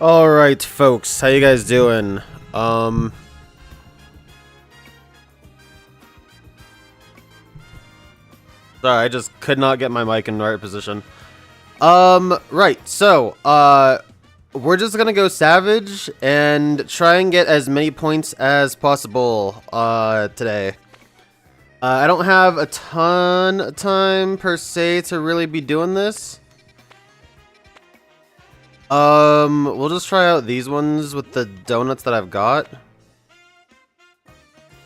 Alright, folks, how you guys doing? Sorry, I just could not get my mic in the right position. Right, so, we're just gonna go Savage and try and get as many points as possible, today. I don't have a ton of time, per se, to really be doing this. We'll just try out these ones with the donuts that I've got.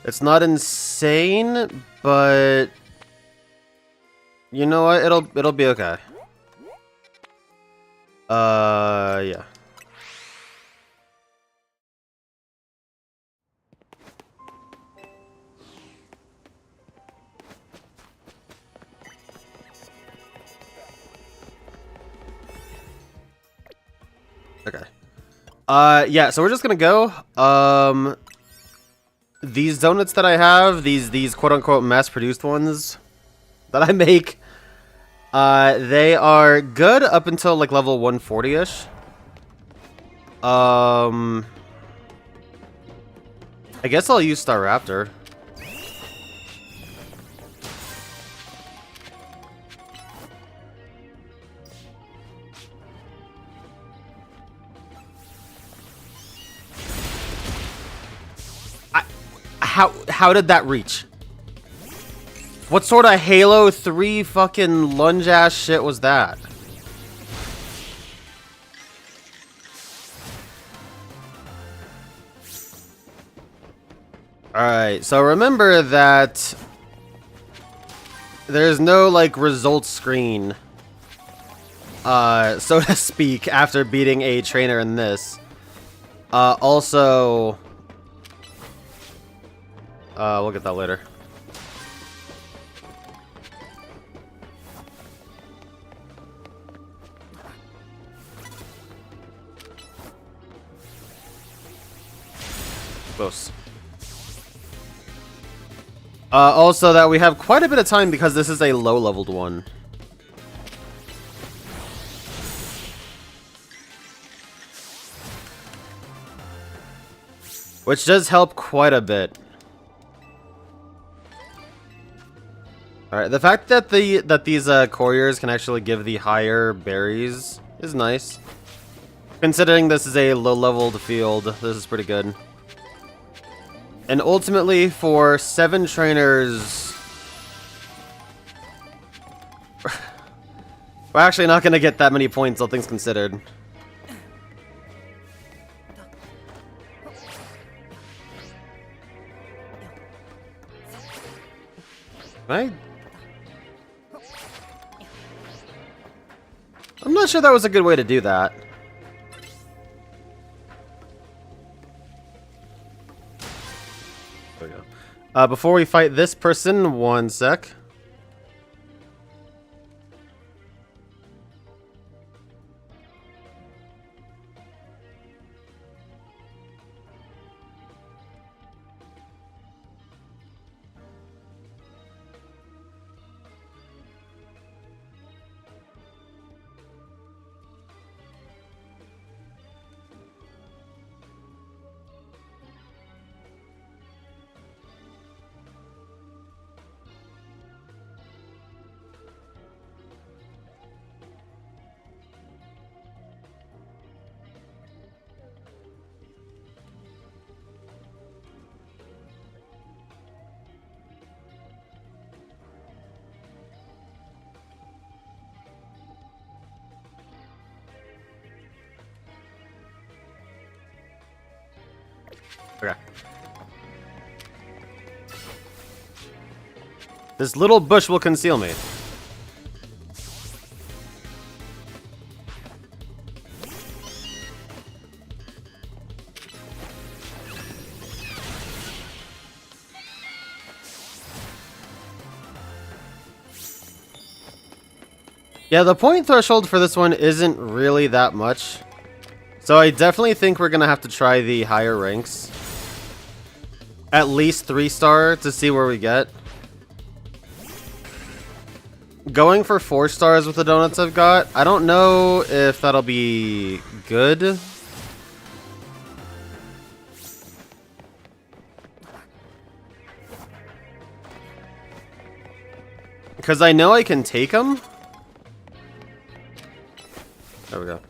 It's not insane, but you know what? It'll be okay. Yeah. Okay. Yeah, so we're just gonna go. These donuts that I have, these quote-unquote mass-produced ones that I make, they are good up until, like, level 140-ish. I guess I'll use Staraptor. How did that reach? What sort of Halo 3 fucking lunge ass shit was that? Alright, so remember that there's no, like, results screen, so to speak, after beating a trainer in this. Also, we'll get that later. Close. Also that we have quite a bit of time because this is a low-leveled one. Which does help quite a bit. Alright, the fact that these couriers can actually give the higher berries is nice. Considering this is a low-leveled field, this is pretty good. And ultimately, for 7 trainers... we're actually not going to get that many points, all things considered. Right? I'm not sure that was a good way to do that. There we go. Before we fight this person, one sec. Okay. This little bush will conceal me. Yeah, the point threshold for this one isn't really that much. So I definitely think we're gonna have to try the higher ranks. At least 3-star to see where we get. Going for 4 stars with the donuts I've got, I don't know if that'll be good. Because I know I can take him. There we go.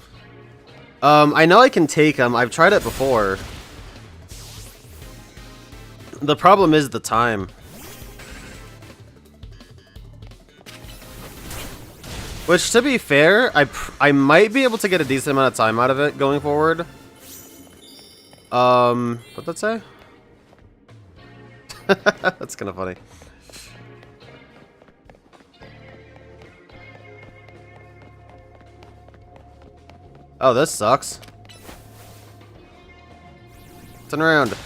I know I can take him. I've tried it before. The problem is the time. Which, to be fair, I might be able to get a decent amount of time out of it going forward. What'd that say? That's kind of funny. Oh, this sucks. Turn around.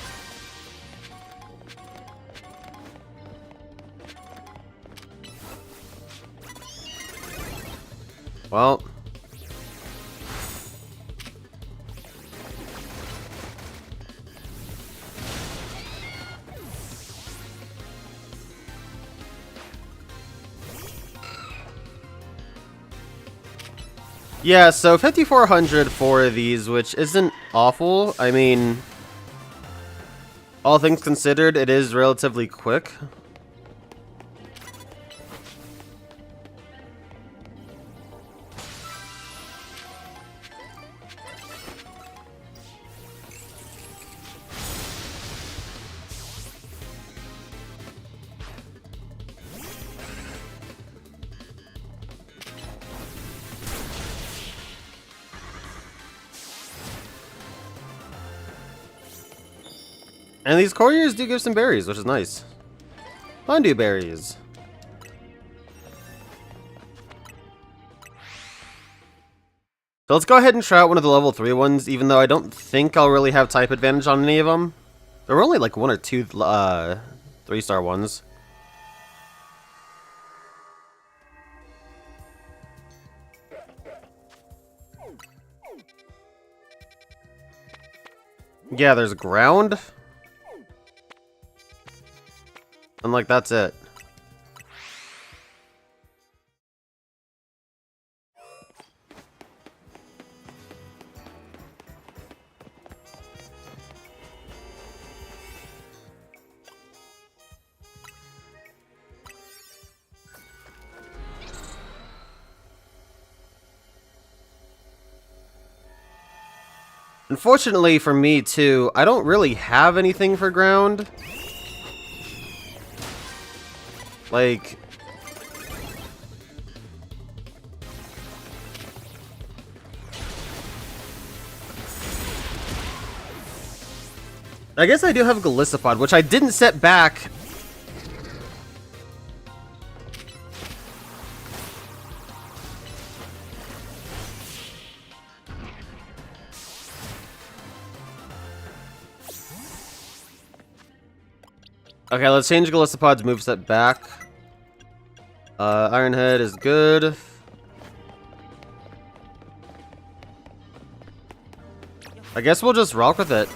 Well. Yeah, so 5,400 for these, which isn't awful. I mean, all things considered, it is relatively quick. And these couriers do give some berries, which is nice. Honeydew berries. So let's go ahead and try out one of the level 3 ones, even though I don't think I'll really have type advantage on any of them. There were only like 1 or 2 3-star ones. Yeah, there's ground. And like, that's it. Unfortunately for me too, I don't really have anything for ground. Like, I guess I do have Galissapod, which I didn't set back. Okay, let's change Galissapod's moveset back. Iron Head is good. I guess we'll just rock with it.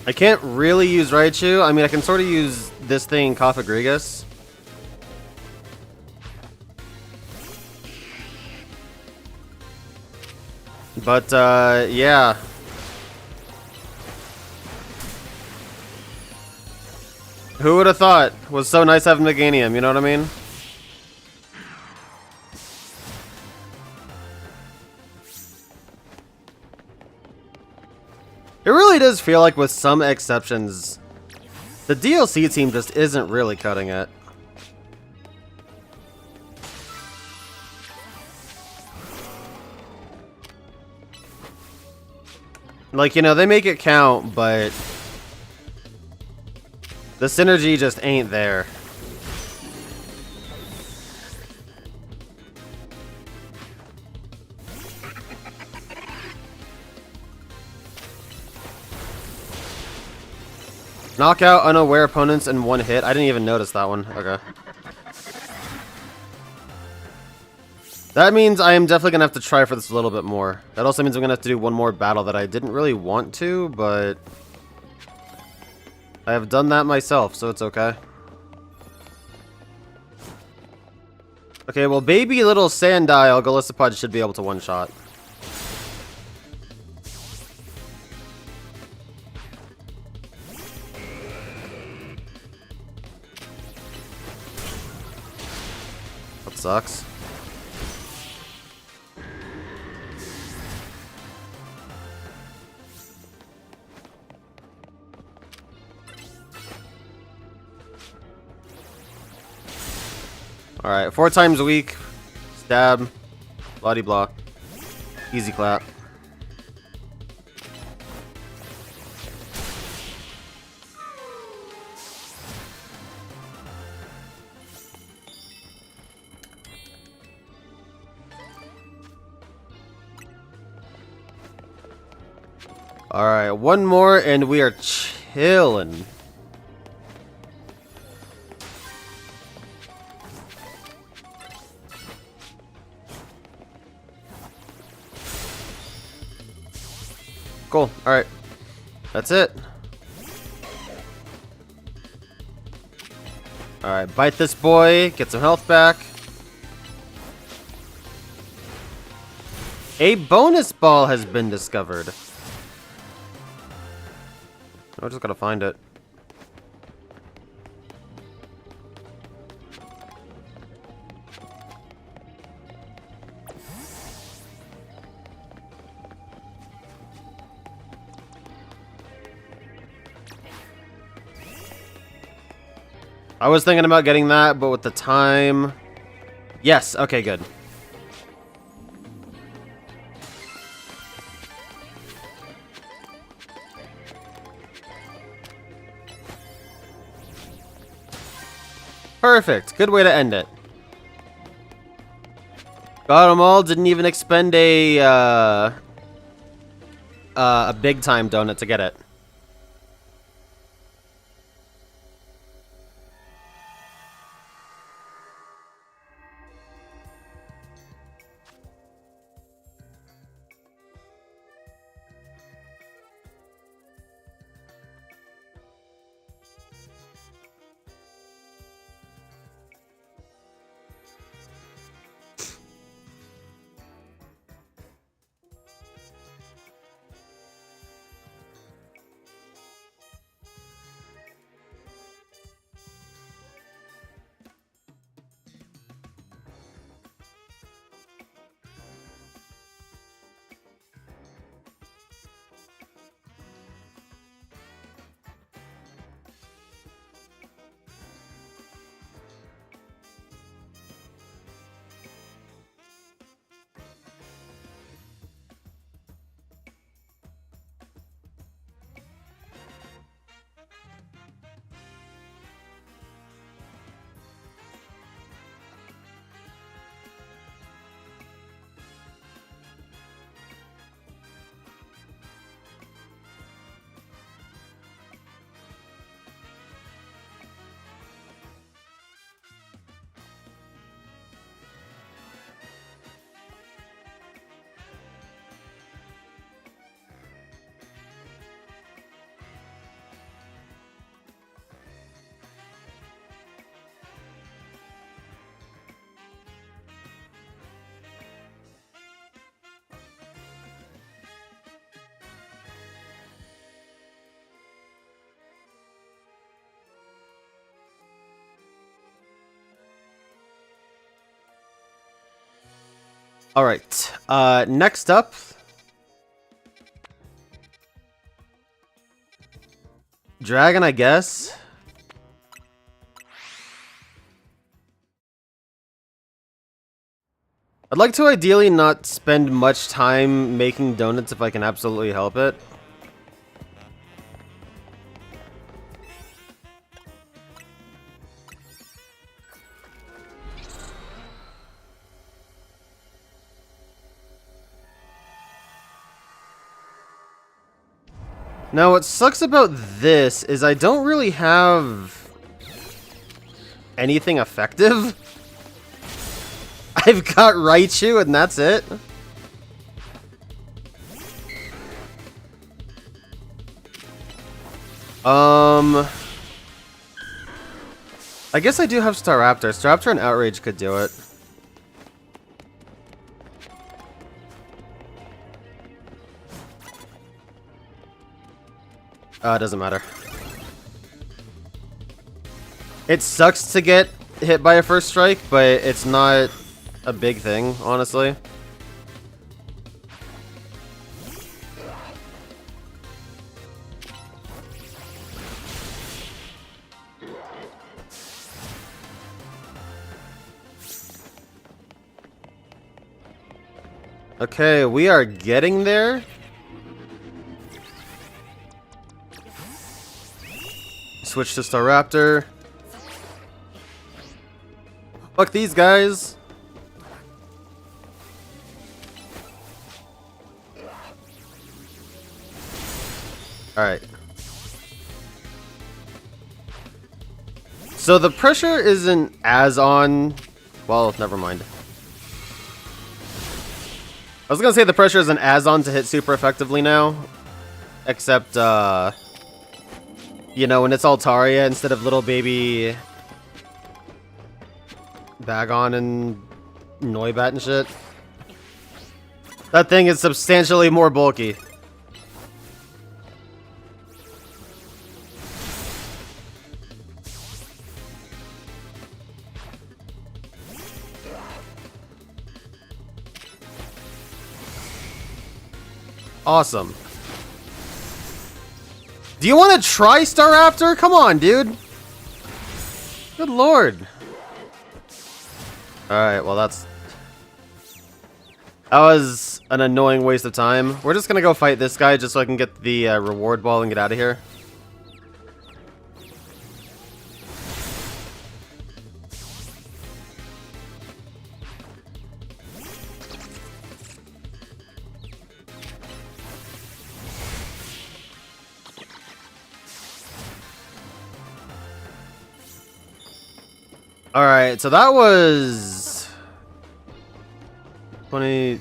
I can't really use Raichu. I mean, I can sort of use this thing, Cofagrigus. But, yeah. Who would have thought? It was so nice having Meganium, you know what I mean? It really does feel like, with some exceptions, the DLC team just isn't really cutting it. Like, you know, they make it count, but the synergy just ain't there. Knock out unaware opponents in 1 hit. I didn't even notice that one. Okay. That means I am definitely going to have to try for this a little bit more. That also means I'm going to have to do one more battle that I didn't really want to, but I have done that myself, so it's okay. Okay, well, baby little Sandile Galissapod should be able to one-shot. That sucks. Alright, 4 times a week. Stab. Blah blah. Easy clap. Alright, one more and we are chillin'. Cool. Alright. That's it. Alright, bite this boy. Get some health back. A bonus ball has been discovered. I just gotta find it. I was thinking about getting that, but with the time... Yes, okay, good. Perfect. Good way to end it. Got them all. Didn't even expend a big time donut to get it. Alright, next up... Dragon, I guess. I'd like to ideally not spend much time making donuts if I can absolutely help it. Now, what sucks about this is I don't really have anything effective. I've got Raichu and that's it. I guess I do have Staraptor. Staraptor and Outrage could do it. It doesn't matter. It sucks to get hit by a first strike, but it's not a big thing, honestly. Okay, we are getting there. Switch to Staraptor. Fuck these guys. Alright. So the pressure isn't as on... Well, never mind. I was gonna say the pressure isn't as on to hit super effectively now. Except, you know, when it's Altaria instead of little baby... Bagon and Noibat and shit. That thing is substantially more bulky. Awesome. Do you want to try Staraptor? Come on, dude. Good lord. Alright, well that was an annoying waste of time. We're just gonna go fight this guy just so I can get the reward ball and get out of here. Alright, so that was 20.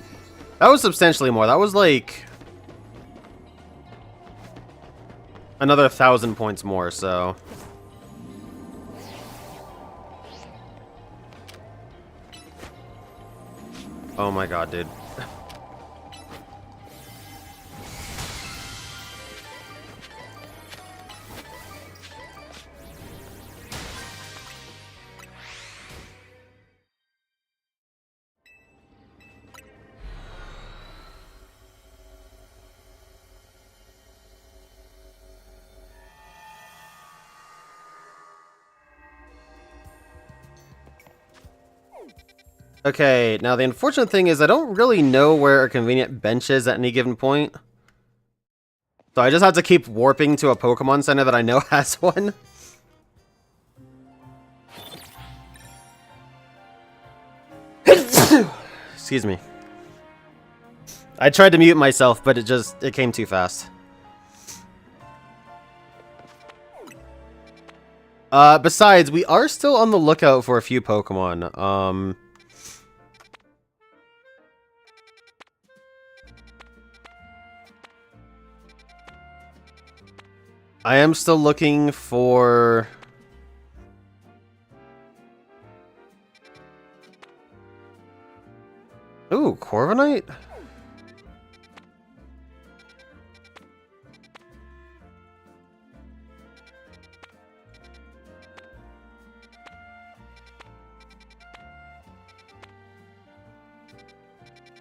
That was substantially more. That was like another 1,000 points more, so. Oh my god, dude. Okay, now the unfortunate thing is I don't really know where a convenient bench is at any given point. So I just have to keep warping to a Pokemon Center that I know has one. Excuse me. I tried to mute myself, but it came too fast. Besides, we are still on the lookout for a few Pokemon. I am still looking for... Ooh, Corviknight?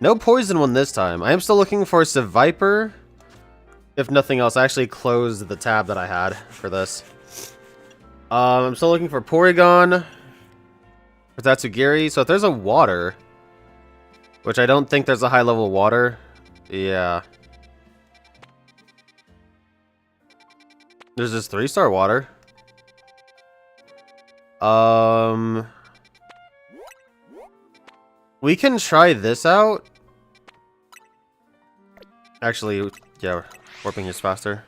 No poison one this time. I am still looking for Seviper. If nothing else, I actually closed the tab that I had for this. I'm still looking for Porygon. For Tatsugiri. So if there's a water, which I don't think there's a high level water. Yeah. There's this 3-star water. We can try this out. Actually, yeah, warping is faster.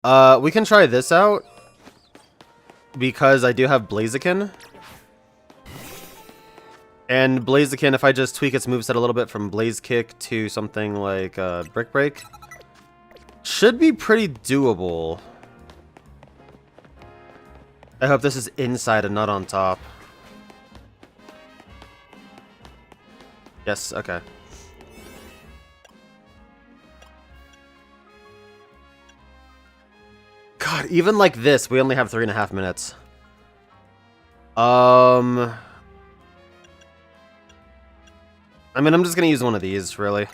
We can try this out. Because I do have Blaziken. And Blaziken, if I just tweak its moveset a little bit from Blaze Kick to something like Brick Break, should be pretty doable. I hope this is inside and not on top. Yes, okay. God, even like this, we only have 3.5 minutes. I mean, I'm just gonna use one of these, really.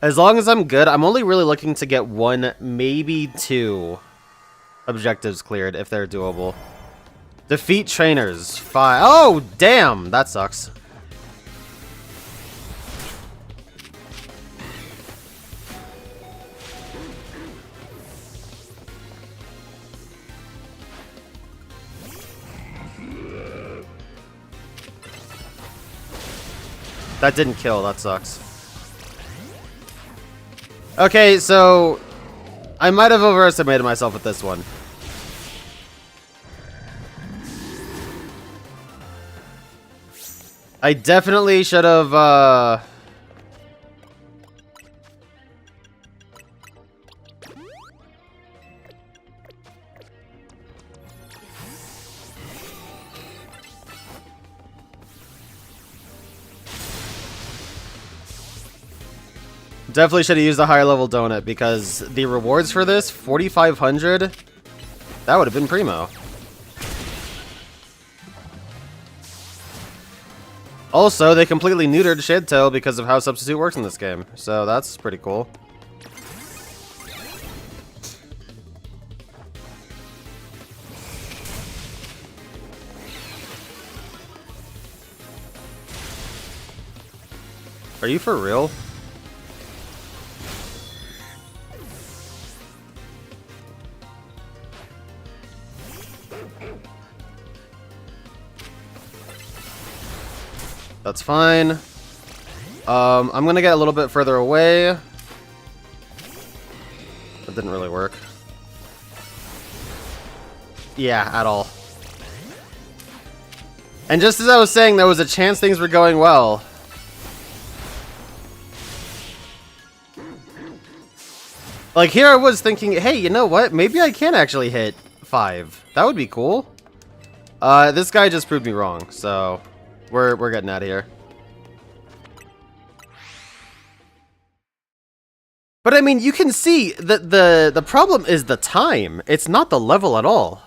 As long as I'm good, I'm only really looking to get 1, maybe 2 objectives cleared, if they're doable. Defeat trainers. 5. Oh, damn! That sucks. That didn't kill, that sucks. Okay, so I might have overestimated myself with this one. I definitely should have, definitely should have used a higher level donut, because the rewards for this, 4,500, that would have been primo. Also, they completely neutered Shadtail because of how Substitute works in this game, so that's pretty cool. Are you for real? That's fine. I'm gonna get a little bit further away. That didn't really work. Yeah, at all. And just as I was saying, there was a chance things were going well. Like, here I was thinking, hey, you know what? Maybe I can actually hit 5. That would be cool. This guy just proved me wrong, so we're getting out of here. But I mean, you can see that the problem is the time. It's not the level at all.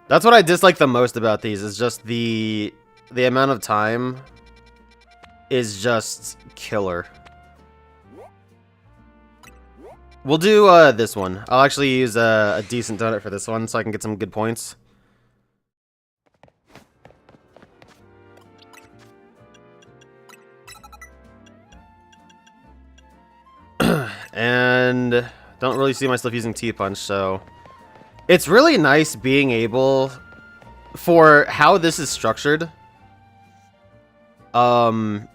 That's what I dislike the most about these, is just the amount of time is just killer. We'll do this one. I'll actually use a decent donut for this one so I can get some good points. And don't really see myself using T-Punch, so it's really nice being able, for how this is structured, attack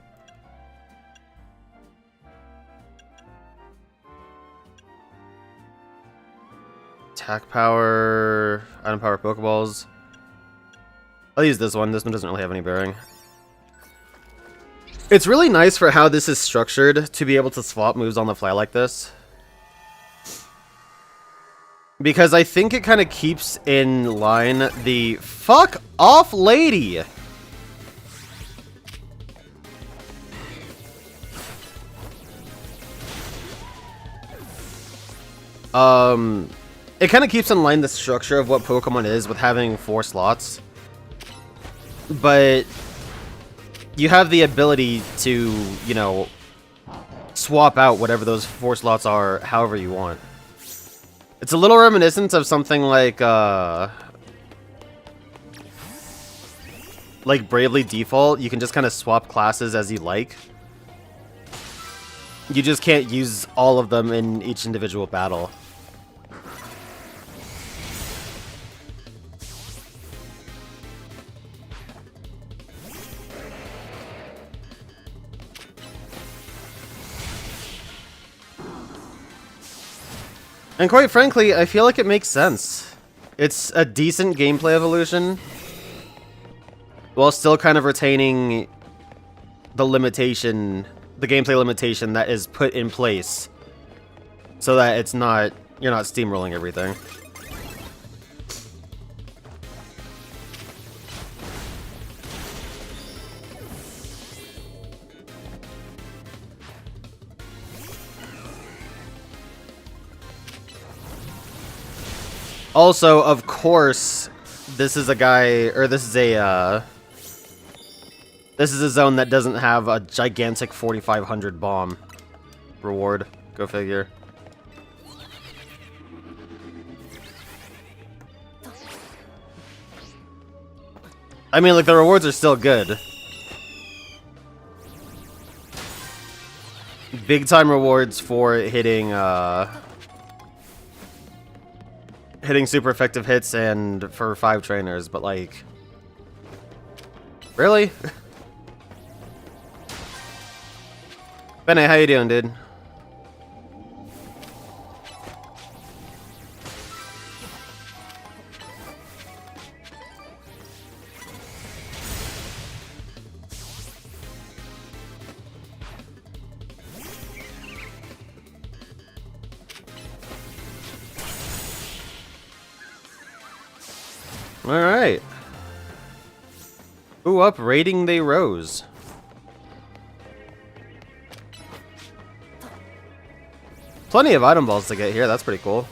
power, item power Pokeballs. I'll use this one. This one doesn't really have any bearing. It's really nice for how this is structured to be able to swap moves on the fly like this. Because I think it kind of keeps in line the fuck off lady. It kind of keeps in line the structure of what Pokemon is with having 4 slots. But you have the ability to, you know, swap out whatever those 4 slots are however you want. It's a little reminiscent of something like Bravely Default. You can just kind of swap classes as you like. You just can't use all of them in each individual battle. And quite frankly, I feel like it makes sense. It's a decent gameplay evolution, while still kind of retaining the limitation, the gameplay limitation that is put in place, so that it's not, you're not steamrolling everything. Also, of course, this is a guy, or this is a zone that doesn't have a gigantic 4,500 bomb reward. Go figure. I mean, like, the rewards are still good. Big time rewards for hitting hitting super effective hits and for 5 trainers, but like, really? Benny, how you doing, dude? Alright. Ooh, up raiding they rose. Plenty of item balls to get here, that's pretty cool.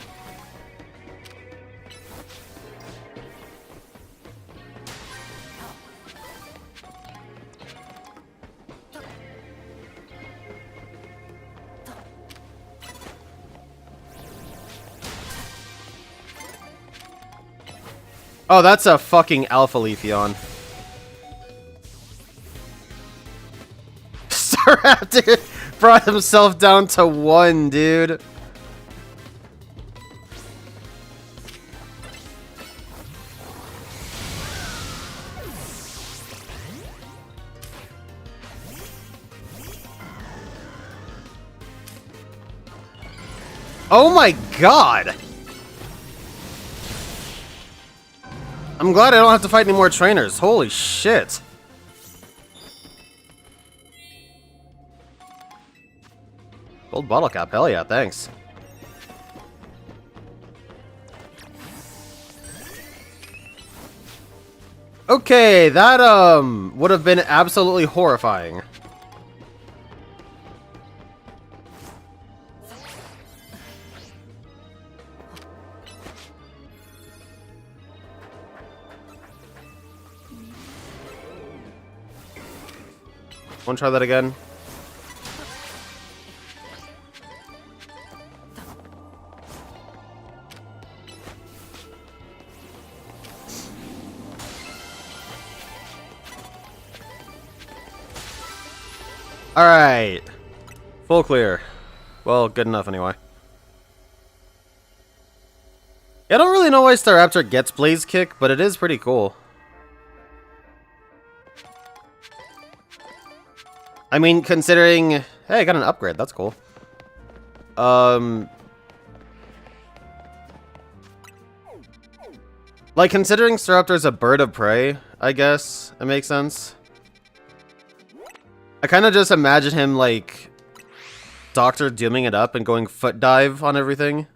Oh, that's a fucking Alpha Leafeon. Staraptor brought himself down to 1, dude. Oh my god! I'm glad I don't have to fight any more trainers. Holy shit. Gold bottle cap. Hell yeah, thanks. Okay, that would have been absolutely horrifying. Wanna try that again? Alright. Full clear. Well, good enough anyway. I don't really know why Staraptor gets Blaze Kick, but it is pretty cool. I mean, considering... Hey, I got an upgrade. That's cool. Like, considering Staraptor's a bird of prey, I guess it makes sense. I kind of just imagine him, like, Doctor Dooming it up and going foot dive on everything.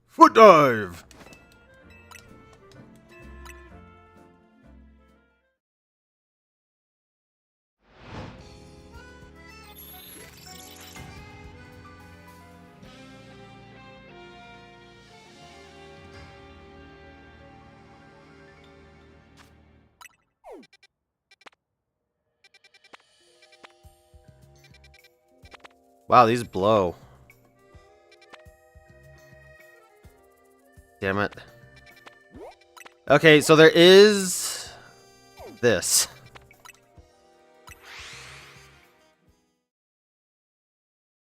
Foot dive! Wow, these blow. Damn it. Okay, so there is this.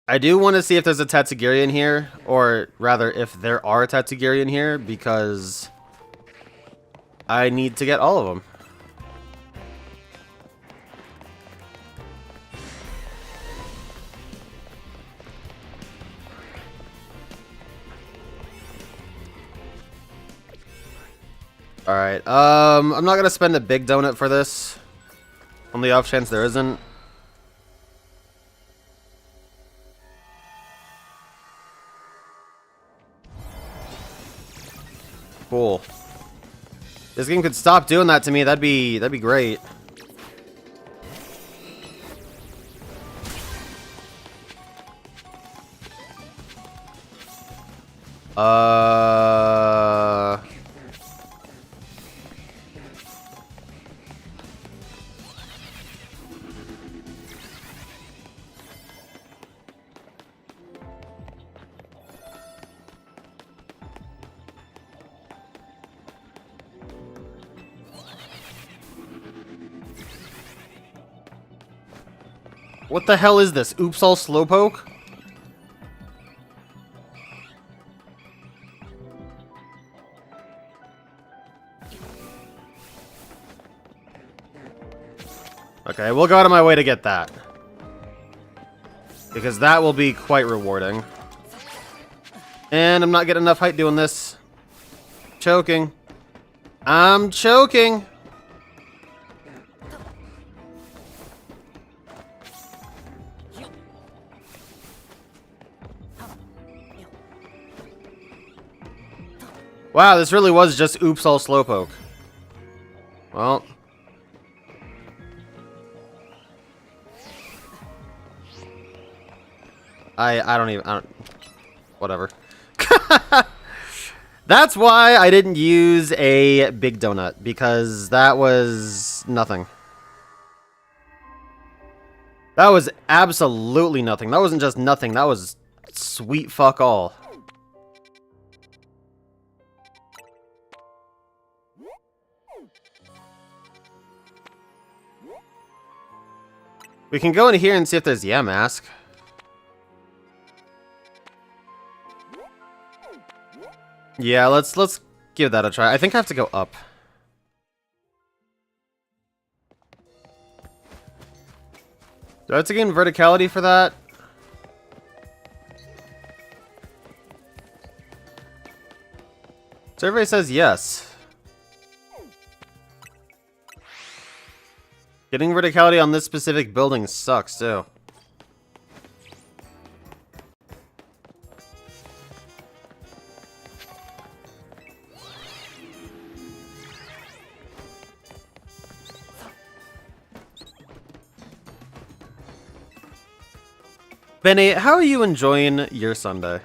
I do want to see if there's a Tatsugiri in here, or rather, if there are Tatsugiri in here, because I need to get all of them. Alright, I'm not gonna spend a big donut for this. On the off chance there isn't. Cool. This game could stop doing that to me, that'd be great. What the hell is this? Oops all Slowpoke? Okay, we'll go out of my way to get that. Because that will be quite rewarding. And I'm not getting enough height doing this. Choking. I'm choking. Wow, this really was just oops all Slowpoke. Well. I don't whatever. That's why I didn't use a big donut, because that was nothing. That was absolutely nothing. That wasn't just nothing, that was sweet fuck all. We can go in here and see if there's Yamask. Yeah, let's give that a try. I think I have to go up. Do I have to gain verticality for that? Survey says yes. Getting verticality on this specific building sucks too. Benny, how are you enjoying your Sunday?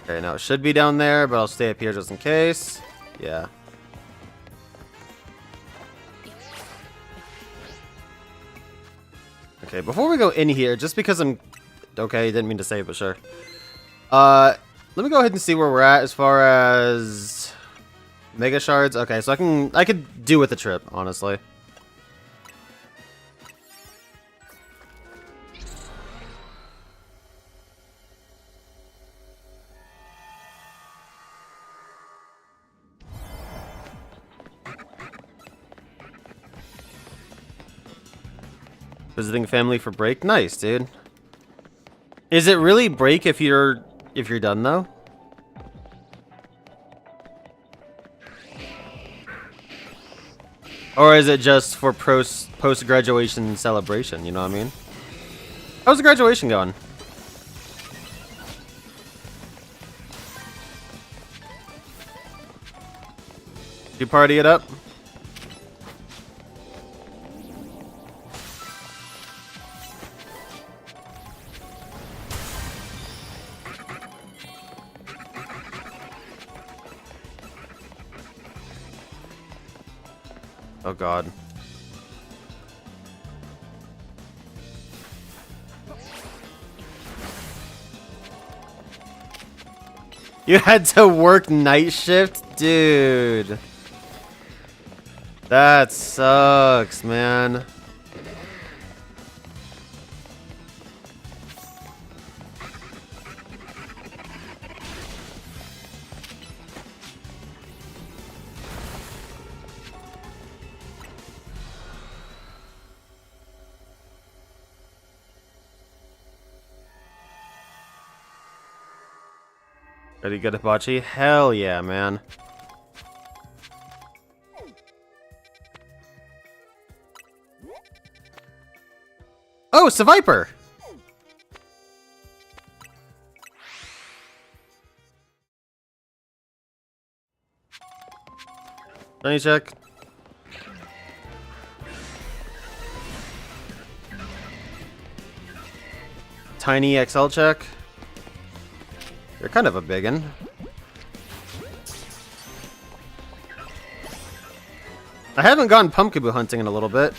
Okay, now it should be down there, but I'll stay up here just in case. Yeah. Okay, before we go in here, just because I'm... Okay, didn't mean to save, but sure. Let me go ahead and see where we're at as far as... Mega Shards. Okay, so I could do with the trip, honestly. Visiting family for break? Nice, dude. Is it really break if you're done though? Or is it just for post-graduation celebration, you know what I mean? How's the graduation going? Did you party it up? Oh god. You had to work night shift? Dude. That sucks, man. Ready to get a hibachi? Hell yeah, man. Oh, it's a Viper! Shiny check. Tiny XL check. You're kind of a biggin. I haven't gone pumpkaboo hunting in a little bit.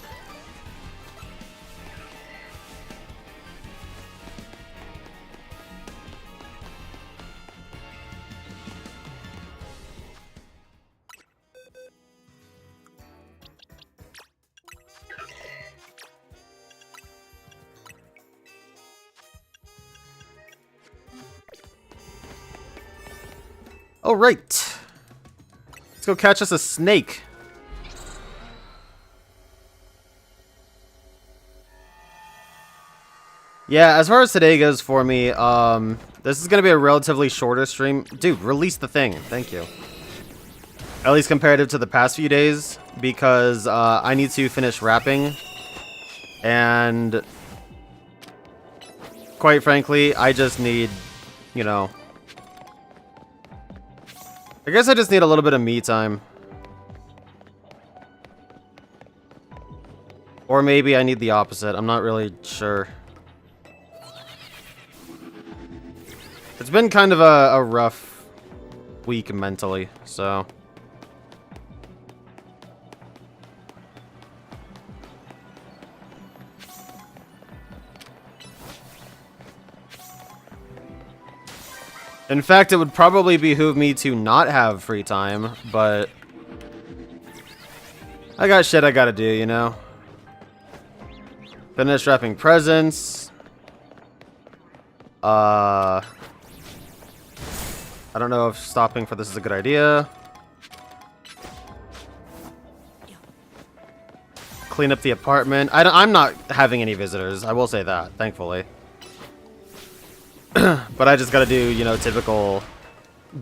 All right. Let's go catch us a snake. Yeah, as far as today goes for me, this is going to be a relatively shorter stream. Dude, release the thing. Thank you. At least comparative to the past few days, because I need to finish wrapping. And quite frankly, I just need, you know... I guess I just need a little bit of me time. Or maybe I need the opposite. I'm not really sure. It's been kind of a rough week mentally, so... In fact, it would probably behoove me to not have free time, but... I got shit I gotta do, you know? Finish wrapping presents. I don't know if stopping for this is a good idea. Clean up the apartment. I'm not having any visitors, I will say that, thankfully. But I just gotta do, you know, typical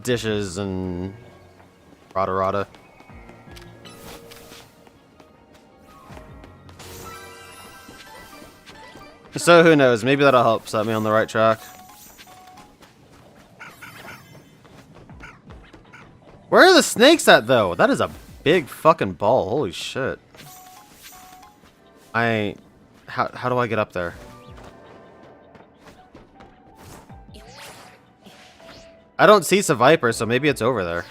dishes and rada. So who knows, maybe that'll help set me on the right track. Where are the snakes at, though? That is a big fucking ball, holy shit. How do I get up there? I don't see Viper, so maybe it's over there.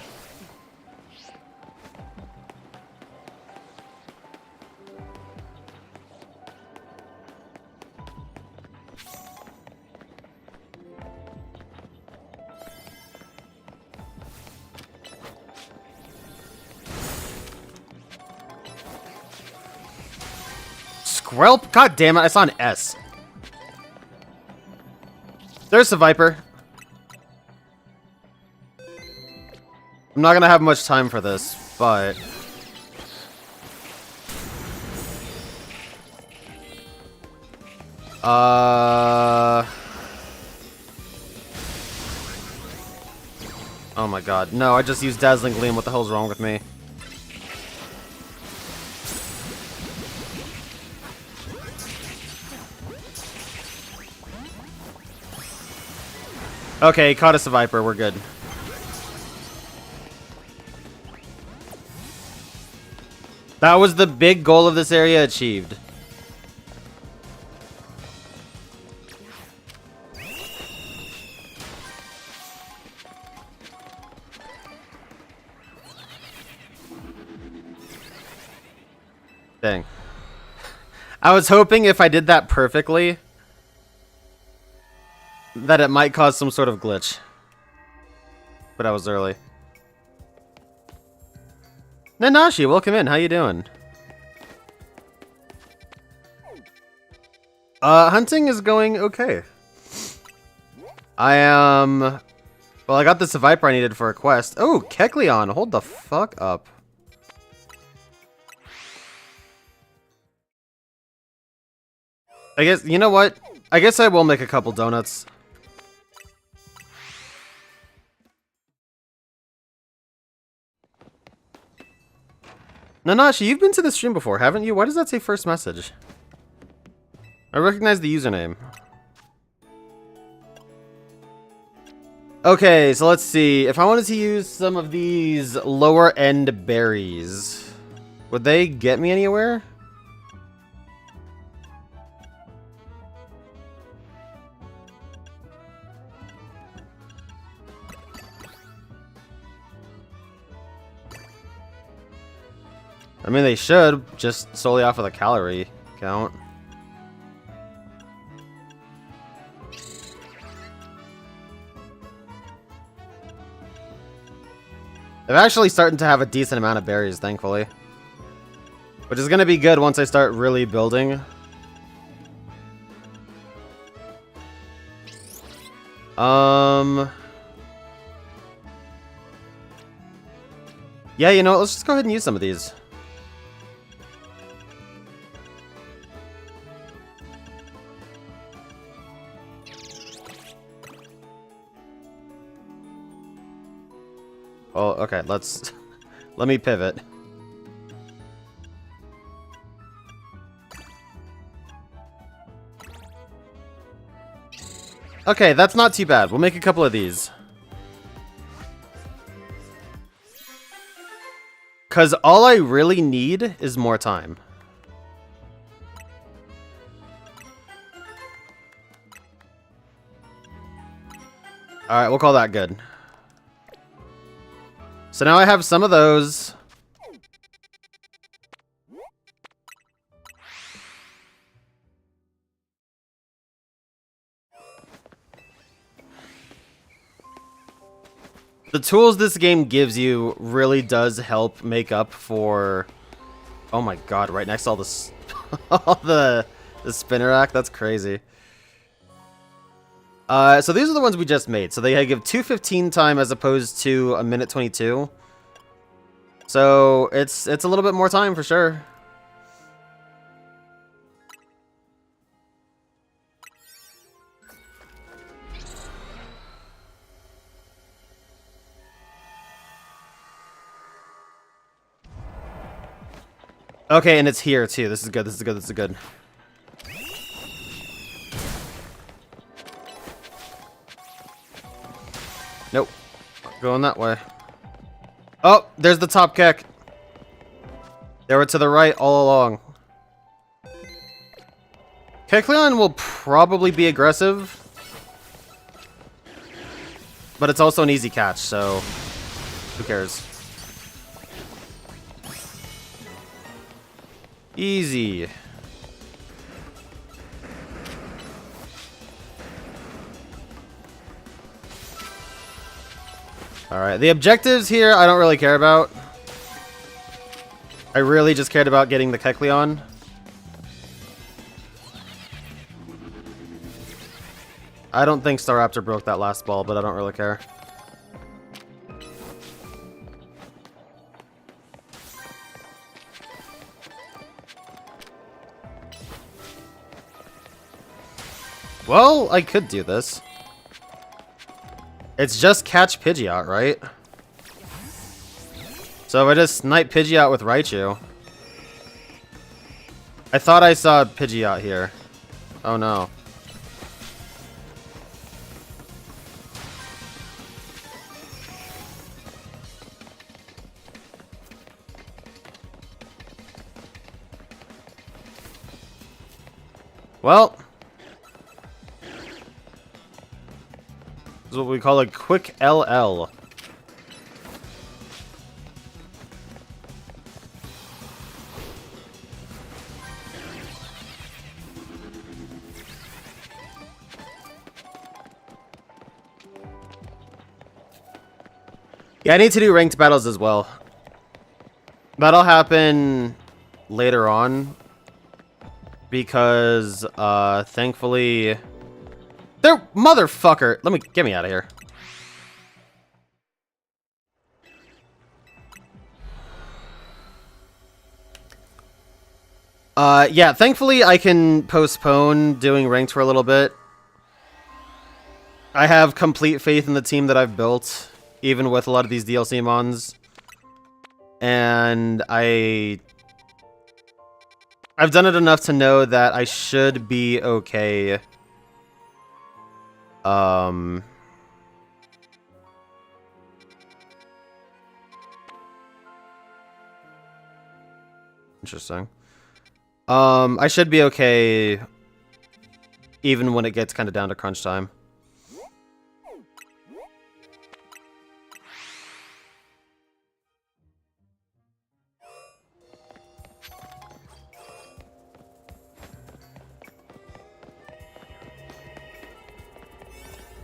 Squelp? God damn it, I saw an S. There's the Viper. I'm not gonna have much time for this, but... Oh my god. No, I just used Dazzling Gleam. What the hell's wrong with me? Okay, caught us a Viper. We're good. That was the big goal of this area achieved. Dang. I was hoping if I did that perfectly, that it might cause some sort of glitch. But I was early. Nanashi, welcome in. How you doing? Hunting is going okay. I am... Well, I got this Viper I needed for a quest. Oh, Kecleon, hold the fuck up. I guess, you know what? I guess I will make a couple donuts. Nanashi, you've been to the stream before, haven't you? Why does that say first message? I recognize the username. Okay, so let's see. If I wanted to use some of these lower end berries, would they get me anywhere? I mean, they should, just solely off of the calorie count. I'm actually starting to have a decent amount of berries, thankfully. Which is going to be good once I start really building. Yeah, you know what? Let's just go ahead and use some of these. Oh, okay, let's... let me pivot. Okay, that's not too bad. We'll make a couple of these. Because all I really need is more time. Alright, we'll call that good. So now I have some of those. The tools this game gives you really does help make up for... Oh my god, right next to all this... all the spinner rack, that's crazy. So these are the ones we just made. So they give 2:15 time as opposed to a minute 22. So it's a little bit more time for sure. Okay, and it's here too. This is good. This is good. This is good. Nope. Going that way. Oh, there's the top kick. They were to the right all along. Kecleon will probably be aggressive. But it's also an easy catch, so who cares? Easy. Alright, the objectives here I don't really care about. I really just cared about getting the Kecleon. I don't think Staraptor broke that last ball, but I don't really care. Well, I could do this. It's just catch Pidgeot, right? So if I just snipe Pidgeot with Raichu. I thought I saw Pidgeot here. Oh no. Well. This is what we call a quick LL. Yeah, I need to do ranked battles as well. That'll happen later on. Because, thankfully... There, motherfucker! Get me out of here. Yeah, thankfully I can postpone doing ranked for a little bit. I have complete faith in the team that I've built, even with a lot of these DLC mons. And I've done it enough to know that I should be okay. Interesting. I should be okay even when it gets kind of down to crunch time.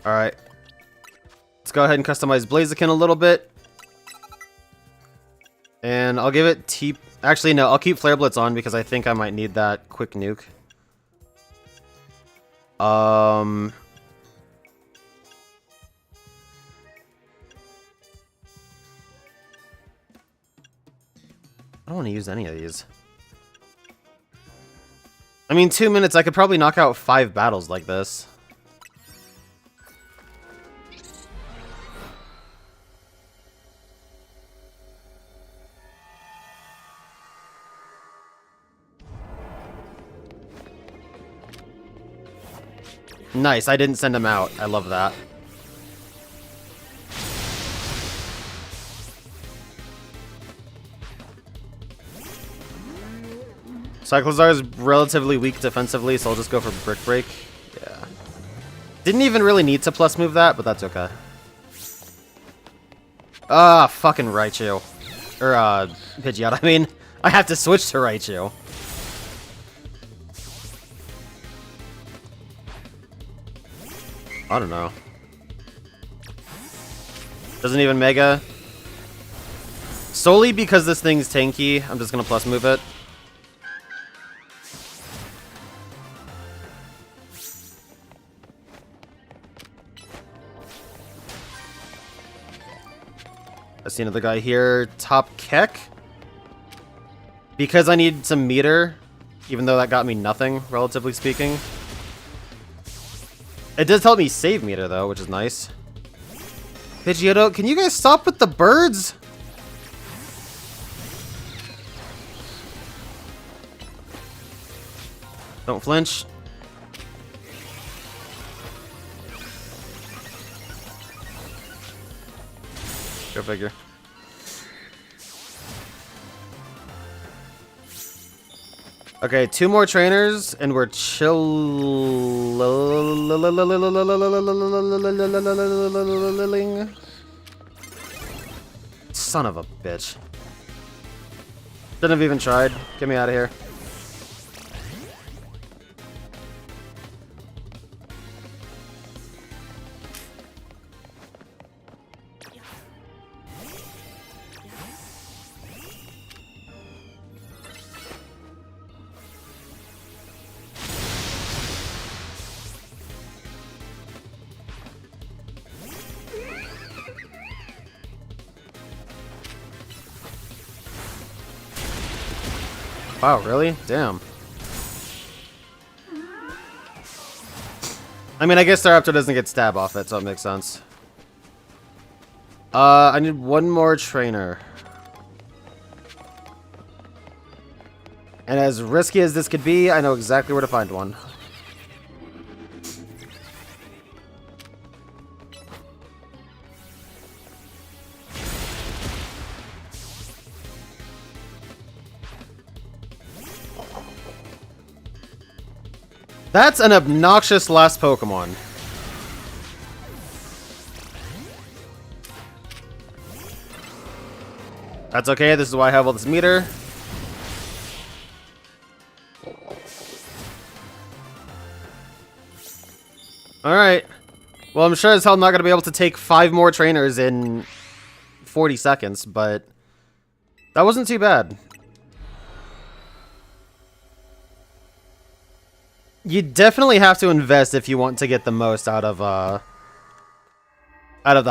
Alright. Let's go ahead and customize Blaziken a little bit. And I'll give it T... Actually, no, I'll keep Flare Blitz on because I think I might need that quick nuke. I don't want to use any of these. I mean, 2 minutes, I could probably knock out 5 battles like this. Nice, I didn't send him out. I love that. Cyclozar is relatively weak defensively, so I'll just go for Brick Break. Yeah. Didn't even really need to plus move that, but that's okay. Ah, fucking Raichu. Or, Pidgeot, I mean. I have to switch to Raichu. I don't know. Doesn't even Mega. Solely because this thing's tanky, I'm just gonna plus move it. I see another guy here. Top Keck. Because I need some meter, even though that got me nothing, relatively speaking. It does help me save meter, though, which is nice. Pidgeotto, can you guys stop with the birds? Don't flinch. Go figure. Okay, 2 more trainers, and we're chill. Son of a bitch. Shouldn't have even tried. Get me out of here. Wow, really? Damn. I mean, I guess Staraptor doesn't get stab off it, so it makes sense. I need 1 more trainer. And as risky as this could be, I know exactly where to find one. That's an obnoxious last Pokemon. That's okay, this is why I have all this meter. Alright. Well, I'm sure as hell not going to be able to take 5 more trainers in 40 seconds, but that wasn't too bad. You definitely have to invest if you want to get the most out of the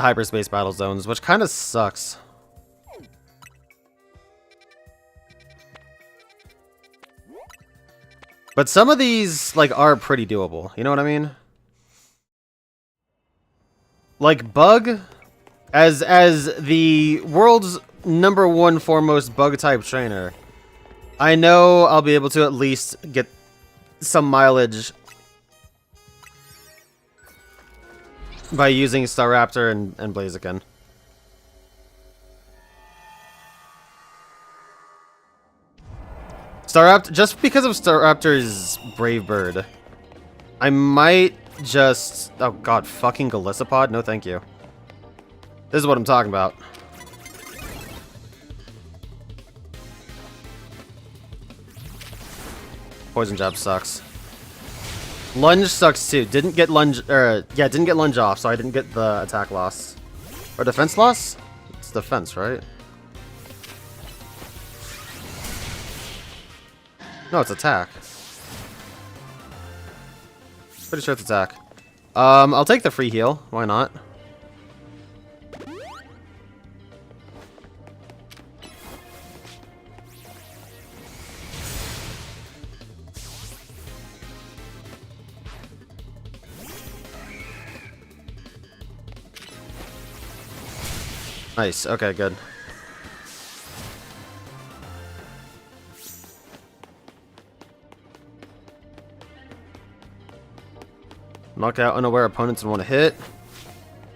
hyperspace battle zones, which kind of sucks. But some of these like are pretty doable. You know what I mean? Like Bug, as the world's #1 foremost bug type trainer, I know I'll be able to at least get some mileage by using Staraptor and Blaziken. Staraptor, just because of Staraptor's Brave Bird, I might just... Oh god, fucking Golisopod? No thank you. This is what I'm talking about. Poison Jab sucks. Lunge sucks too. Didn't get lunge, didn't get lunge off, so I didn't get the attack loss. Or defense loss? It's defense, right? No, it's attack. Pretty sure it's attack. I'll take the free heal. Why not? Nice. Okay, good. Knock out unaware opponents in one hit.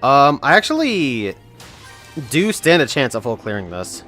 I actually do stand a chance of full clearing this.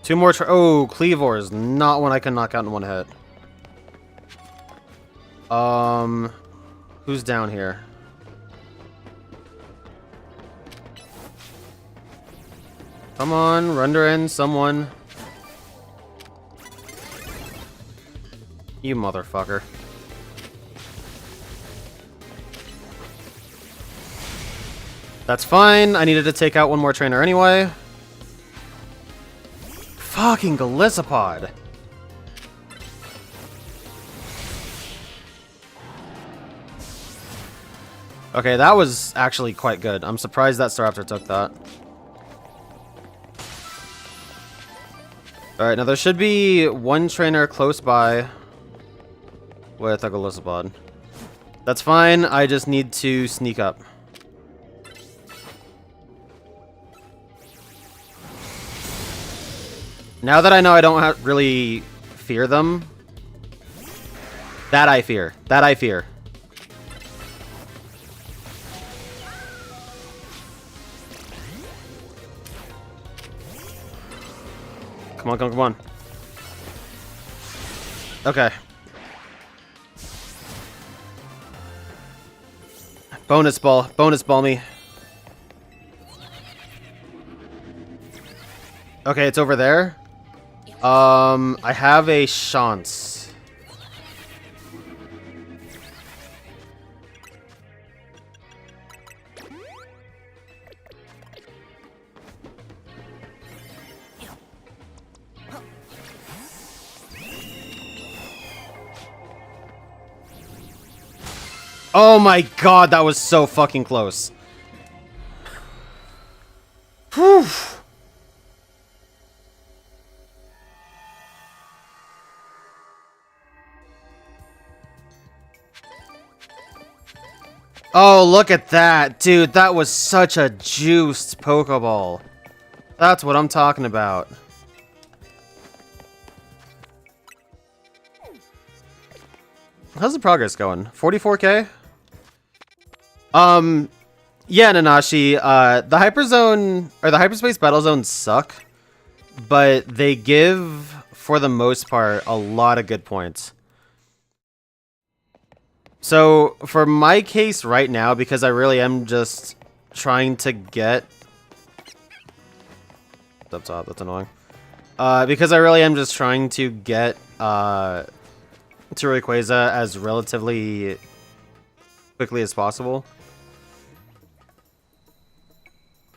Two more. Oh, Cleavor is not one I can knock out in one hit. Who's down here? Come on, render in someone. You motherfucker. That's fine. I needed to take out one more trainer anyway. Fucking Golisopod. Okay, that was actually quite good. I'm surprised that Staraptor took that. Alright, now there should be one trainer close by with a Golisopod. That's fine, I just need to sneak up. Now that I know I don't really fear them, that I fear. That I fear. Come on, come on, come on. Okay. Bonus ball me. Okay, it's over there. I have a chance. Oh my god, that was so fucking close. Whew. Oh, look at that. Dude, that was such a juiced Pokeball. That's what I'm talking about. How's the progress going? 44k? Yeah, Nanashi, the Hyperzone, or the Hyperspace Battle Zones suck, but they give, for the most part, a lot of good points. So, for my case right now, because I really am just trying to get... Up top, that's annoying. Because I really am just trying to get, to Rayquaza as relatively quickly as possible.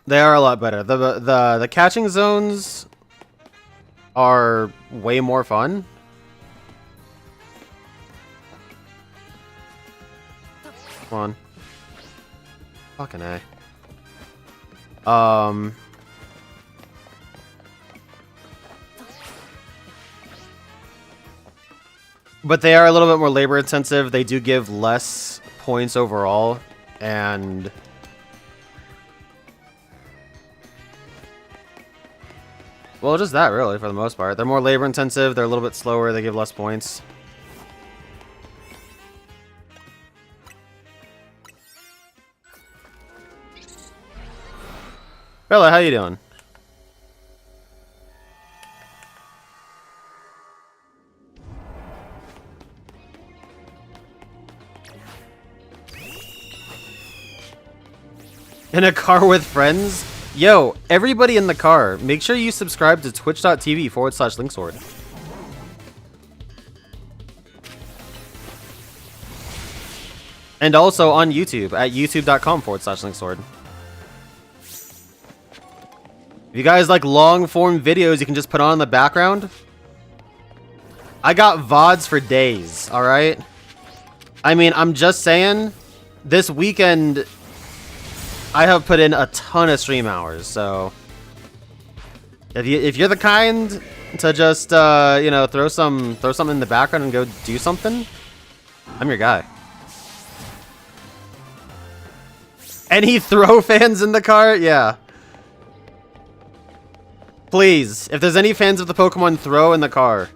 They are a lot better. The catching zones are way more fun. Come on. Fucking A. But they are a little bit more labor intensive. They do give less points overall, and Well, just that, really, for the most part. They're more labor-intensive, they're a little bit slower, they give less points. Bella, how you doing? In a car with friends? Yo, everybody in the car, make sure you subscribe to twitch.tv/linksword. And also on YouTube at youtube.com/linksword. If you guys like long form videos you can just put on in the background, I got VODs for days, alright? I mean, I'm just saying, this weekend I have put in a ton of stream hours, so if you're the kind to just you know, throw something in the background and go do something, I'm your guy. Any throw fans in the car? Yeah. Please, if there's any fans of the Pokemon Throw in the car,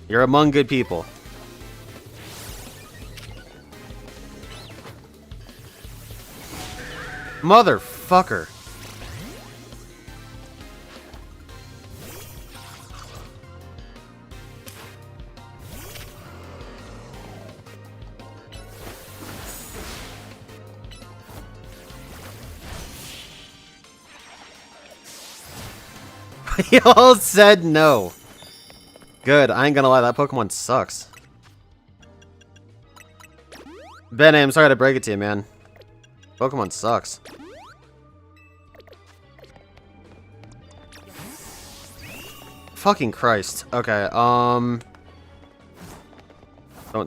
you're among good people. Motherfucker. Y'all said no. Good, I ain't gonna lie, that Pokemon sucks. Ben, I'm sorry to break it to you, man. Pokemon sucks. Fucking Christ. Okay, don't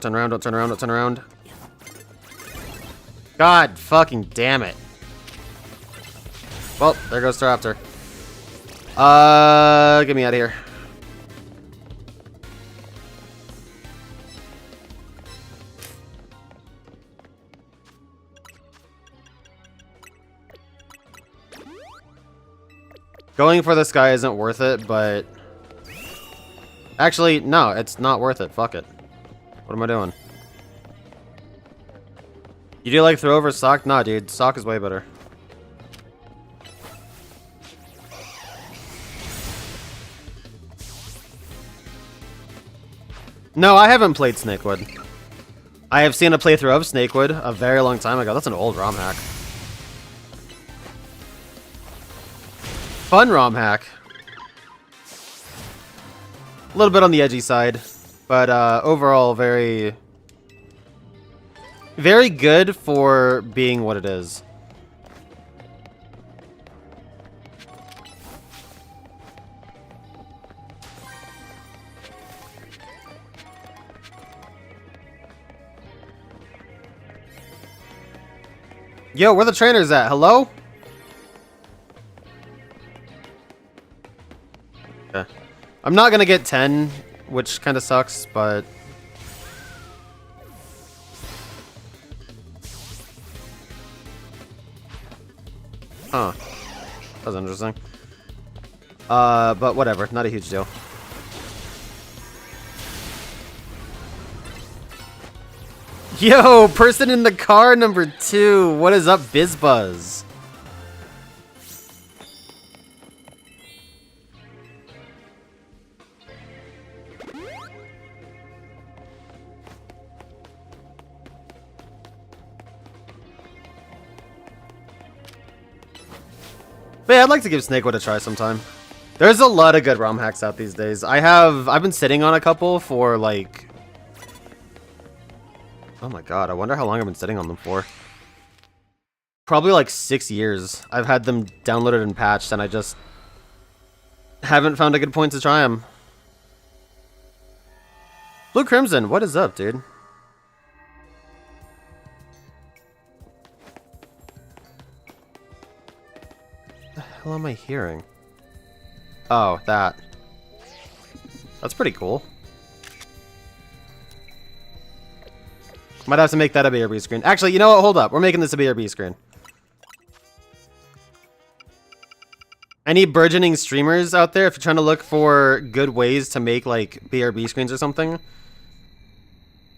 turn around, don't turn around, don't turn around. God fucking damn it. Well, there goes Staraptor. Get me out of here. Going for this guy isn't worth it, but... Actually, no, it's not worth it. Fuck it. What am I doing? You do like throw over Sock? Nah, dude. Sock is way better. No, I haven't played Snakewood. I have seen a playthrough of Snakewood a very long time ago. That's an old ROM hack. Fun ROM hack. A little bit on the edgy side, but overall very, very good for being what it is. Yo, where the trainers at? Hello? Okay. I'm not gonna get 10, which kind of sucks, but... Huh. That was interesting. But whatever. Not a huge deal. Yo, person in the car number 2. What is up, BizBuzz? But yeah, I'd like to give Snakewood a try sometime. There's a lot of good ROM hacks out these days. I've been sitting on a couple for like... Oh my god, I wonder how long I've been sitting on them for. Probably like 6 years. I've had them downloaded and patched, and I just haven't found a good point to try them. Blue Crimson, what is up, dude? What the hell am I hearing? Oh, that. That's pretty cool. Might have to make that a BRB screen. Actually, you know what? Hold up. We're making this a BRB screen. Any burgeoning streamers out there, if you're trying to look for good ways to make like BRB screens or something,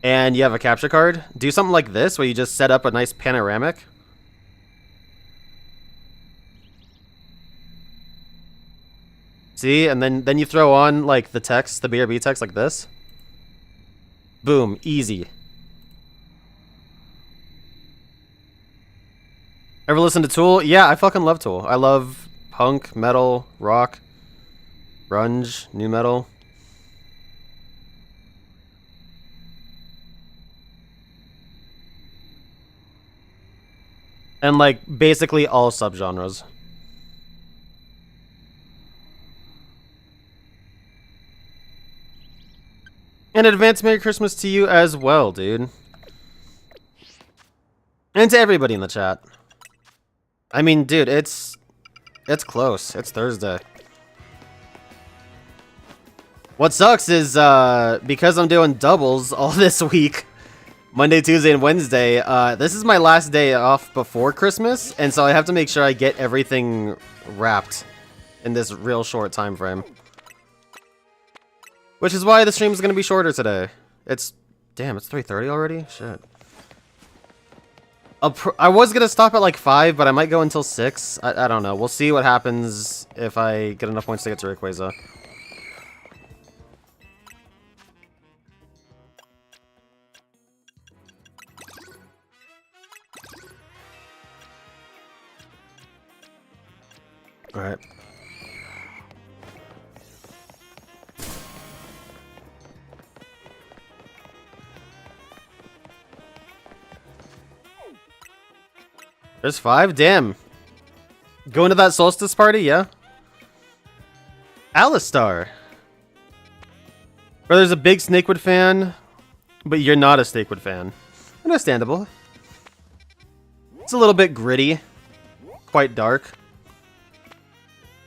and you have a capture card, do something like this where you just set up a nice panoramic. See, and then you throw on like the text, the BRB text like this. Boom, easy. Ever listen to Tool? Yeah, I fucking love Tool. I love punk, metal, rock, grunge, new metal. And like basically all subgenres. And advance Merry Christmas to you as well, dude. And to everybody in the chat. I mean, dude, it's close. It's Thursday. What sucks is, because I'm doing doubles all this week, Monday, Tuesday, and Wednesday, this is my last day off before Christmas, and so I have to make sure I get everything wrapped in this real short time frame. Which is why the stream is going to be shorter today. Damn, it's 3:30 already? Shit. I was going to stop at like 5, but I might go until 6. I don't know. We'll see what happens if I get enough points to get to Rayquaza. Alright. There's 5? Damn. Going to that solstice party? Yeah. Alistar. Or there's a big Snakewood fan, but you're not a Snakewood fan. Understandable. It's a little bit gritty. Quite dark.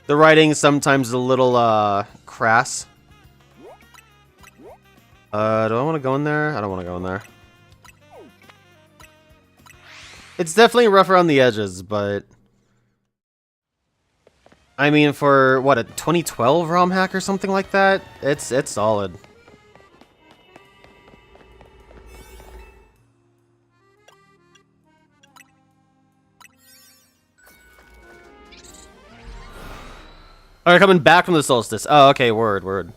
The writing sometimes a little, crass. Do I want to go in there? I don't want to go in there. It's definitely rough around the edges, but... I mean, for, what, a 2012 ROM hack or something like that? It's solid. Alright, coming back from the solstice. Oh, okay, word.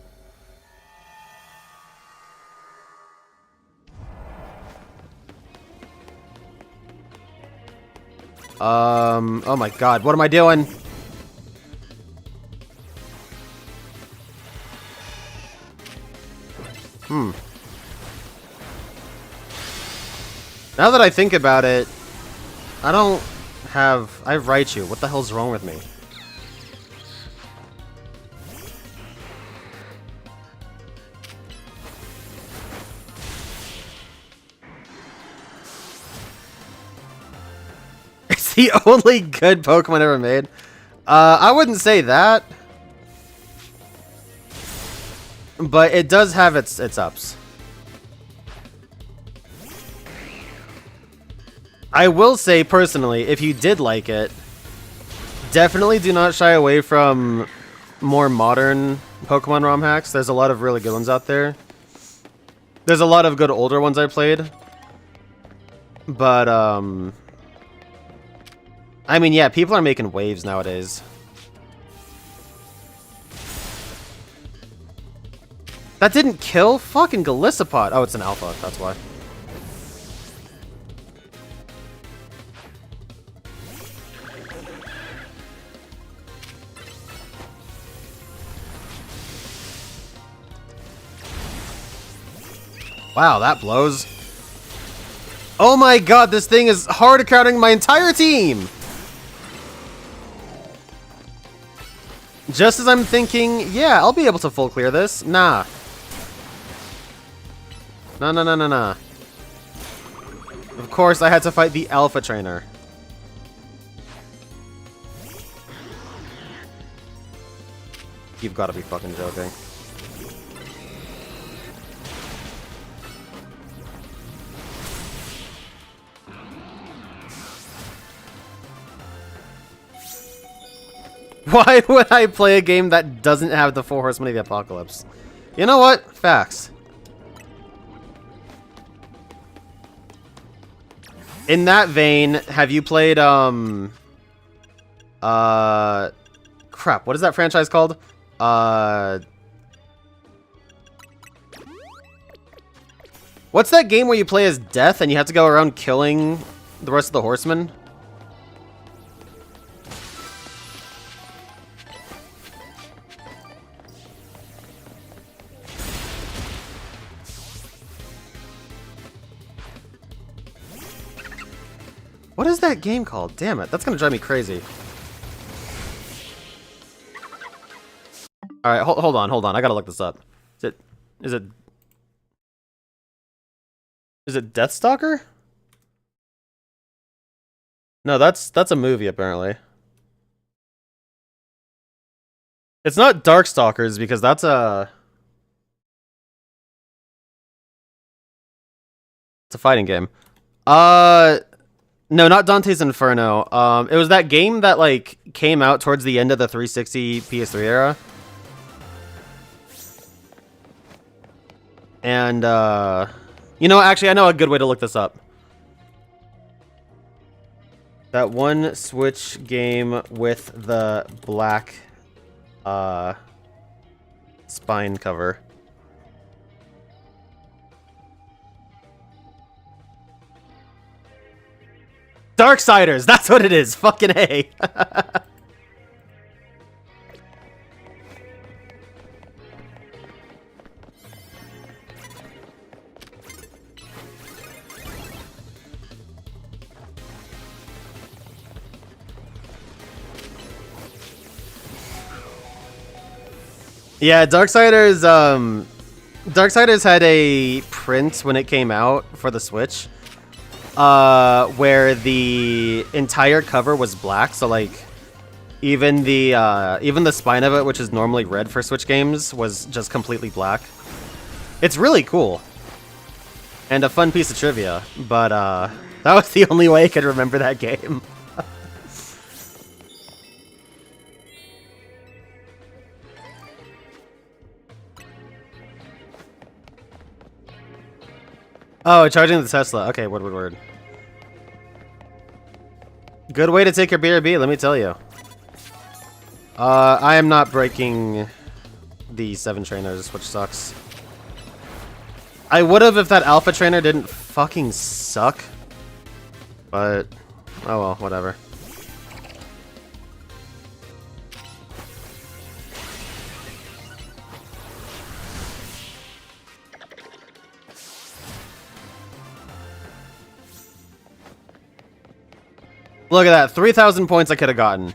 Oh my god, what am I doing? Now that I think about it, I have Raichu. What the hell's wrong with me? It's the only good Pokemon ever made. I wouldn't say that. But it does have its ups. I will say, personally, if you did like it, definitely do not shy away from more modern Pokemon ROM hacks. There's a lot of really good ones out there. There's a lot of good older ones I played. But, I mean, yeah, people are making waves nowadays. That didn't kill? Fucking Golisopod. Oh, it's an alpha, that's why. Wow, that blows. Oh my god, this thing is hard crowding my entire team! Just as I'm thinking, yeah, I'll be able to full clear this. Nah. Nah. Of course, I had to fight the Alpha Trainer. You've got to be fucking joking. Why would I play a game that doesn't have the 4 Horsemen of the Apocalypse? You know what? Facts. In that vein, have you played, crap, what is that franchise called? What's that game where you play as Death and you have to go around killing the rest of the Horsemen? What is that game called? Damn it, that's gonna drive me crazy. Alright, hold on, I gotta look this up. Is it Deathstalker? No, that's a movie apparently. It's not Darkstalkers because that's it's a fighting game. No, not Dante's Inferno. It was that game that, like, came out towards the end of the 360 PS3 era. And, you know, actually, I know a good way to look this up. That one Switch game with the black, spine cover. Darksiders, that's what it is. Fucking A. Yeah, Darksiders had a print when it came out for the Switch. Where the entire cover was black, so like even the spine of it, which is normally red for Switch games, was just completely black. It's really cool. And a fun piece of trivia, but that was the only way I could remember that game. Oh, charging the Tesla. Okay, word. Good way to take your BRB, let me tell you. I am not breaking the 7 trainers, which sucks. I would have if that alpha trainer didn't fucking suck. But, oh well, whatever. Look at that, 3,000 points I could have gotten.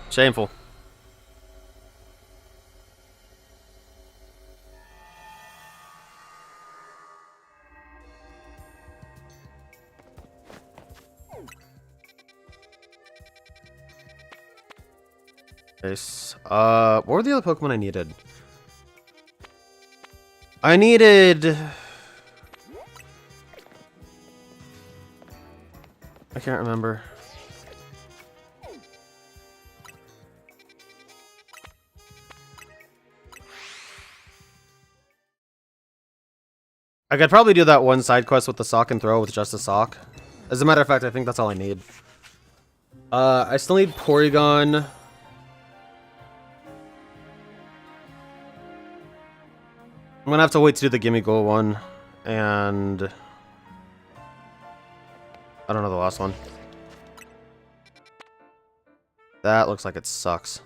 Shameful. Nice. What were the other Pokemon I needed? I needed... I can't remember. I could probably do that one side quest with the sock and throw with just a sock. As a matter of fact, I think that's all I need. I still need Porygon. I'm gonna have to wait to do the Gimme Goal one, and I don't know the last one. That looks like it sucks.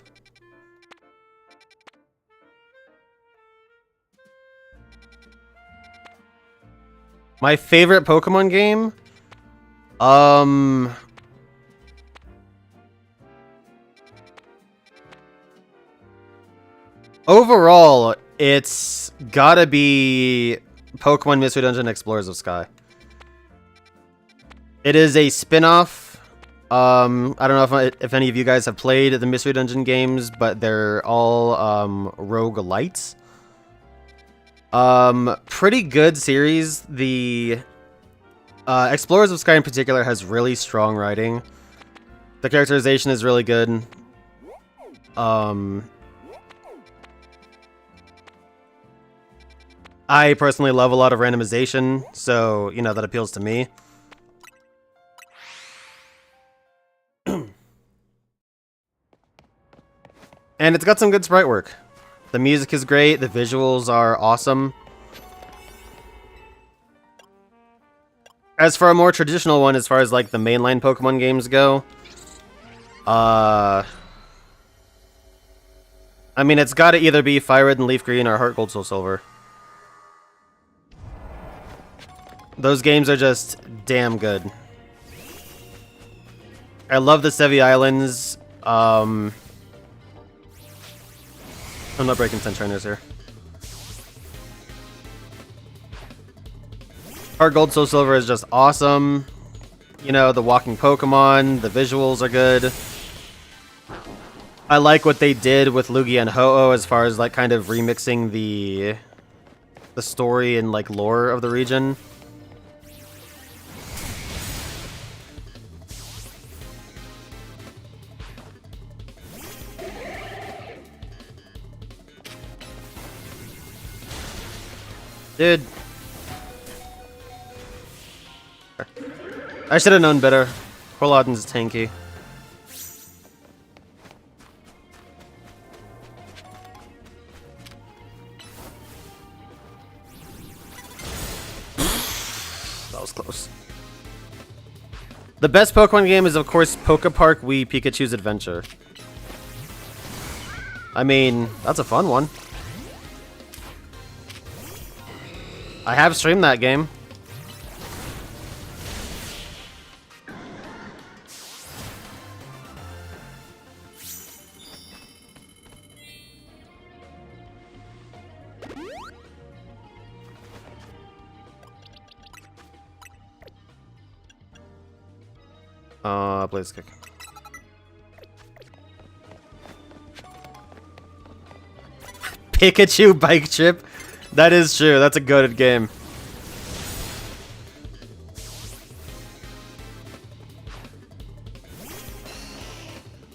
My favorite Pokemon game? Overall, it's gotta be Pokemon Mystery Dungeon Explorers of Sky. It is a spin-off. I don't know if any of you guys have played the Mystery Dungeon games, but they're all roguelites. Pretty good series. The Explorers of Sky in particular has really strong writing. The characterization is really good. I personally love a lot of randomization, so, you know, that appeals to me. And it's got some good sprite work. The music is great, the visuals are awesome. As for a more traditional one, as far as like the mainline Pokemon games go, I mean, it's gotta either be Fire Red and Leaf Green or Heart Gold Soul Silver. Those games are just damn good. I love the Sevi Islands. I'm not breaking 10 trainers here. Heart Gold Soul Silver is just awesome. You know, the walking Pokemon, the visuals are good. I like what they did with Lugia and Ho-Oh as far as like kind of remixing the story and like lore of the region. Dude. I should have known better. Corlodon's tanky. That was close. The best Pokemon game is, of course, Poké Park Wii Pikachu's Adventure. I mean, that's a fun one. I have streamed that game. Blaze Kick. Pikachu Bike Trip? That is true, that's a goated game.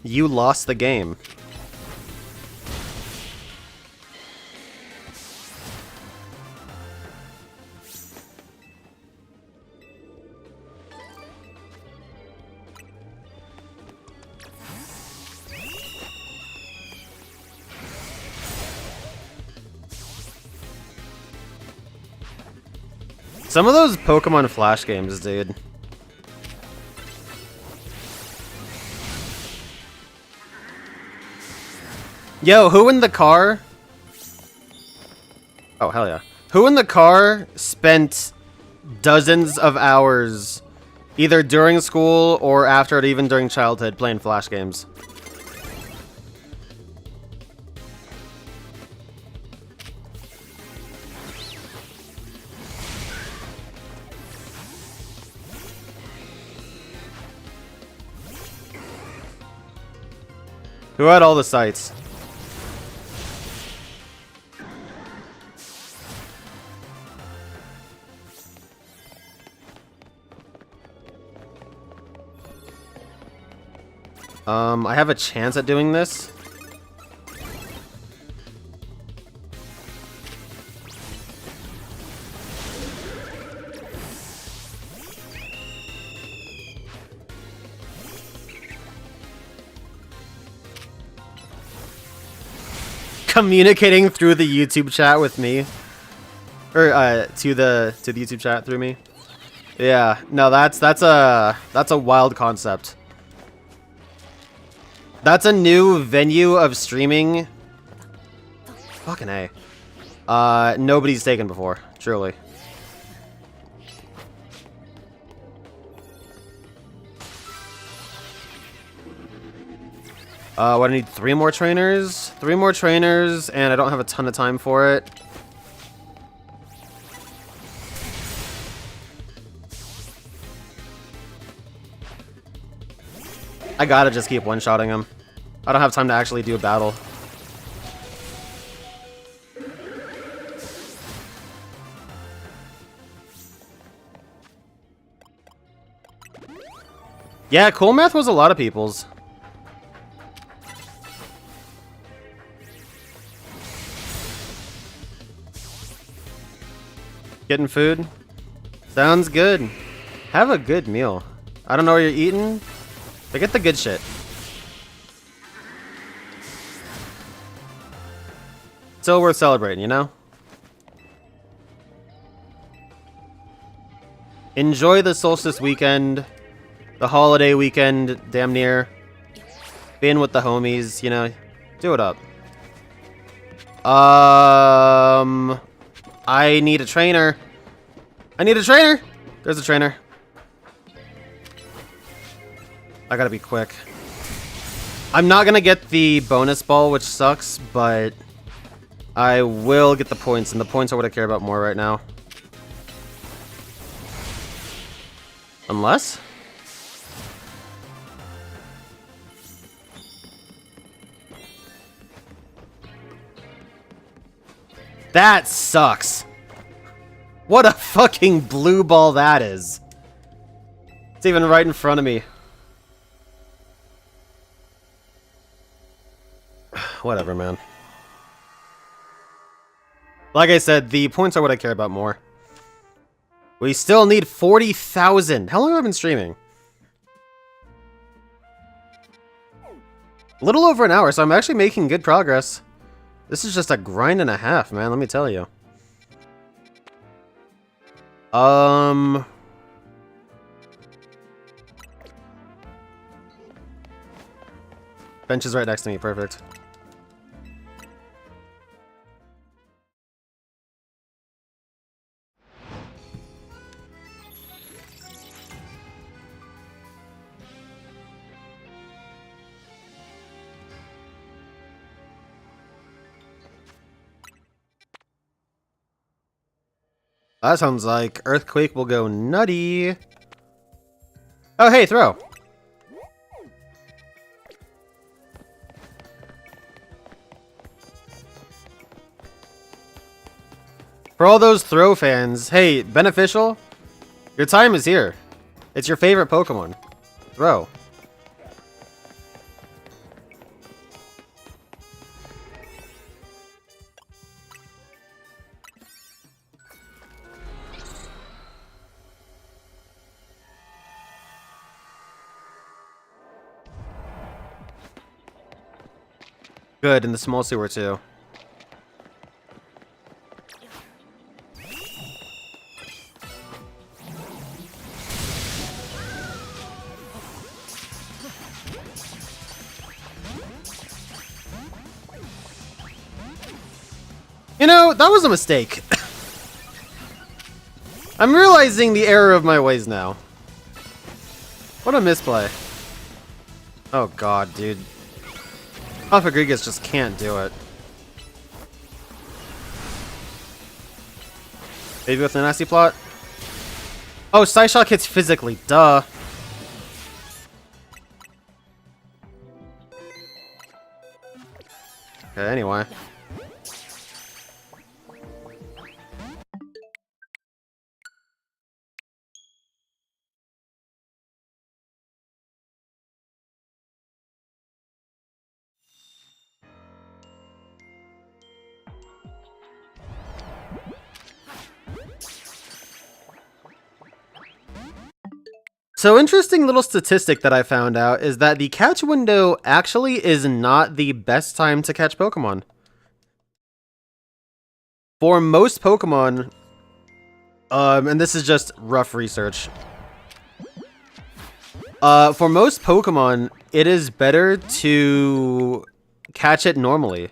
You lost the game. Some of those Pokemon Flash games, dude. Yo, who in the car? Oh, hell yeah. Who in the car spent dozens of hours either during school or after it, even during childhood, playing Flash games? Who had all the sites? I have a chance at doing this. Communicating through the YouTube chat with me, or to the YouTube chat through me. Yeah, no, that's a wild concept. That's a new venue of streaming. Fucking A. Nobody's taken before, truly. What, I need 3 more trainers? 3 more trainers, and I don't have a ton of time for it. I gotta just keep one-shotting him. I don't have time to actually do a battle. Yeah, Cool Math was a lot of people's. Getting food? Sounds good. Have a good meal. I don't know what you're eating, but get the good shit. Still worth celebrating, you know? Enjoy the solstice weekend, the holiday weekend, damn near. Being with the homies, you know, do it up. I need a trainer. I need a trainer! There's a trainer. I gotta be quick. I'm not gonna get the bonus ball, which sucks, but I will get the points, and the points are what I care about more right now. Unless? That sucks. What a fucking blue ball that is. It's even right in front of me. Whatever, man. Like I said, the points are what I care about more. We still need 40,000. How long have I been streaming? A little over an hour, so I'm actually making good progress. This is just a grind and a half, man, let me tell you. Bench is right next to me, perfect. That sounds like Earthquake will go nutty. Oh, hey, throw. For all those throw fans, hey, Beneficial, your time is here. It's your favorite Pokemon. Throw. Good, in the small sewer too. You know, that was a mistake. I'm realizing the error of my ways now. What a misplay. Oh god, dude. Rodriguez just can't do it. Maybe with the nasty plot? Oh, Psyshock hits physically, duh. Okay, anyway. So interesting little statistic that I found out is that the catch window actually is not the best time to catch Pokemon. For most Pokemon, and this is just rough research. For most Pokemon, it is better to catch it normally.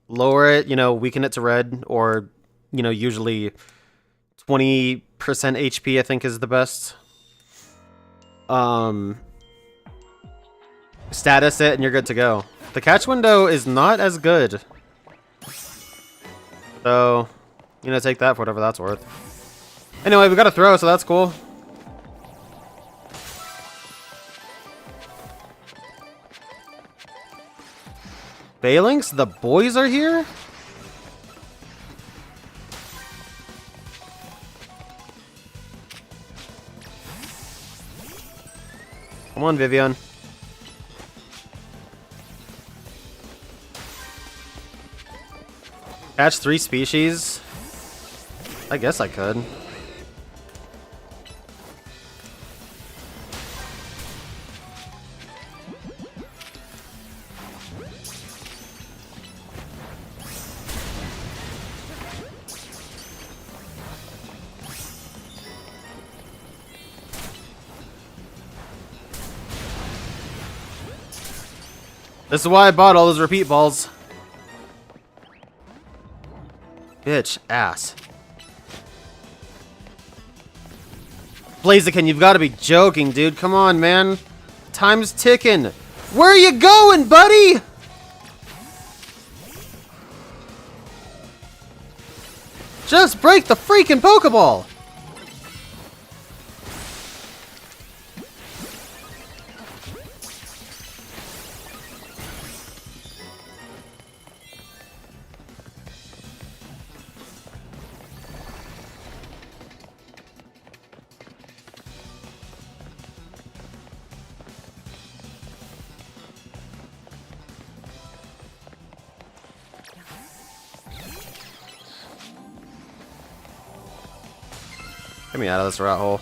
Lower it, you know, weaken it to red, or, you know, usually 20% HP I think is the best. Status it and you're good to go. The catch window is not as good. So, you know, take that for whatever that's worth. Anyway, we got a throw, so that's cool. Phalanx, the boys are here? Come on, Vivillon. Catch 3 species? I guess I could. This is why I bought all those repeat balls. Bitch, ass. Blaziken, you've got to be joking, dude. Come on, man. Time's ticking. Where are you going, buddy? Just break the freaking Pokeball. Get me out of this rat hole.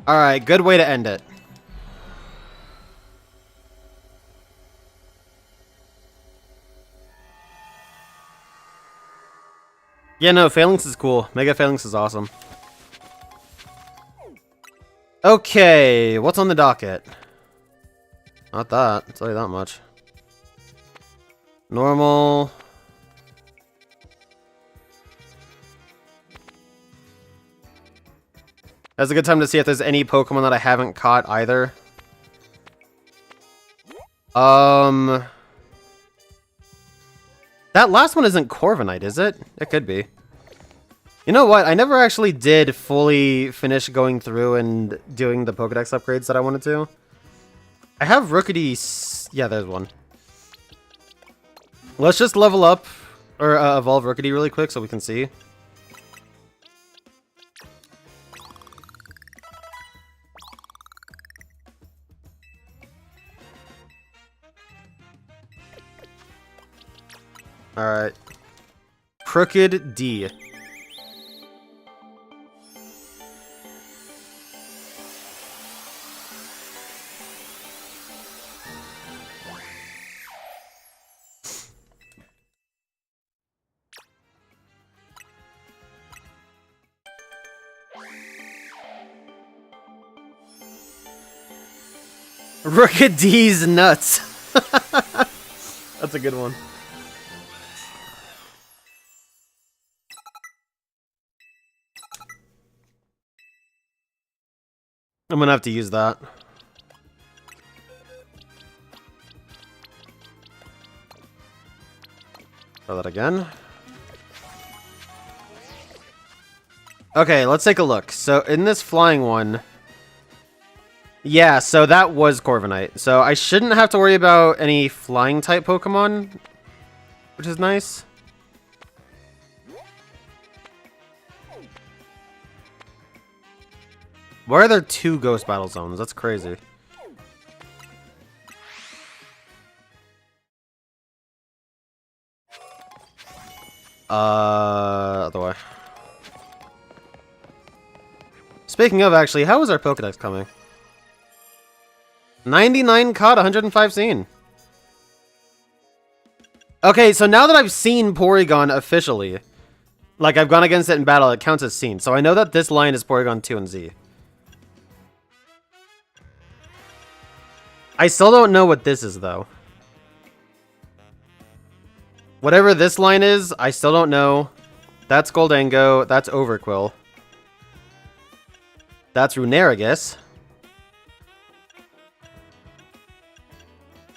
Alright, good way to end it. Yeah, no, Phalanx is cool. Mega Phalanx is awesome. Okay, what's on the docket? Not that, I'll tell you that much. Normal. That's a good time to see if there's any Pokemon that I haven't caught either. That last one isn't Corviknight, is it? It could be. You know what? I never actually did fully finish going through and doing the Pokedex upgrades that I wanted to. I have Rookity... Yeah, there's one. Let's just level up, or evolve Rookity really quick so we can see. Alright. Crooked D. Crooked D's nuts. That's a good one. I'm gonna have to use that. Try that again. Okay, let's take a look. So in this flying one, yeah, so that was Corviknight. So I shouldn't have to worry about any flying type Pokemon, which is nice. Why are there 2 Ghost Battle Zones? That's crazy. Other way. Speaking of, actually, how is our Pokedex coming? 99 caught, 105 seen. Okay, so now that I've seen Porygon officially, like I've gone against it in battle, it counts as seen. So I know that this line is Porygon 2 and Z. I still don't know what this is, though. Whatever this line is, I still don't know. That's Goldango. That's Overquill. That's Runerigus.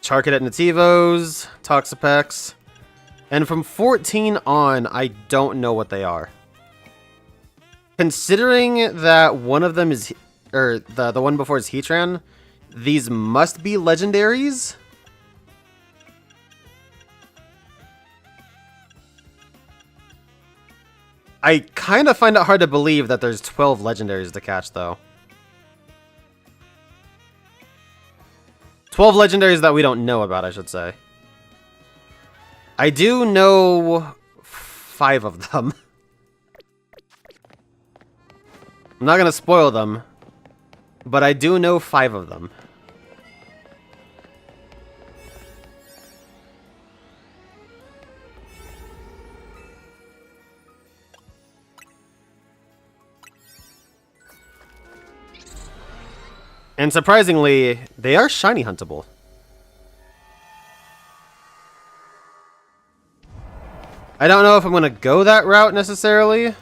Charcadet Nativos. Toxapex. And from 14 on, I don't know what they are. Considering that one of them is... Or the one before is Heatran... These must be legendaries. I kind of find it hard to believe that there's 12 legendaries to catch, though. 12 legendaries that we don't know about, I should say. I do know 5 of them. I'm not going to spoil them, but I do know 5 of them. And surprisingly, they are shiny huntable. I don't know if I'm going to go that route necessarily.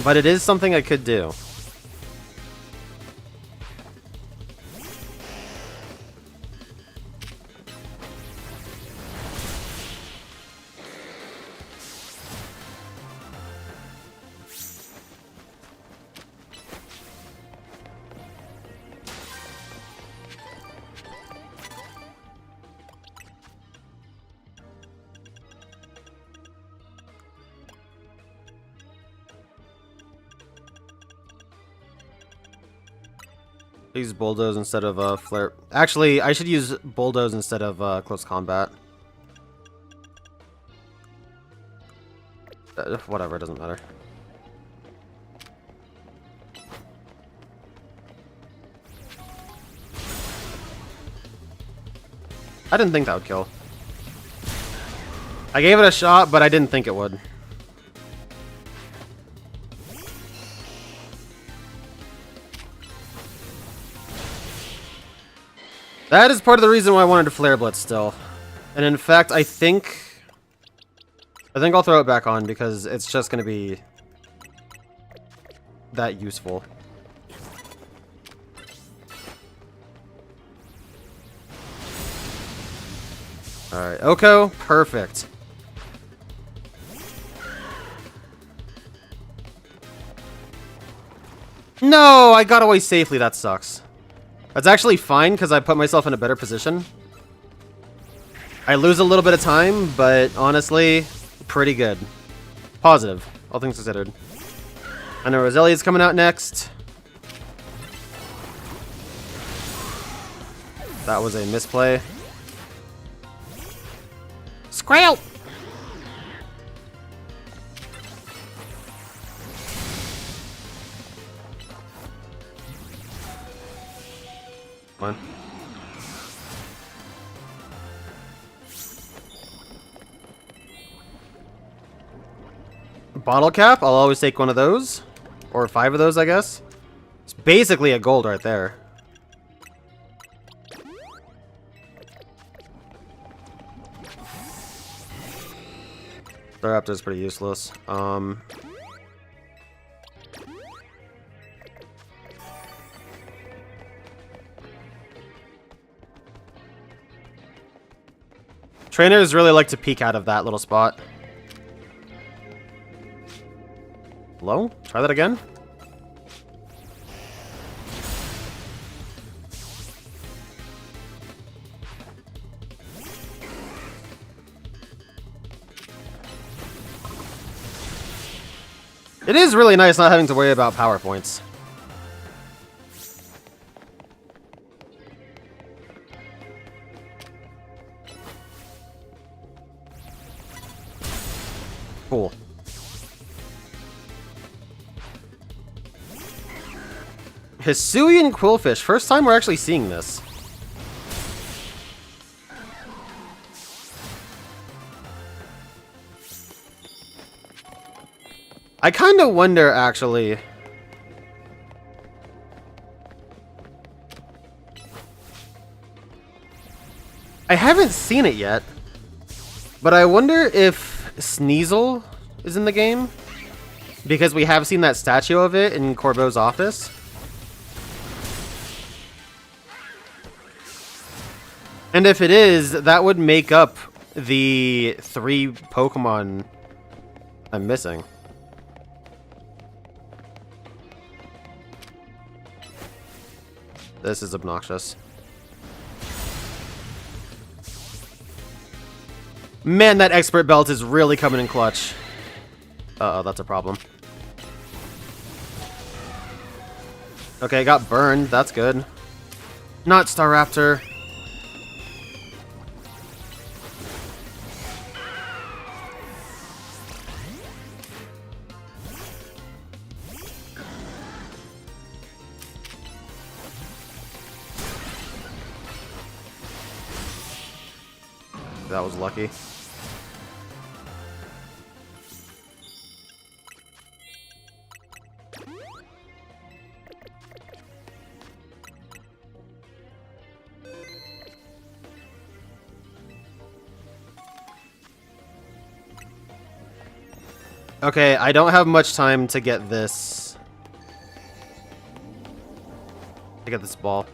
But it is something I could do. Use bulldoze instead of flare. Actually, I should use bulldoze instead of close combat. Whatever, it doesn't matter. I didn't think that would kill. I gave it a shot, but I didn't think it would. That is part of the reason why I wanted to Flare Blitz still. And in fact, I think I'll throw it back on because it's just going to be that useful. Alright, Oko, perfect. No, I got away safely, that sucks. That's actually fine, because I put myself in a better position. I lose a little bit of time, but honestly, pretty good. Positive, all things considered. I know Roselia's coming out next. That was a misplay. Squeal! Come on. Bottle cap, I'll always take one of those. Or 5 of those, I guess. It's basically a gold right there. Raptor's pretty useless. Trainers really like to peek out of that little spot. Hello? Try that again. It is really nice not having to worry about power points. Cool. Hisuian Quillfish. First time we're actually seeing this. I kind of wonder, actually. I haven't seen it yet. But I wonder if Sneasel is in the game, because we have seen that statue of it in Corbeau's office. And if it is, that would make up the 3 Pokemon I'm missing. This is obnoxious. Man, that expert belt is really coming in clutch. Uh-oh, that's a problem. Okay, got burned. That's good. Not Staraptor. That was lucky. Okay, I don't have much time to get this. To get this ball.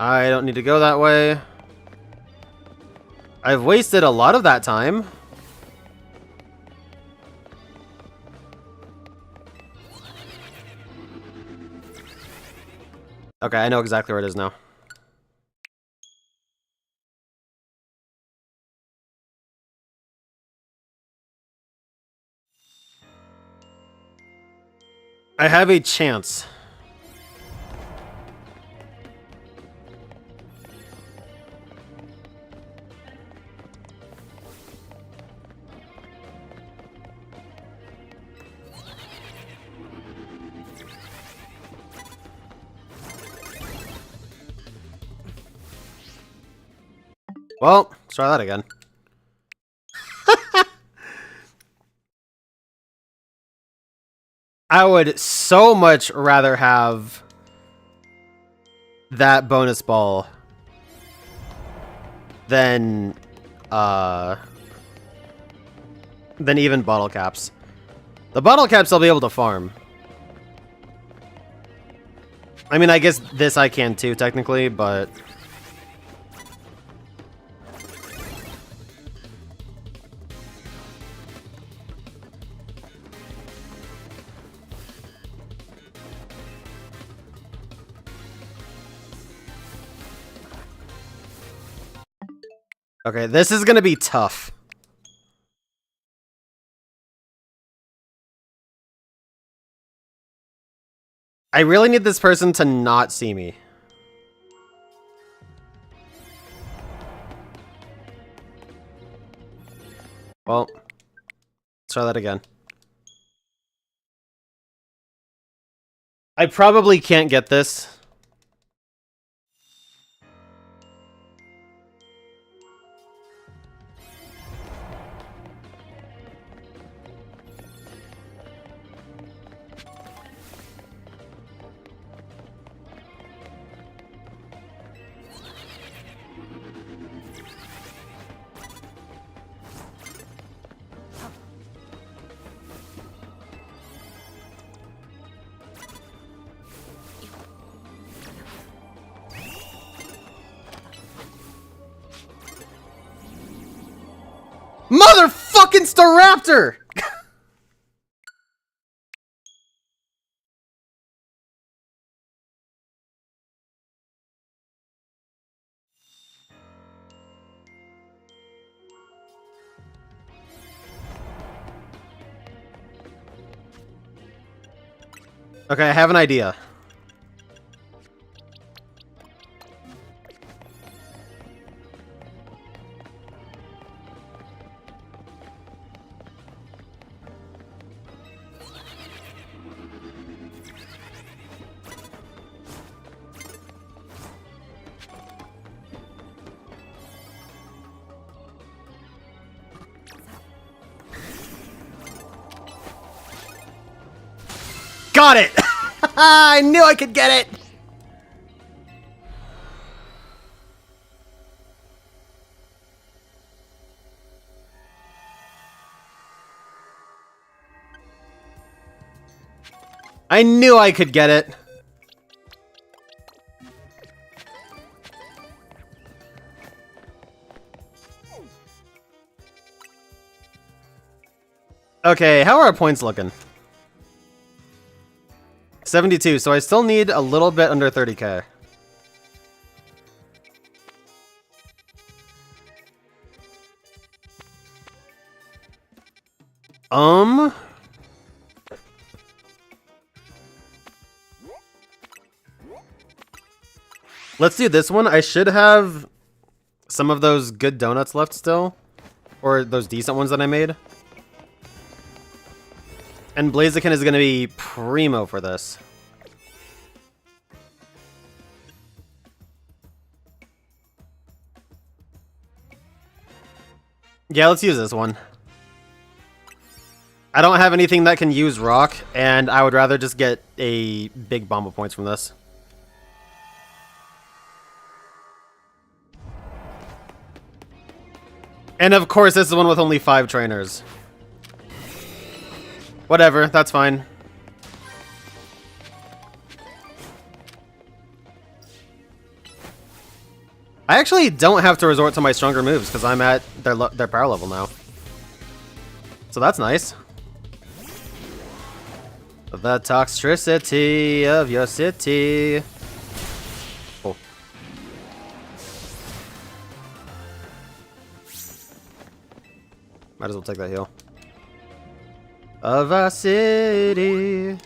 I don't need to go that way. I've wasted a lot of that time. Okay, I know exactly where it is now. I have a chance. Well, let's try that again. I would so much rather have that bonus ball than even bottle caps. The bottle caps I'll be able to farm. I mean, I guess this I can too, technically, but... Okay, this is gonna be tough. I really need this person to not see me. Well, let's try that again. I probably can't get this. Motherfucking Staraptor! Okay, I have an idea. Got it! I knew I could get it! I knew I could get it! Okay, how are our points looking? 72, so I still need a little bit under 30k. Let's do this one. I should have some of those good donuts left still. Or those decent ones that I made. And Blaziken is going to be primo for this. Yeah, let's use this one. I don't have anything that can use rock, and I would rather just get a big bomb of points from this. And of course, this is one with only 5 trainers. Whatever, that's fine. I actually don't have to resort to my stronger moves because I'm at their power level now. So that's nice. The toxicity of your city. Oh. Might as well take that heal. Of our city.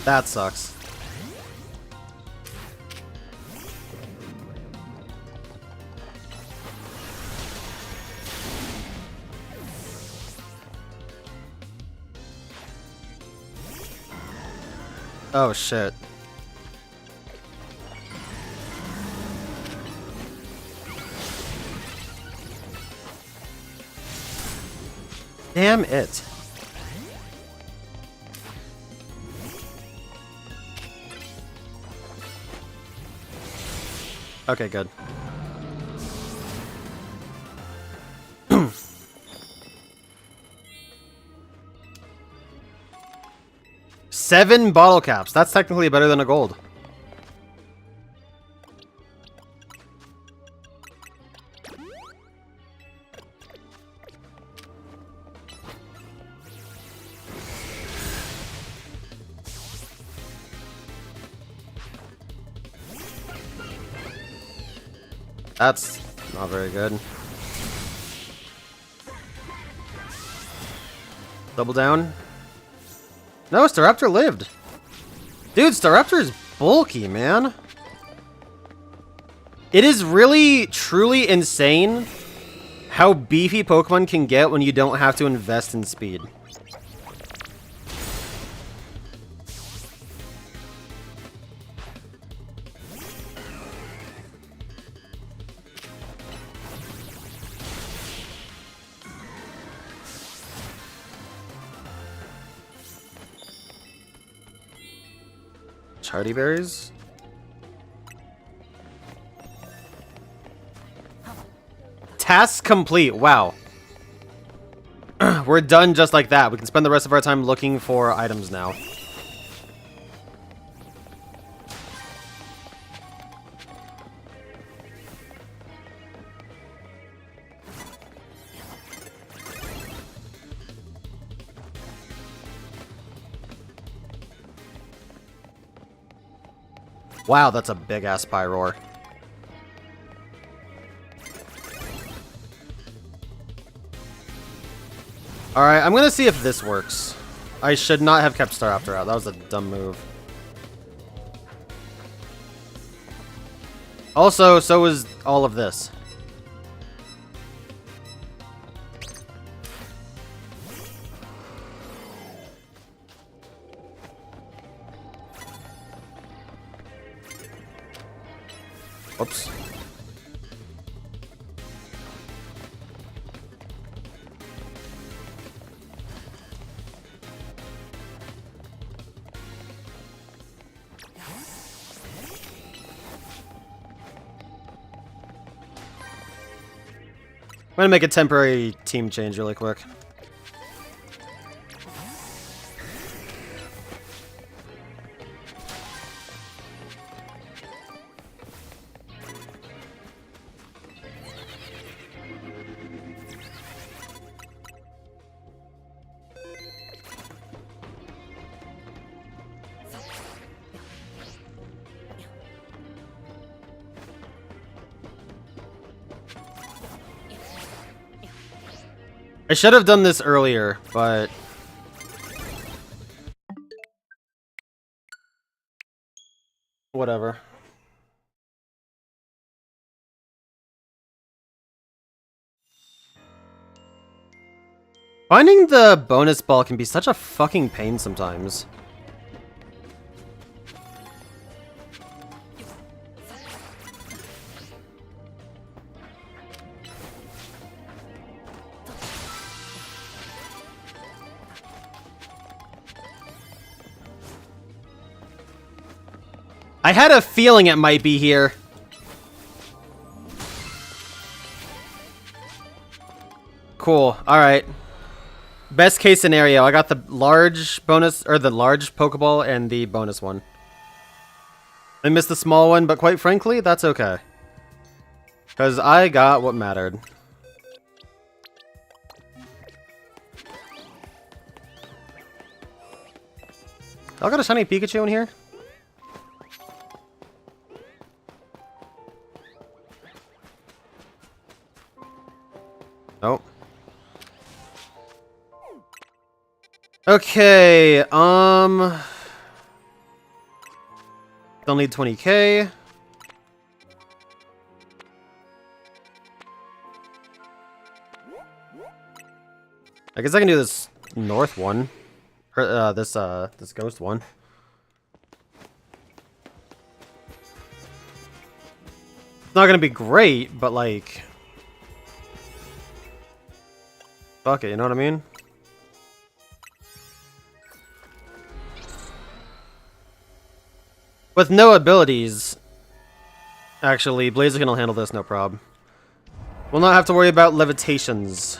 That sucks. Oh shit. Damn it. Okay, good. Seven bottle caps. That's technically better than a gold. That's not very good. Double down. No, Staraptor lived. Dude, Staraptor is bulky, man. It is really, truly insane how beefy Pokemon can get when you don't have to invest in speed. Hardy berries. Task complete. Wow. We're done just like that. We can spend the rest of our time looking for items now. Wow, that's a big-ass Pyroar. Alright, I'm gonna see if this works. I should not have kept Staraptor out. That was a dumb move. Also, so was all of this. Whoops. I'm gonna make a temporary team change really quick. I should have done this earlier, but... whatever. Finding the bonus ball can be such a fucking pain sometimes. I had a feeling it might be here. Cool. Alright. Best case scenario, I got the large bonus, or the large Pokeball and the bonus one. I missed the small one, but quite frankly, that's okay. Because I got what mattered. I got a shiny Pikachu in here? Nope. Okay, still need 20k. I guess I can do this north one. Or, this ghost one. It's not gonna be great, but like... fuck it, you know what I mean? With no abilities, actually, Blaziken will handle this no problem. We'll not have to worry about levitations.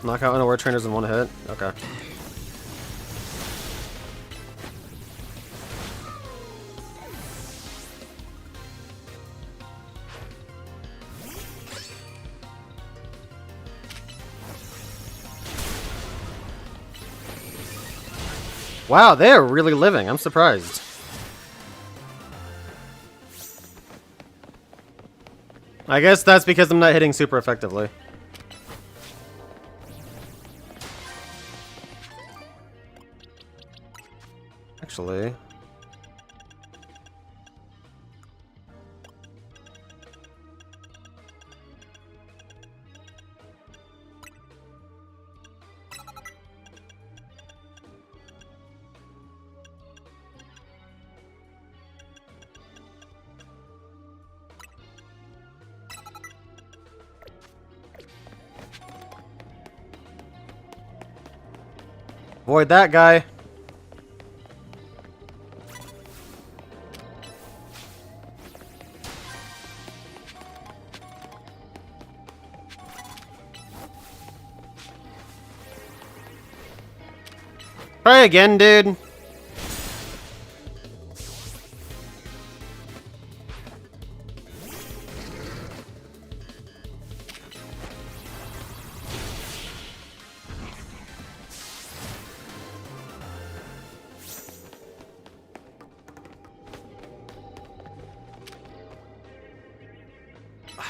Knock out unaware trainers in one hit? Okay. Wow, they're really living. I'm surprised. I guess that's because I'm not hitting super effectively. Actually... avoid that guy. Try again, dude.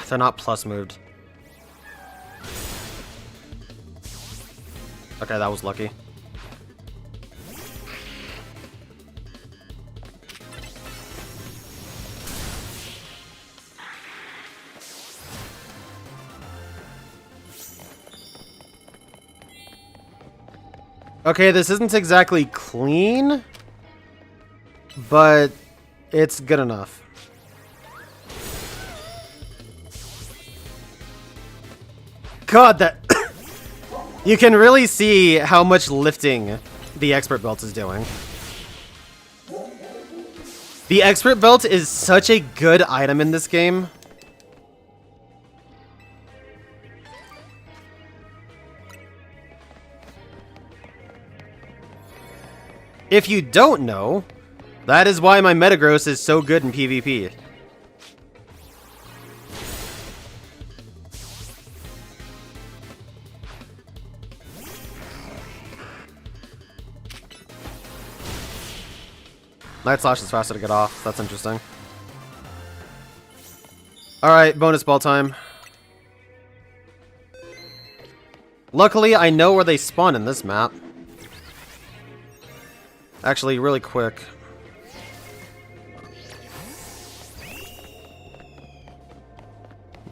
They're not plus moved. Okay, that was lucky. Okay, this isn't exactly clean, but it's good enough. God, that... You can really see how much lifting the expert belt is doing. The expert belt is such a good item in this game. If you don't know, that is why my Metagross is so good in PvP. Night Slash is faster to get off. That's interesting. Alright, bonus ball time. Luckily, I know where they spawn in this map. Actually, really quick.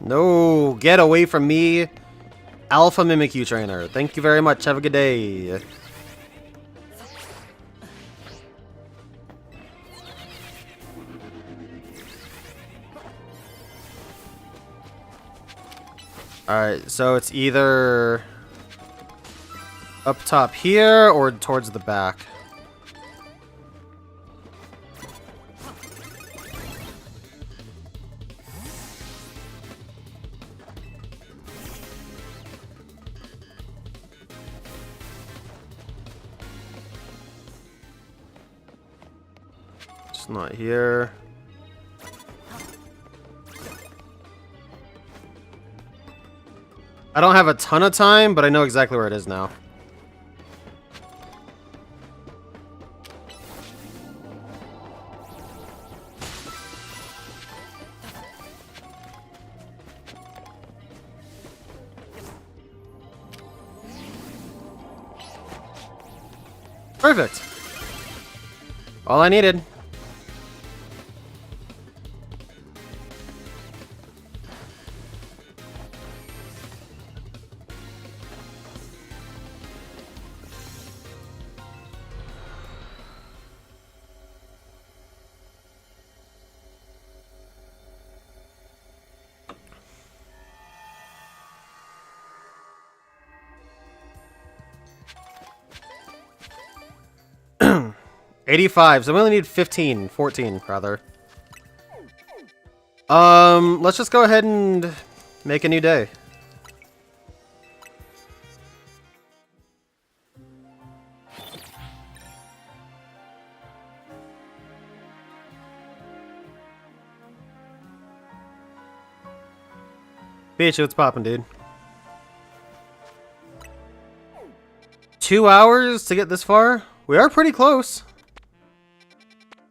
No, get away from me, Alpha Mimikyu Trainer. Thank you very much. Have a good day. Alright, so it's either up top here or towards the back. It's not here. I don't have a ton of time, but I know exactly where it is now. Perfect. All I needed. $85, so we only need 14 rather. Let's just go ahead and make a new day. Bitch, what's poppin', dude? 2 hours to get this far? We are pretty close.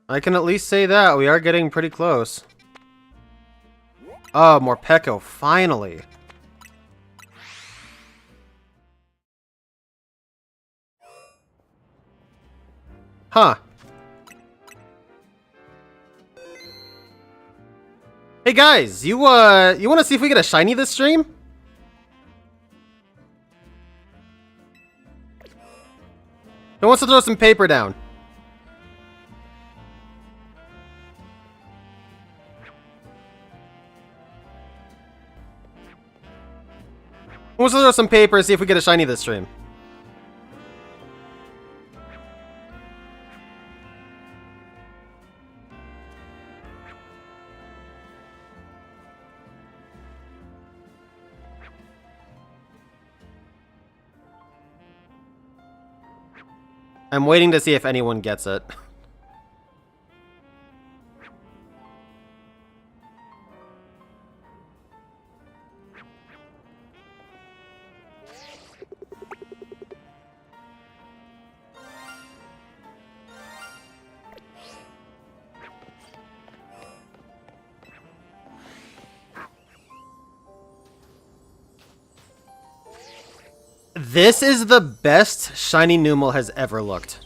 I can at least say that. We are getting pretty close. Oh, more Peko, finally. Huh. Hey guys, you want to see if we get a shiny this stream? Who wants to throw some paper down? Who wants to throw some paper and see if we get a shiny this stream? I'm waiting to see if anyone gets it. This is the best shiny Numel has ever looked.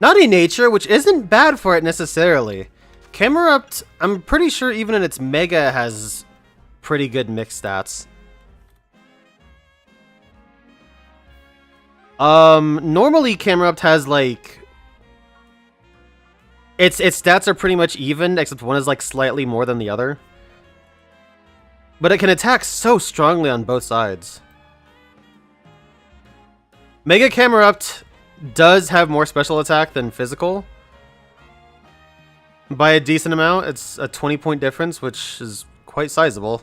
Naughty Nature, which isn't bad for it necessarily. Camerupt, I'm pretty sure even in its Mega has pretty good mixed stats. Normally Camerupt has like... Its stats are pretty much even, except one is like slightly more than the other. But it can attack so strongly on both sides. Mega Camerupt does have more special attack than physical. By a decent amount. It's a 20-point difference, which is quite sizable.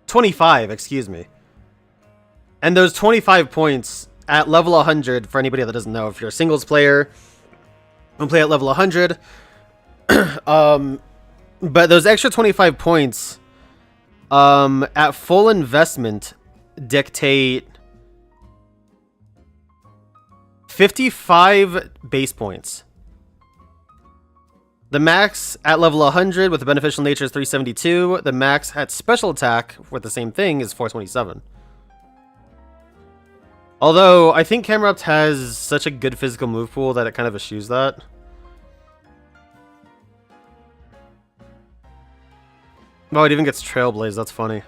25, excuse me. And those 25 points at level 100, for anybody that doesn't know, if you're a singles player and play at level 100, but those extra 25 points at full investment dictate 55 base points. The max at level 100 with the beneficial nature is 372. The max at special attack with the same thing is 427. Although, I think Camerupt has such a good physical move pool that it kind of eschews that. Oh, it even gets Trailblaze, that's funny.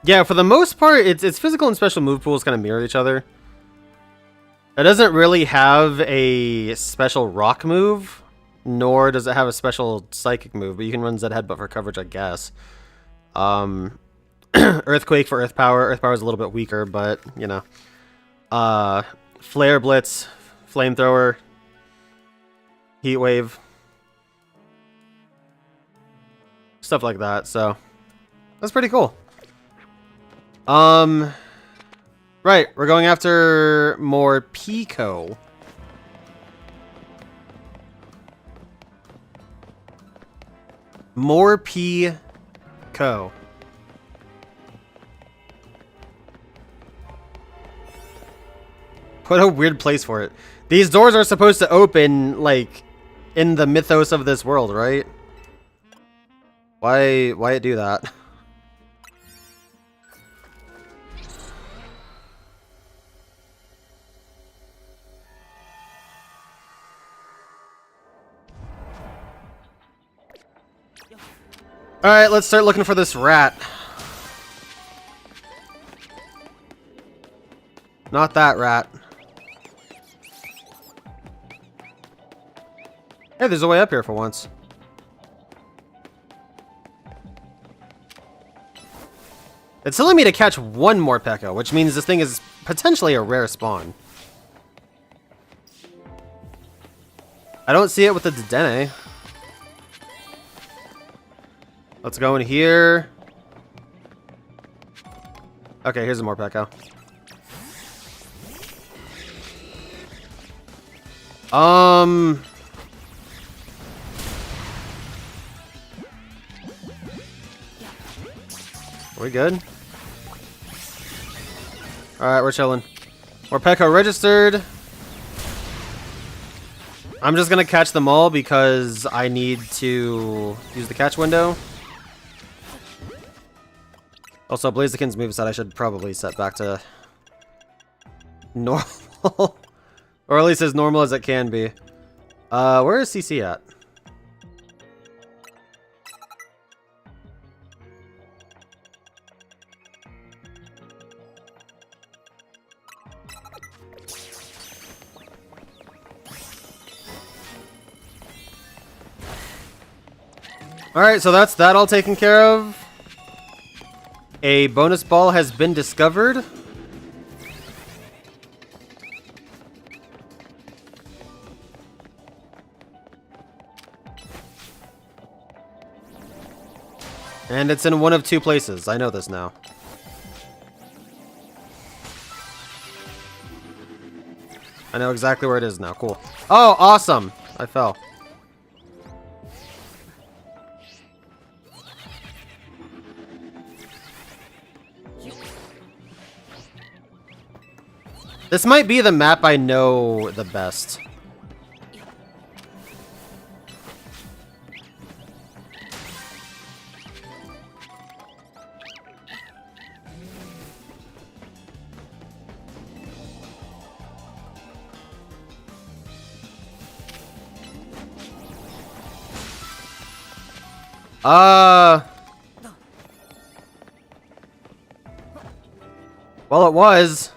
Yeah, for the most part, its physical and special move pools kind of mirror each other. It doesn't really have a special rock move, nor does it have a special psychic move, but you can run Z Headbutt for coverage, I guess. Earthquake for Earth Power. Earth Power is a little bit weaker, but, you know. Flare Blitz, Flamethrower, Heat Wave. Stuff like that, so that's pretty cool. Right, we're going after more Pico. More Pico. What a weird place for it. These doors are supposed to open, like, in the mythos of this world, right? Why it do that? Alright, let's start looking for this rat. Not that rat. Hey, there's a way up here for once. It's telling me to catch one more Pekka, which means this thing is potentially a rare spawn. I don't see it with the Dedenne. Let's go in here. Okay, here's a more Pekka. Are we good? Alright, we're chilling. More Pekka registered. I'm just gonna catch them all because I need to use the catch window. Also, Blaziken's moveset I should probably set back to normal. Or at least as normal as it can be. Where is CC at? Alright, so that's that all taken care of. A bonus ball has been discovered. And it's in one of two places. I know this now. I know exactly where it is now. Cool. Oh, awesome! I fell. This might be the map I know the best. Well, it was.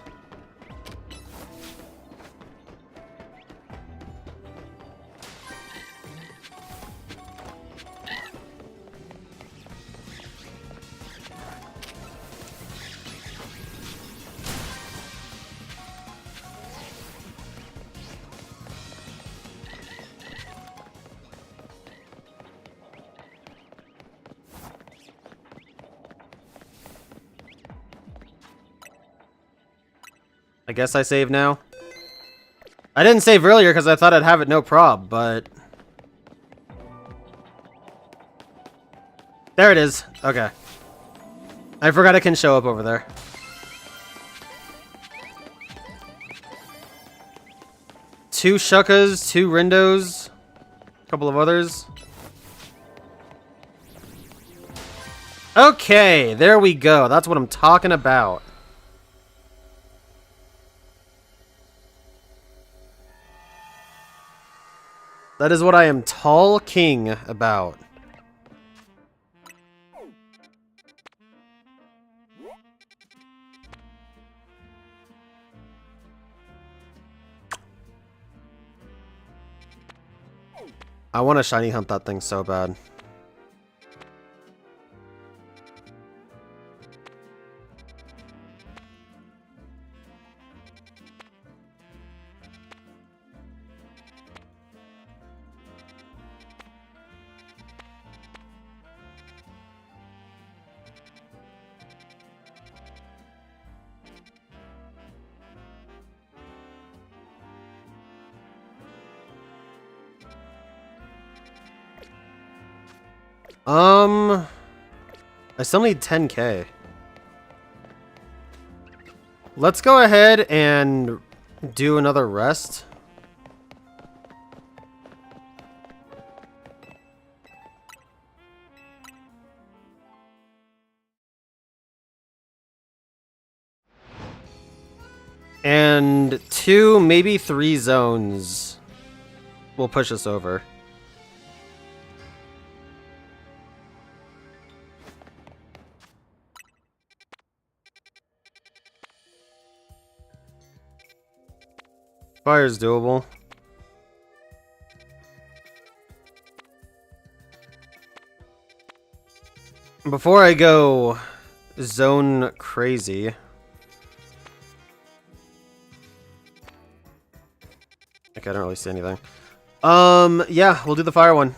I guess I save now. I didn't save earlier because I thought I'd have it no prob, but... There it is. Okay. I forgot it can show up over there. Two Shuckas, two Rindos, a couple of others. Okay, there we go. That's what I'm talking about. That is what I am talking about. I want to shiny hunt that thing so bad. I still need 10k. Let's go ahead and do another rest. And 2, maybe 3 zones will push us over. Fire's doable. Before I go zone crazy, okay, I don't really see anything. Yeah, we'll do the fire one.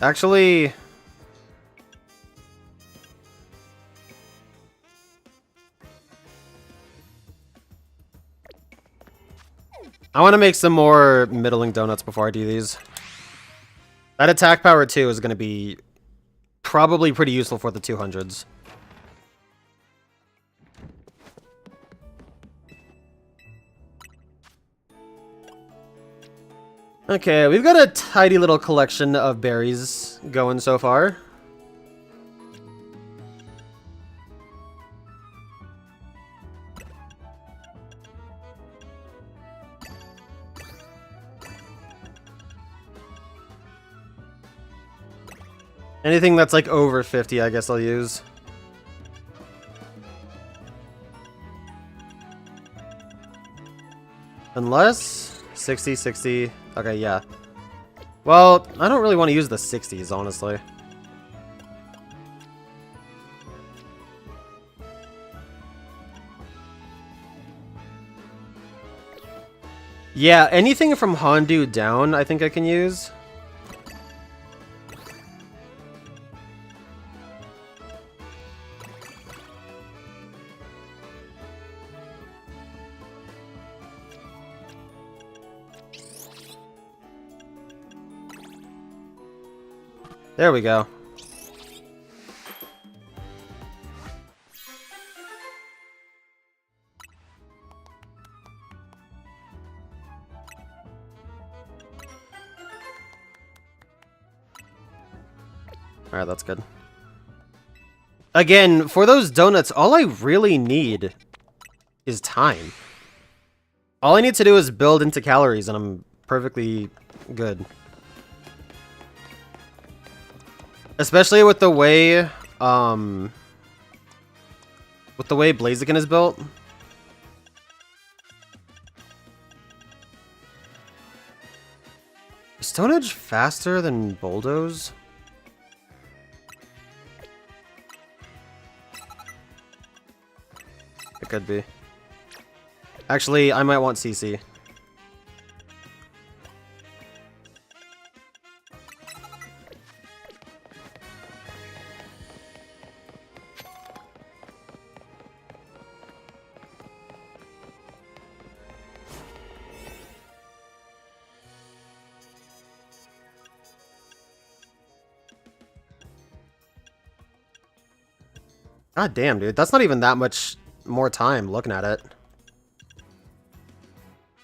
Actually, I want to make some more middling donuts before I do these. That attack power 2 is going to be probably pretty useful for the 200s. Okay, we've got a tidy little collection of berries going so far. Anything that's like over 50, I guess I'll use. Unless 60, 60. Okay, yeah. Well, I don't really want to use the 60s, honestly. Yeah, anything from Hondu down, I think I can use. There we go. Alright, that's good. Again, for those donuts, all I really need is time. All I need to do is build into calories, and I'm perfectly good. Especially with the way, Blaziken is built. Is Stone Edge faster than Bulldoze? It could be. Actually, I might want CC. God damn, dude. That's not even that much more time looking at it.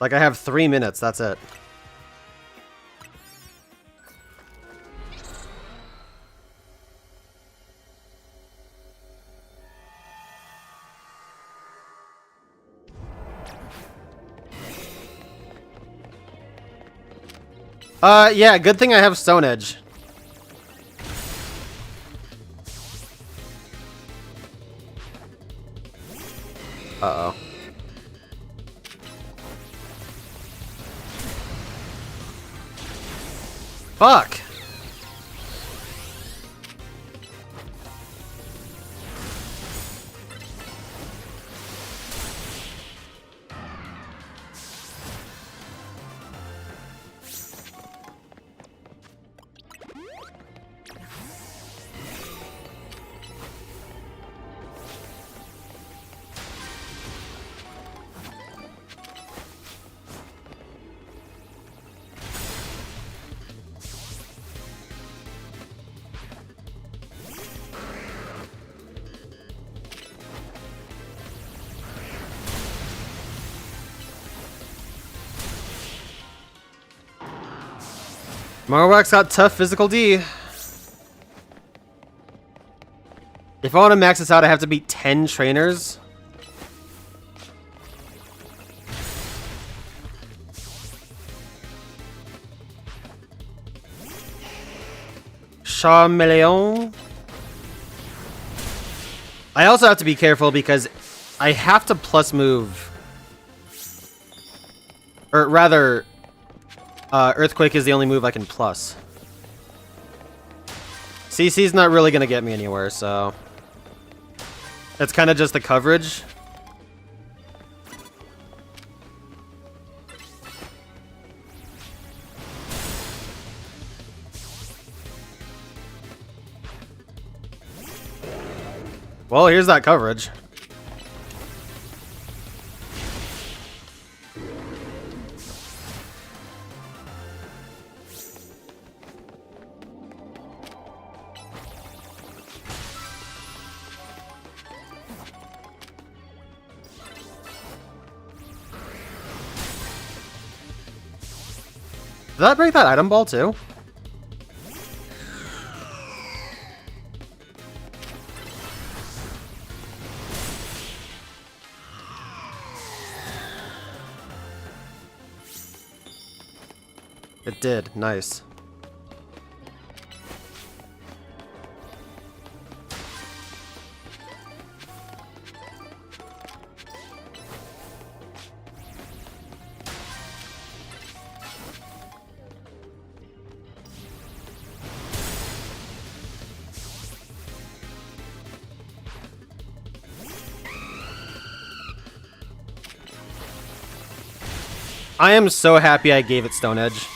Like, I have 3 minutes, that's it. Yeah, good thing I have Stone Edge. Uh-oh. Fuck! Marowak's got tough physical D. If I want to max this out, I have to beat 10 trainers. Charmeleon. I also have to be careful because I have to plus move. Or rather, Earthquake is the only move I can plus. CC's not really going to get me anywhere, so... It's kind of just the coverage. Well, here's that coverage. Did that break that item ball too? It did. Nice. I am so happy I gave it Stone Edge.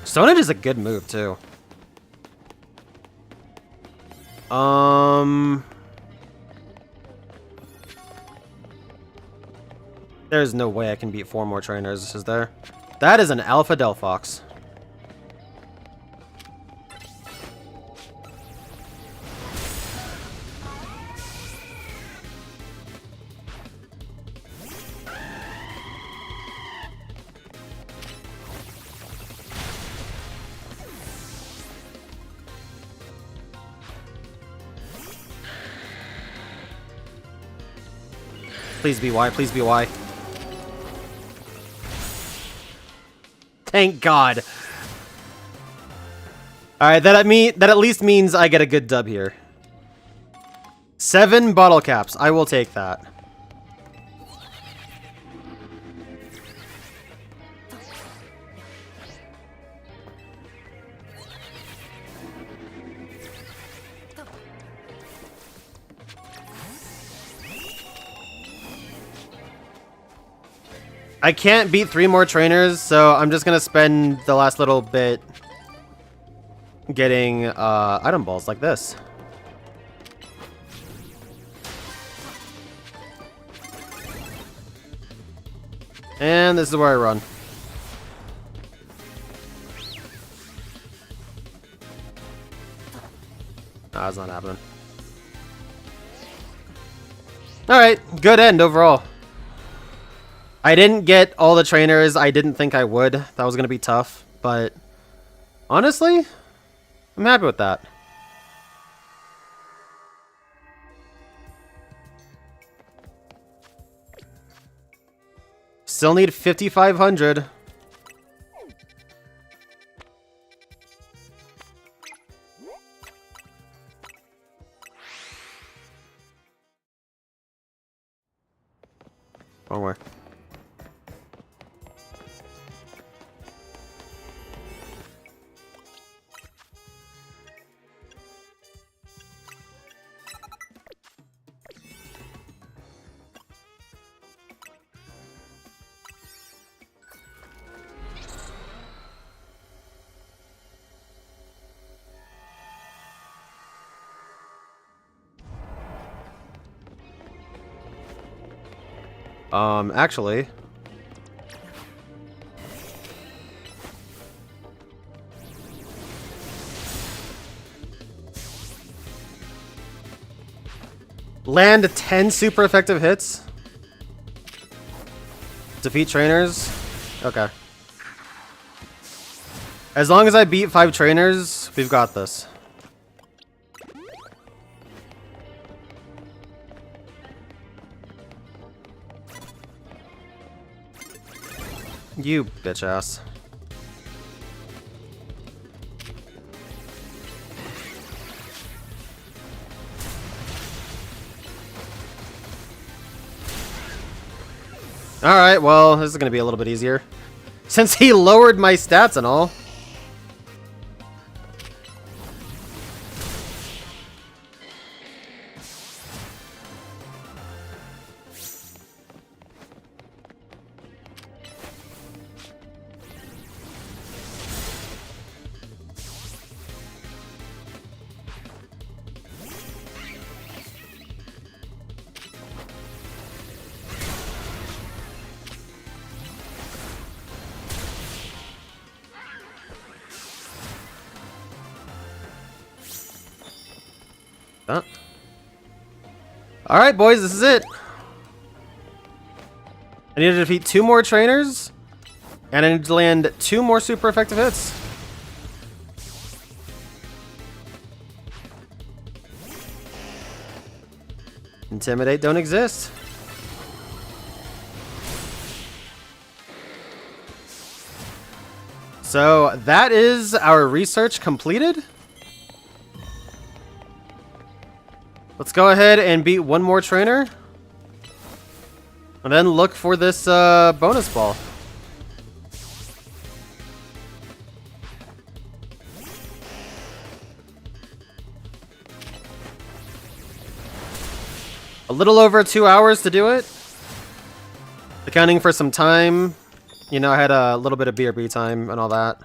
Stone Edge is a good move, too. There's no way I can beat 4 more trainers, is there? That is an Alpha Delphox. Please be Y, please be Y. Thank God. Alright, that at least means I get a good dub here. 7 bottle caps. I will take that. I can't beat 3 more trainers, so I'm just gonna spend the last little bit getting item balls like this. And this is where I run. Nah, it's not happening. Alright, good end overall. I didn't get all the trainers I didn't think I would. That was going to be tough, but honestly, I'm happy with that. Still need 5,500. One more. Actually, land 10 super effective hits. Defeat trainers. Okay. As long as I beat 5 trainers, we've got this. You bitch ass. Alright, well, this is gonna be a little bit easier. Since he lowered my stats and all. Alright, boys, this is it. I need to defeat 2 more trainers, and I need to land 2 more super effective hits. Intimidate don't exist. So that is our research completed. Let's go ahead and beat 1 more trainer. And then look for this bonus ball. A little over 2 hours to do it. Accounting for some time. You know, I had a little bit of BRB time and all that.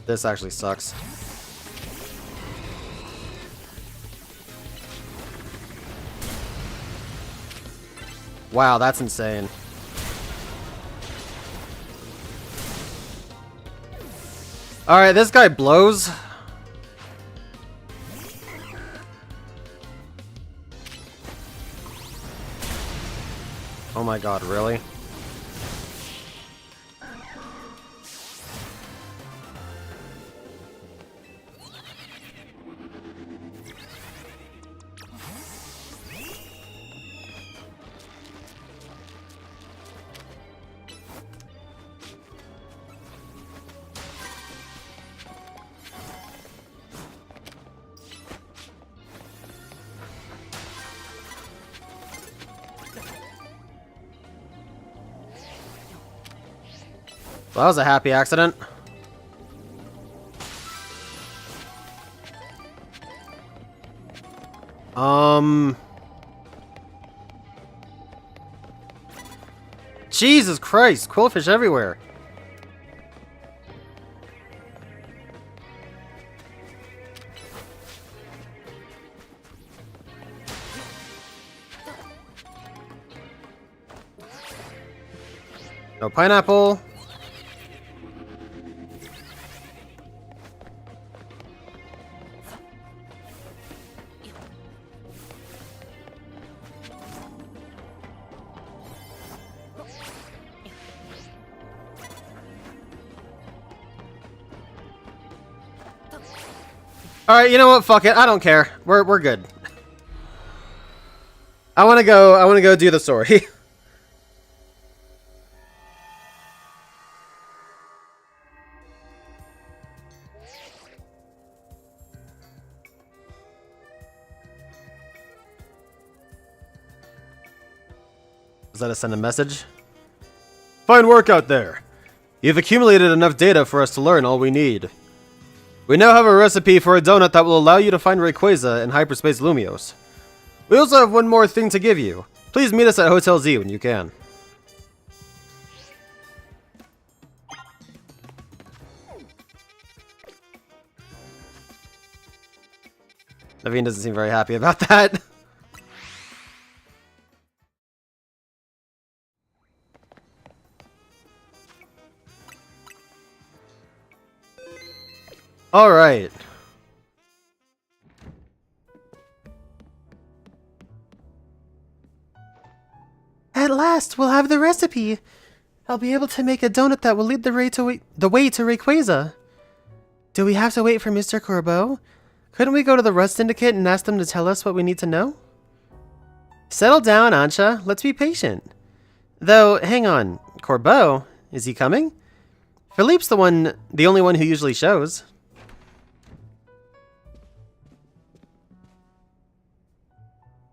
This actually sucks. Wow, that's insane. Alright, this guy blows. Oh my god, really? Well, that was a happy accident. Jesus Christ, quillfish everywhere. No pineapple. Alright, you know what? Fuck it. I don't care. We're good. I wanna go do the story. Does that send a message? Fine work out there. You've accumulated enough data for us to learn all we need. We now have a recipe for a donut that will allow you to find Rayquaza in Hyperspace Lumios. We also have one more thing to give you. Please meet us at Hotel Z when you can. Naveen doesn't seem very happy about that. Alright. At last, we'll have the recipe. I'll be able to make a donut that will lead the way to Rayquaza. Do we have to wait for Mr. Corbeau? Couldn't we go to the Rust Syndicate and ask them to tell us what we need to know? Settle down, Ansha. Let's be patient. Though, hang on. Corbeau? Is he coming? Philippe's the only one who usually shows.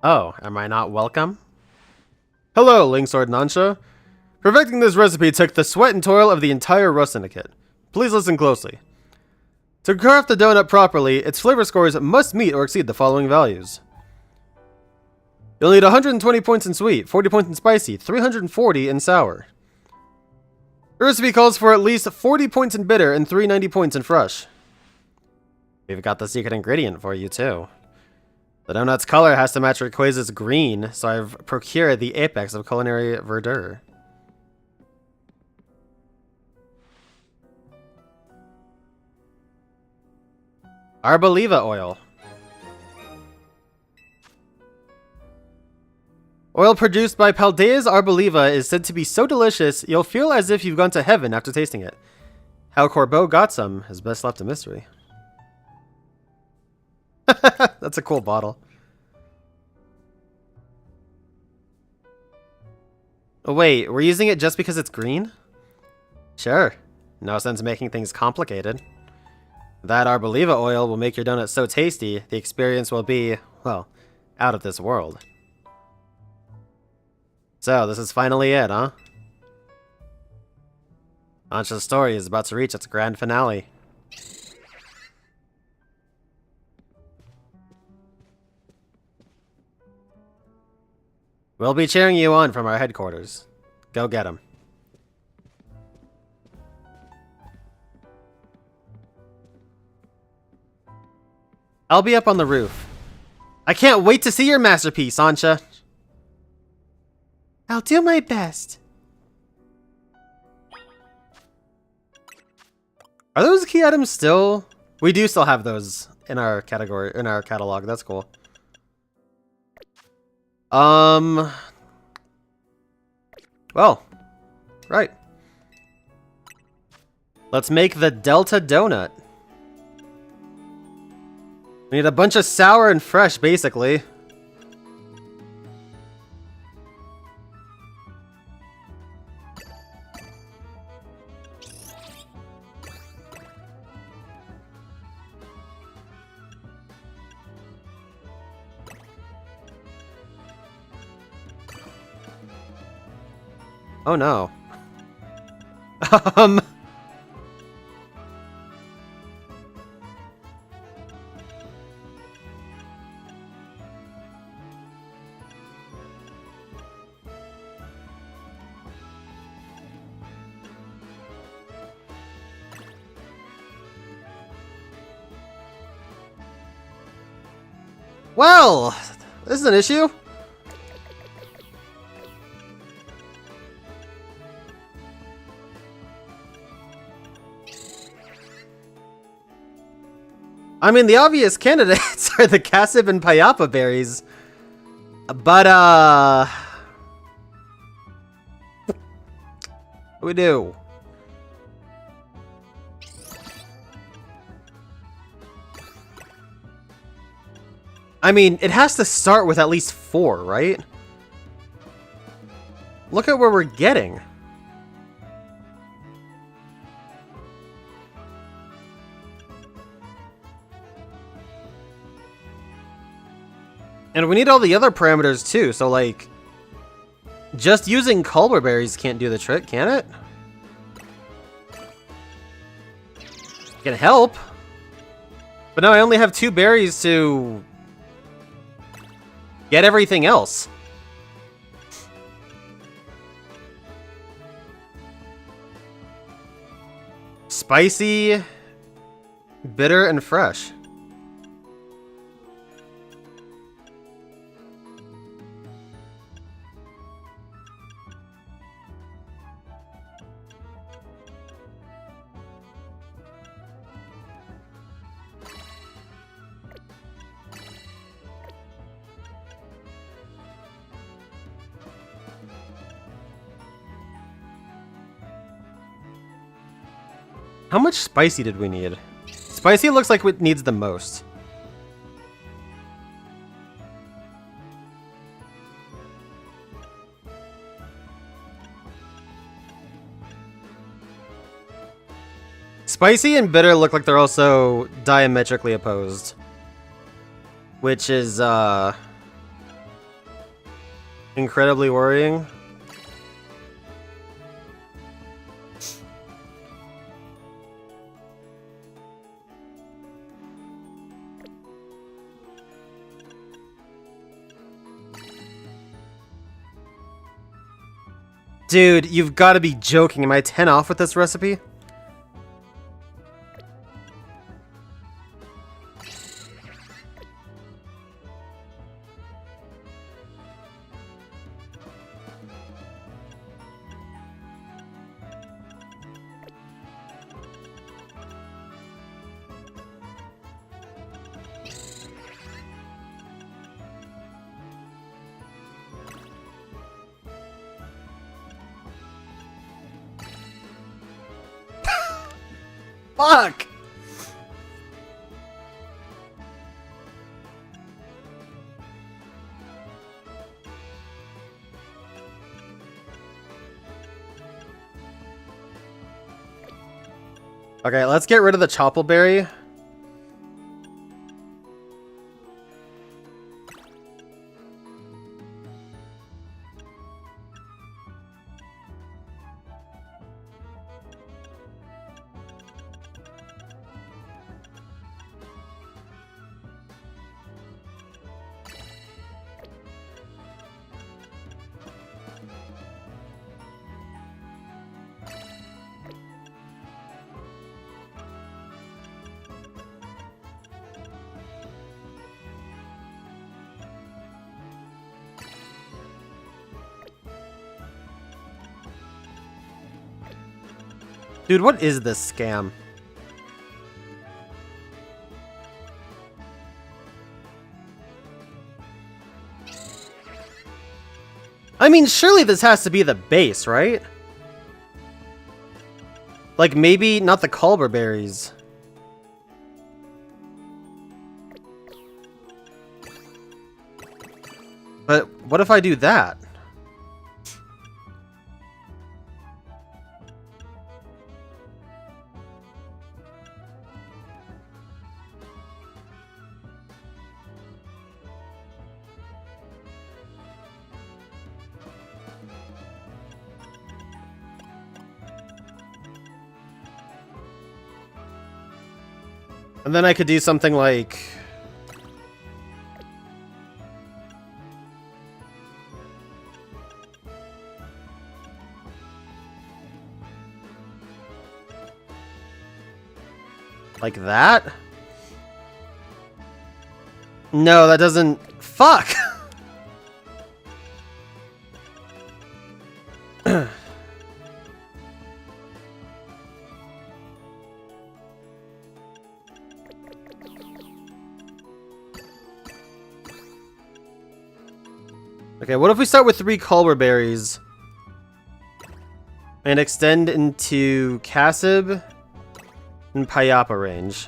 Oh, am I not welcome? Hello, Linksword and Ansha. Perfecting this recipe took the sweat and toil of the entire Rust Syndicate. Please listen closely. To craft the donut properly, its flavor scores must meet or exceed the following values. You'll need 120 points in sweet, 40 points in spicy, 340 in sour. The recipe calls for at least 40 points in bitter and 390 points in fresh. We've got the secret ingredient for you too. The donut's color has to match Rayquaza's green, so I've procured the apex of culinary verdure. Arboliva oil. Oil produced by Paldea's Arboliva is said to be so delicious, you'll feel as if you've gone to heaven after tasting it. How Corbeau got some is best left a mystery. That's a cool bottle. Oh, wait, we're using it just because it's green? Sure. No sense making things complicated. That Arboliva oil will make your donut so tasty, the experience will be, well, out of this world. So, this is finally it, huh? Ansha's story is about to reach its grand finale. We'll be cheering you on from our headquarters. Go get him. I'll be up on the roof. I can't wait to see your masterpiece, Ansha. I'll do my best. Are those key items still? We do still have those in our catalog. That's cool. Well, right. Let's make the Delta Donut. We need a bunch of sour and fresh, basically. Oh no. Well, this is an issue. I mean, the obvious candidates are the Cassib and Payapa berries. But, what do we do? I mean, it has to start with at least 4, right? Look at where we're getting. And we need all the other parameters too, so like, just using Culber berries can't do the trick, can it? It can help. But now I only have 2 berries to get everything else. Spicy, bitter, and fresh. How much spicy did we need? Spicy looks like it needs the most. Spicy and bitter look like they're also diametrically opposed. Which is, incredibly worrying. Dude, you've got to be joking. Am I 10 off with this recipe? Fuck! Okay, let's get rid of the Choppleberry. Dude, what is this scam? I mean, surely this has to be the base, right? Like, maybe not the Culber berries. But what if I do that? And then I could do something like... like that? No, that doesn't... Fuck! Okay, what if we start with 3 Culber Berries? And extend into Cassib and Payapa range.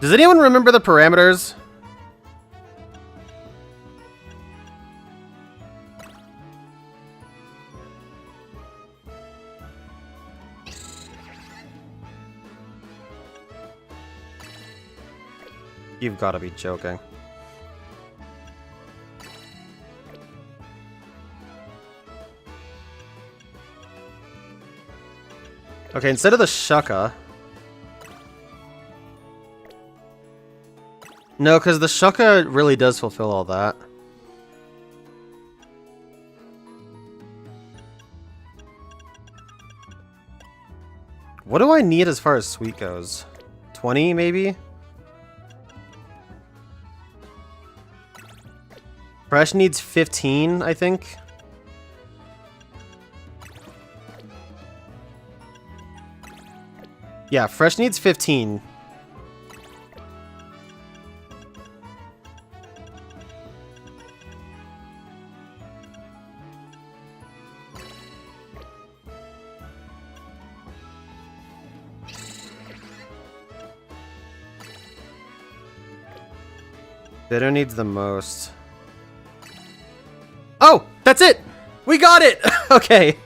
Does anyone remember the parameters? You've got to be joking. Okay, instead of the Shucka... No, because the Shucka really does fulfill all that. What do I need as far as sweet goes? 20, maybe? Fresh needs 15, I think. Yeah, Fresh needs 15. Bitter needs the most. Oh, that's it! We got it! Okay.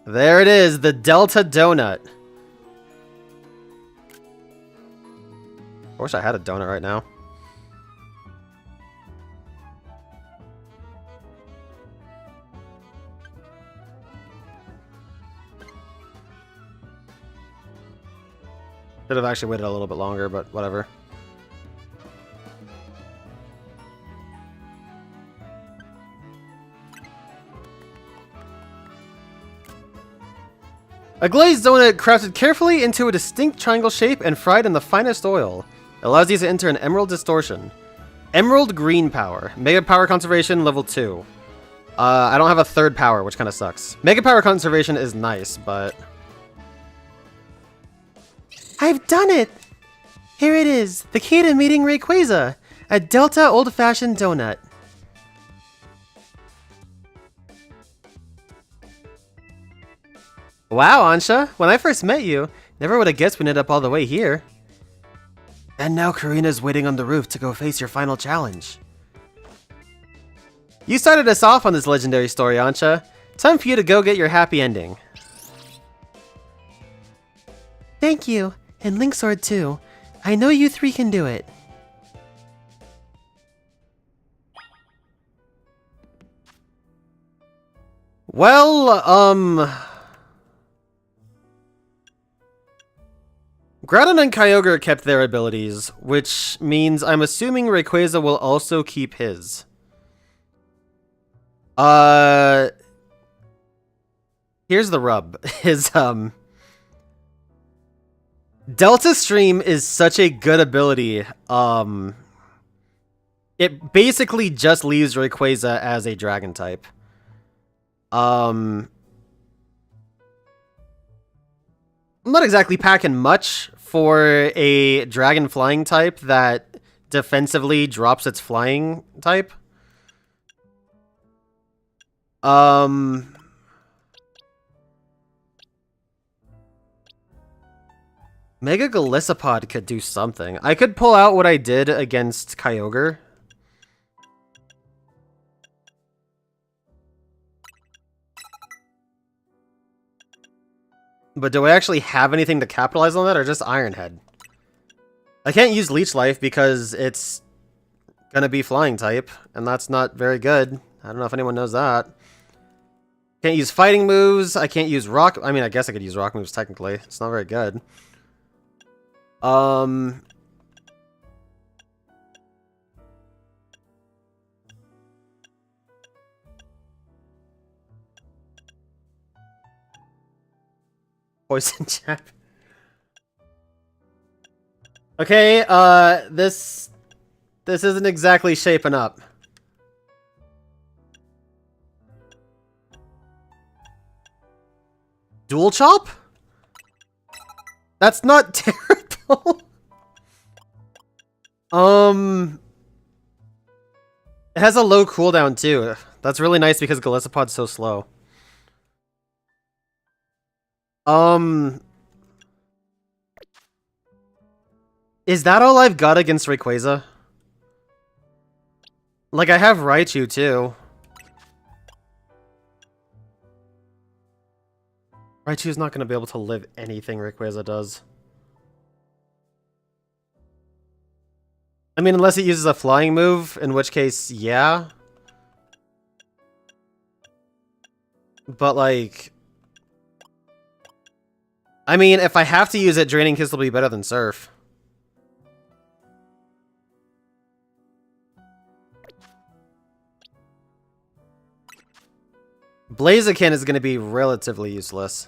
There it is, the Delta Donut. I wish I had a donut right now. Should have actually waited a little bit longer, but whatever. A glazed donut crafted carefully into a distinct triangle shape and fried in the finest oil. It allows you to enter an Emerald Distortion. Emerald Green Power. Mega Power Conservation, level 2. I don't have a 3rd power, which kind of sucks. Mega Power Conservation is nice, but... I've done it! Here it is, the key to meeting Rayquaza, a Delta old-fashioned donut. Wow, Ansha, when I first met you, never would have guessed we'd end up all the way here. And now Karina's waiting on the roof to go face your final challenge. You started us off on this legendary story, Ansha. Time for you to go get your happy ending. Thank you, and Linksword too. I know you 3 can do it. Well, Groudon and Kyogre kept their abilities, which means I'm assuming Rayquaza will also keep his. Here's the rub. His, Delta Stream is such a good ability. It basically just leaves Rayquaza as a dragon type. I'm not exactly packing much for a dragon flying type that defensively drops its flying type. Mega Golisopod could do something. I could pull out what I did against Kyogre. But do I actually have anything to capitalize on that, or just Iron Head? I can't use Leech Life because it's gonna be flying type, and that's not very good. I don't know if anyone knows that. Can't use fighting moves. I can't use rock. I mean, I guess I could use rock moves technically. It's not very good. Poison jab. Okay, this isn't exactly shaping up. Dual chop? That's not terrible. It has a low cooldown too. That's really nice because Golisopod's so slow. Is that all I've got against Rayquaza? Like, I have Raichu too. Raichu's not going to be able to live anything Rayquaza does. I mean, unless it uses a flying move, in which case, yeah. But, like... I mean, if I have to use it, Draining Kiss will be better than Surf. Blaziken is going to be relatively useless.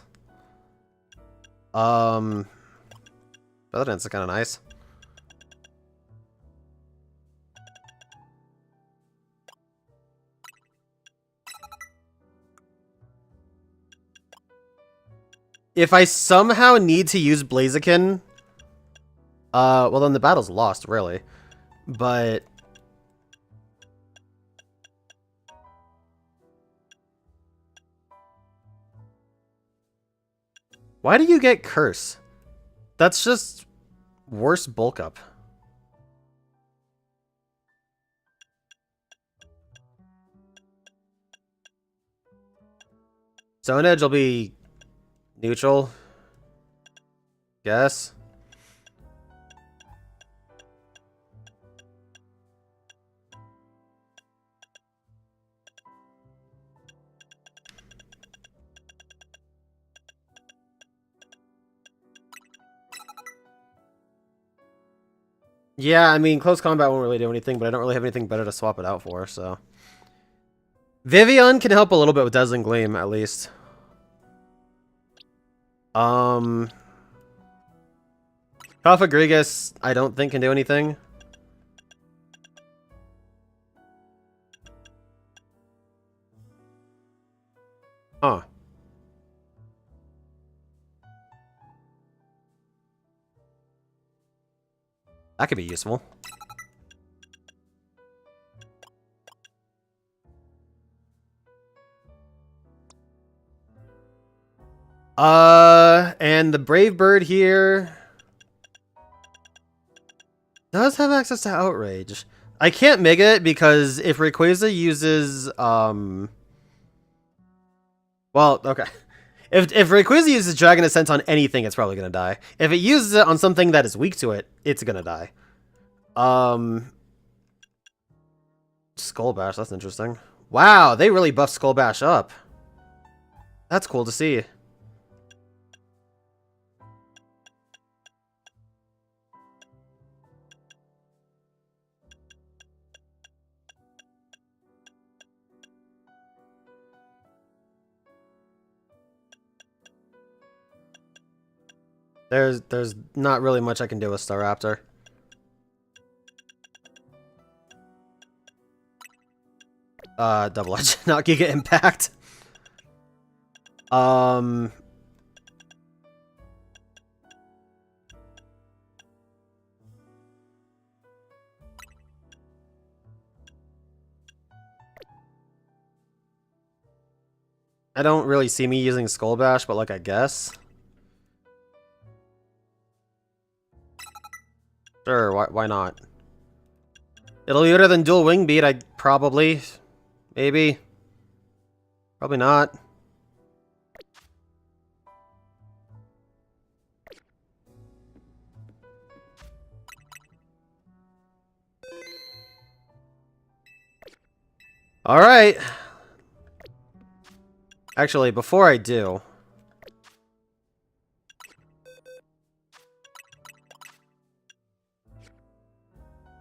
Feather Dance is kind of nice. If I somehow need to use Blaziken, well then the battle's lost, really. But... why do you get Curse? That's just worse bulk up. Stone Edge will be neutral. Guess. Yeah, I mean, close combat won't really do anything, but I don't really have anything better to swap it out for, so... Vivillon can help a little bit with Dazzling Gleam, at least. Cofagrigus, I don't think can do anything. Huh. That could be useful. And the Brave Bird here does have access to Outrage. I can't Mega it because if Rayquaza uses, well, okay. If Rayquaza uses Dragon Ascent on anything, it's probably gonna die. If it uses it on something that is weak to it, it's gonna die. Skull Bash, that's interesting. Wow, they really buffed Skull Bash up. That's cool to see. There's not really much I can do with Staraptor. Double Edge, not Giga Impact. I don't really see me using Skull Bash, but like I guess. Sure, why not? It'll be better than Dual Wing Beat, probably. Maybe. Probably not. Alright. Actually, before I do...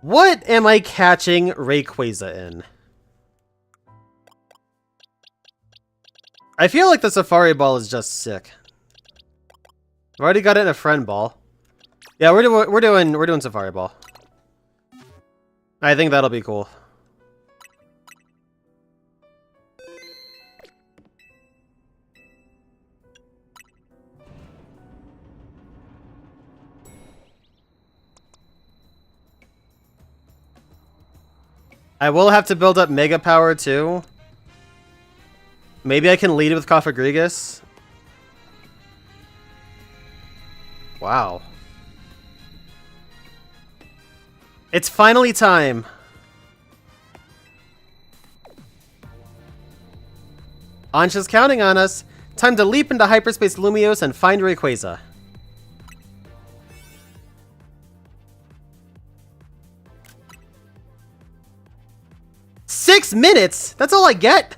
what am I catching Rayquaza in? I feel like the Safari Ball is just sick. I've already got it in a friend ball. Yeah, we're doing Safari Ball. I think that'll be cool. I will have to build up Mega Power too. Maybe I can lead with Cofagrigus. Wow. It's finally time. Ansha's counting on us. Time to leap into Hyperspace Lumiose and find Rayquaza. "6 minutes? That's all I get?"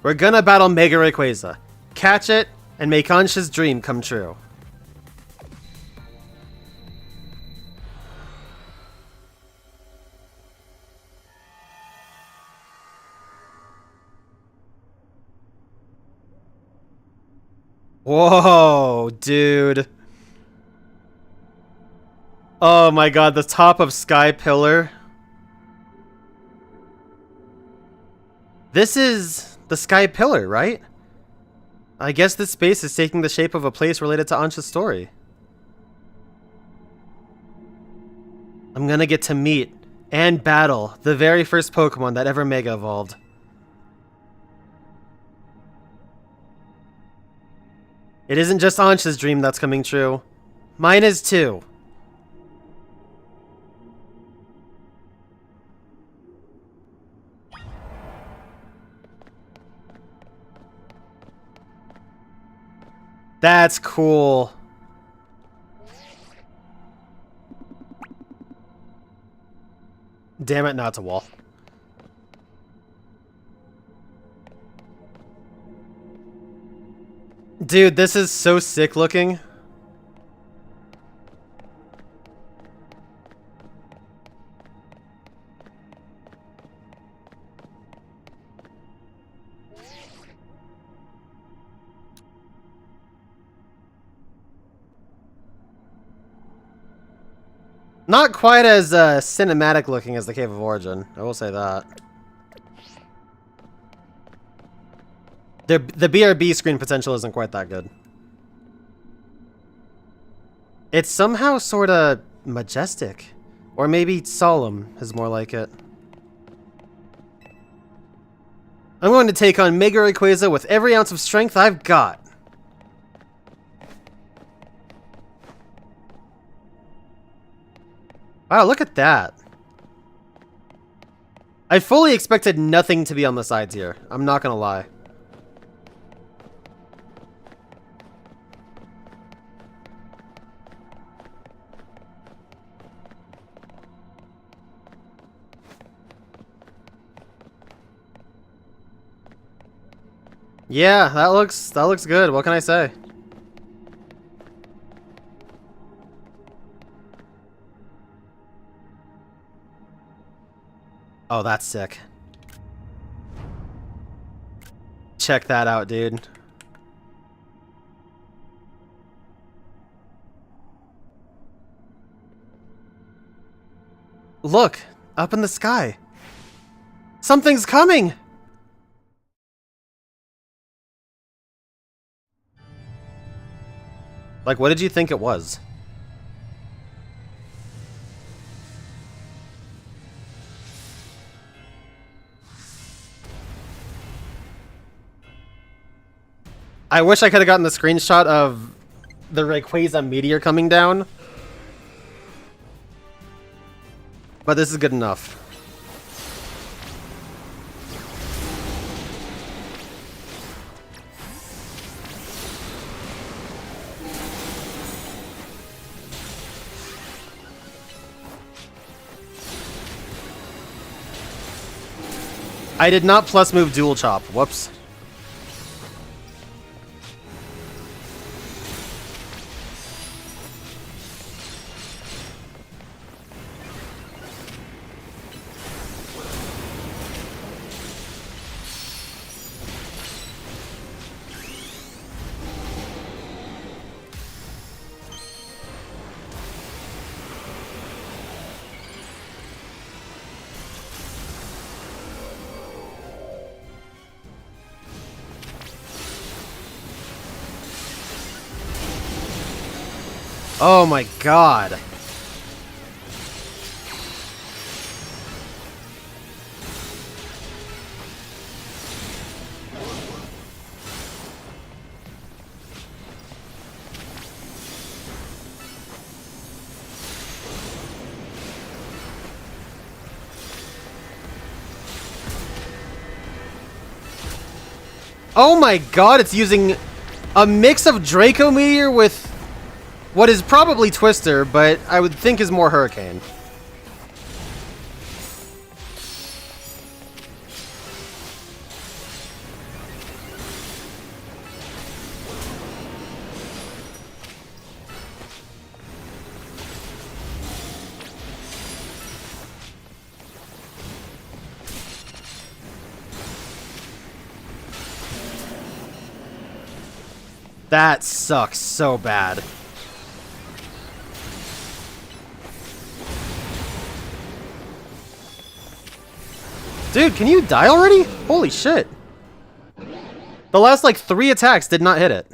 We're gonna battle Mega Rayquaza. Catch it, and make Ansha's dream come true. Whoa, dude. Oh my god, the top of Sky Pillar. This is the Sky Pillar, right? I guess this space is taking the shape of a place related to Ansha's story. I'm gonna get to meet and battle the very first Pokemon that ever Mega Evolved. It isn't just Ansha's dream that's coming true. Mine is too. That's cool. Damn it, not to wall. Dude, this is so sick looking. Not quite as cinematic looking as the Cave of Origin, I will say that. The BRB screen potential isn't quite that good. It's somehow sort of majestic. Or maybe solemn is more like it. I'm going to take on Mega Rayquaza with every ounce of strength I've got. Wow, look at that. I fully expected nothing to be on the sides here. I'm not gonna lie. Yeah, that looks good. What can I say? Oh, that's sick. Check that out, dude. Look, up in the sky. Something's coming! Like, what did you think it was? I wish I could have gotten the screenshot of the Rayquaza meteor coming down. But this is good enough. I did not plus move dual chop. Whoops. Oh my god. Oh my god, it's using a mix of Draco Meteor with what is probably Twister, but I would think is more Hurricane. That sucks so bad. Dude, can you die already? Holy shit. The last, like, 3 attacks did not hit it.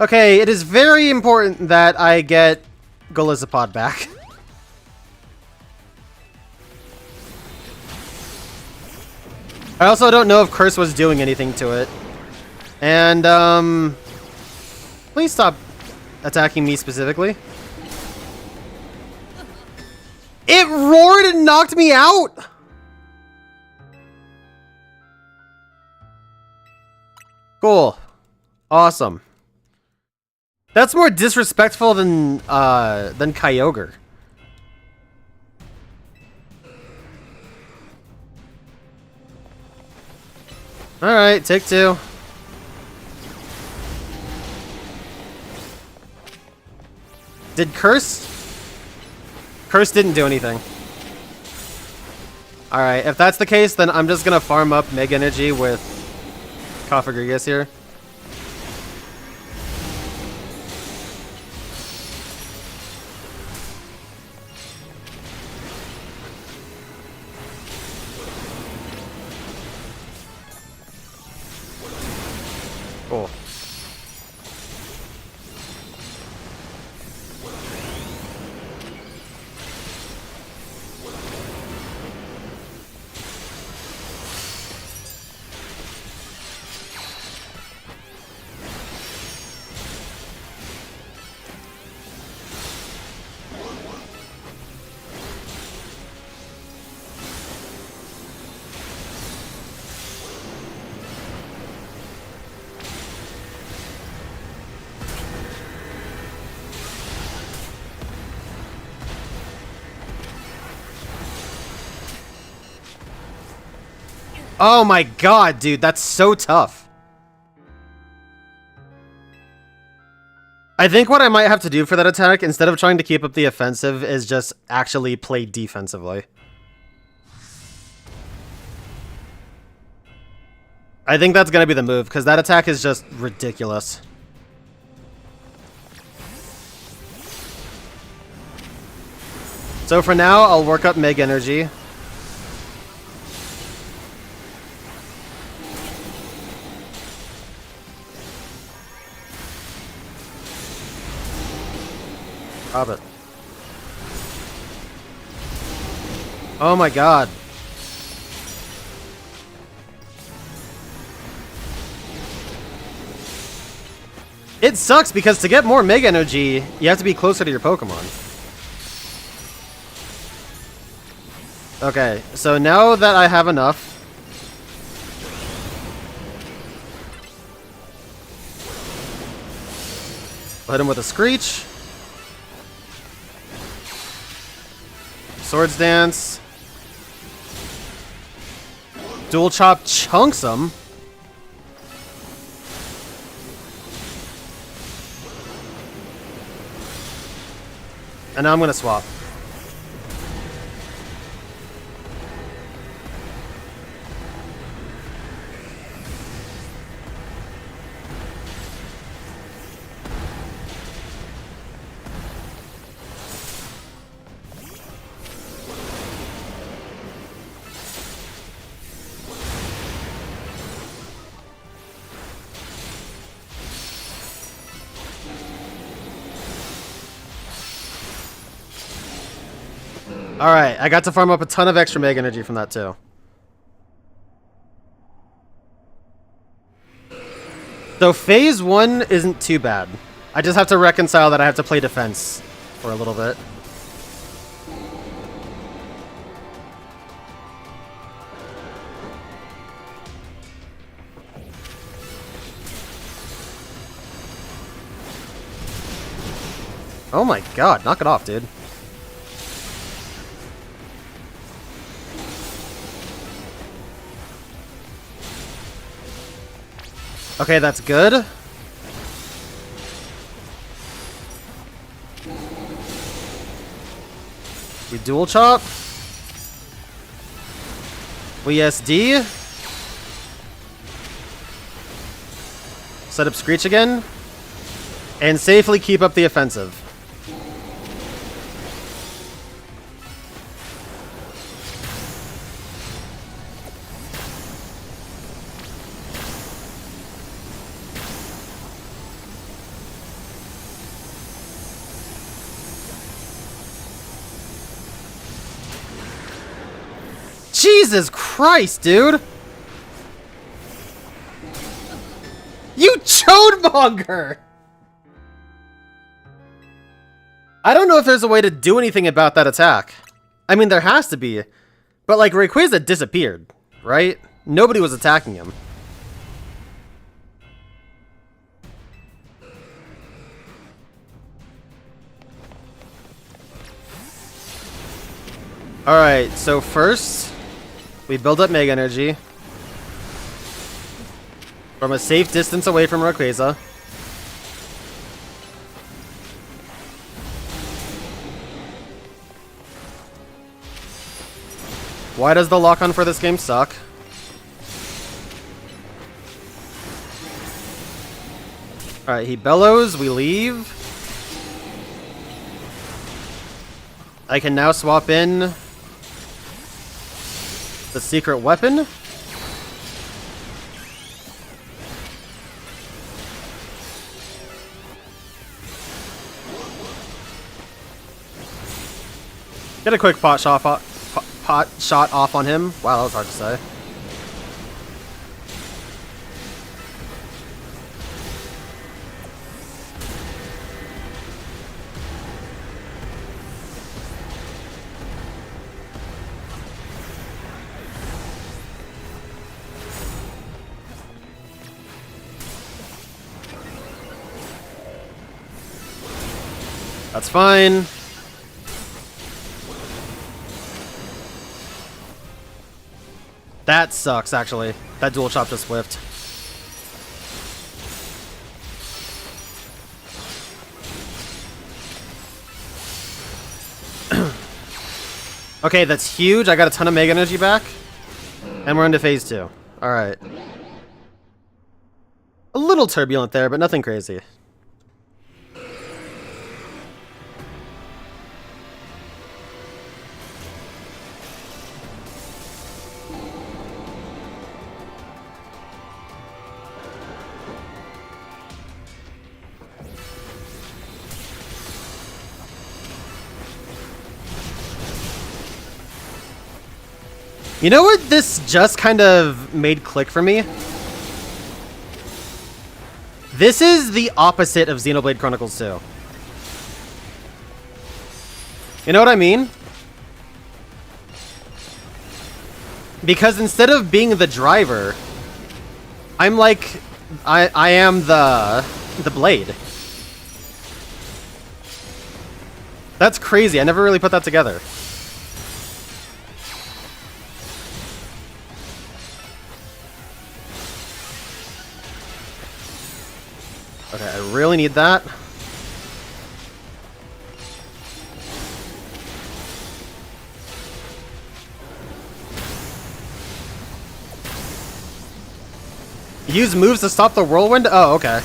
Okay, it is very important that I get Golisopod back. I also don't know if Curse was doing anything to it. And, please stop attacking me specifically. It roared and knocked me out! Cool. Awesome. That's more disrespectful than Kyogre. Alright, take 2. Did Curse? Curse didn't do anything. Alright, if that's the case, then I'm just gonna farm up Mega Energy with Cofagrigus here. Cool. Oh my god, dude, that's so tough. I think what I might have to do for that attack, instead of trying to keep up the offensive, is just actually play defensively. I think that's gonna be the move, because that attack is just ridiculous. So for now, I'll work up Meg Energy. Stop it. Oh my god. It sucks because to get more Mega Energy, you have to be closer to your Pokemon. Okay, so now that I have enough, I'll hit him with a Screech. Swords Dance. Dual Chop chunks him. And now I'm gonna swap. Alright, I got to farm up a ton of extra Mega Energy from that too. So phase 1 isn't too bad. I just have to reconcile that I have to play defense for a little bit. Oh my god, knock it off, dude. Okay, that's good. We dual chop. We SD. Set up Screech again. And safely keep up the offensive. Jesus Christ, dude! You chodemonger! I don't know if there's a way to do anything about that attack. I mean, there has to be. But, like, Rayquaza disappeared, right? Nobody was attacking him. Alright, so first, we build up Mega Energy from a safe distance away from Rayquaza. Why does the lock-on for this game suck? Alright, he bellows, we leave. I can now swap in the secret weapon. Get a quick pot shot off on him. Wow, that was hard to say. That's fine. That sucks, actually. That dual chop just whiffed. Okay, that's huge. I got a ton of Mega Energy back. And we're into phase 2. Alright. A little turbulent there, but nothing crazy. You know what this just kind of made click for me? This is the opposite of Xenoblade Chronicles 2. You know what I mean? Because instead of being the driver, I'm like, I am the blade. That's crazy. I never really put that together. Okay, I really need that. Use moves to stop the whirlwind? Oh, okay.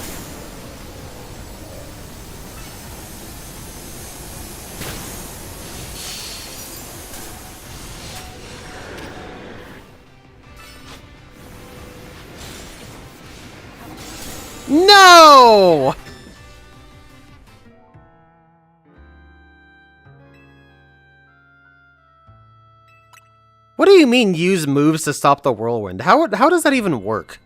No! What do you mean use moves to stop the whirlwind? How does that even work?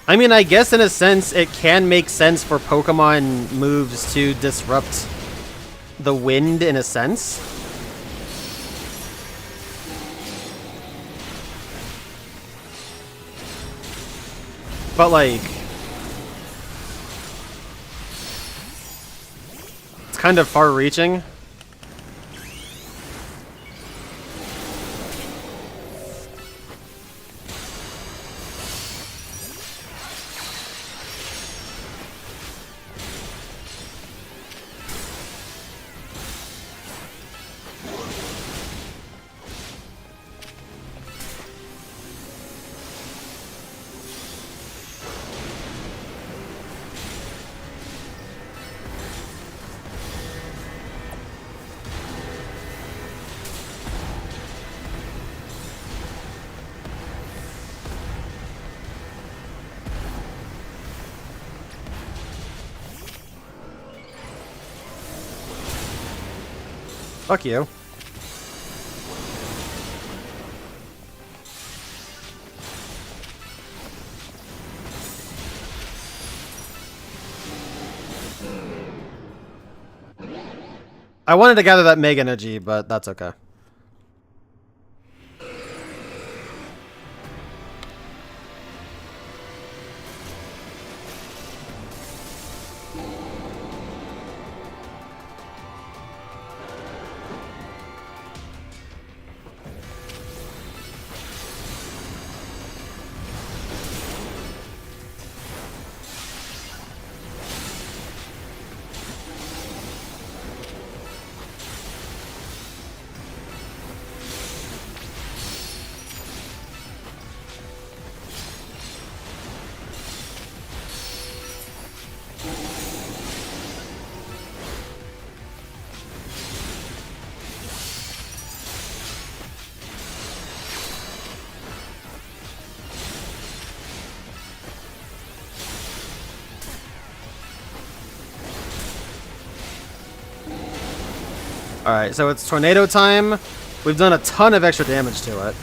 I mean, I guess in a sense, it can make sense for Pokemon moves to disrupt the wind in a sense. But like, it's kind of far-reaching. Fuck you. I wanted to gather that Mega Energy, but that's okay. Alright, so it's tornado time. We've done a ton of extra damage to it.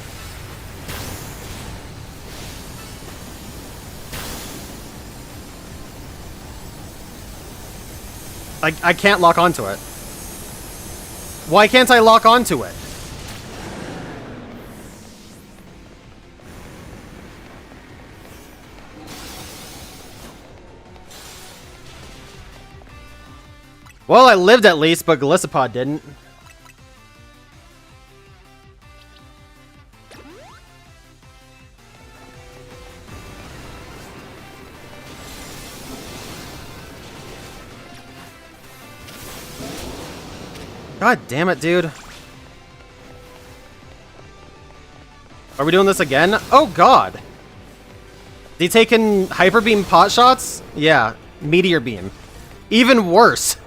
I can't lock onto it. Why can't I lock onto it? Well, I lived at least, but Golisopod didn't. God damn it, dude. Are we doing this again? Oh, God. Is he taking Hyper Beam pot shots? Yeah, Meteor Beam. Even worse.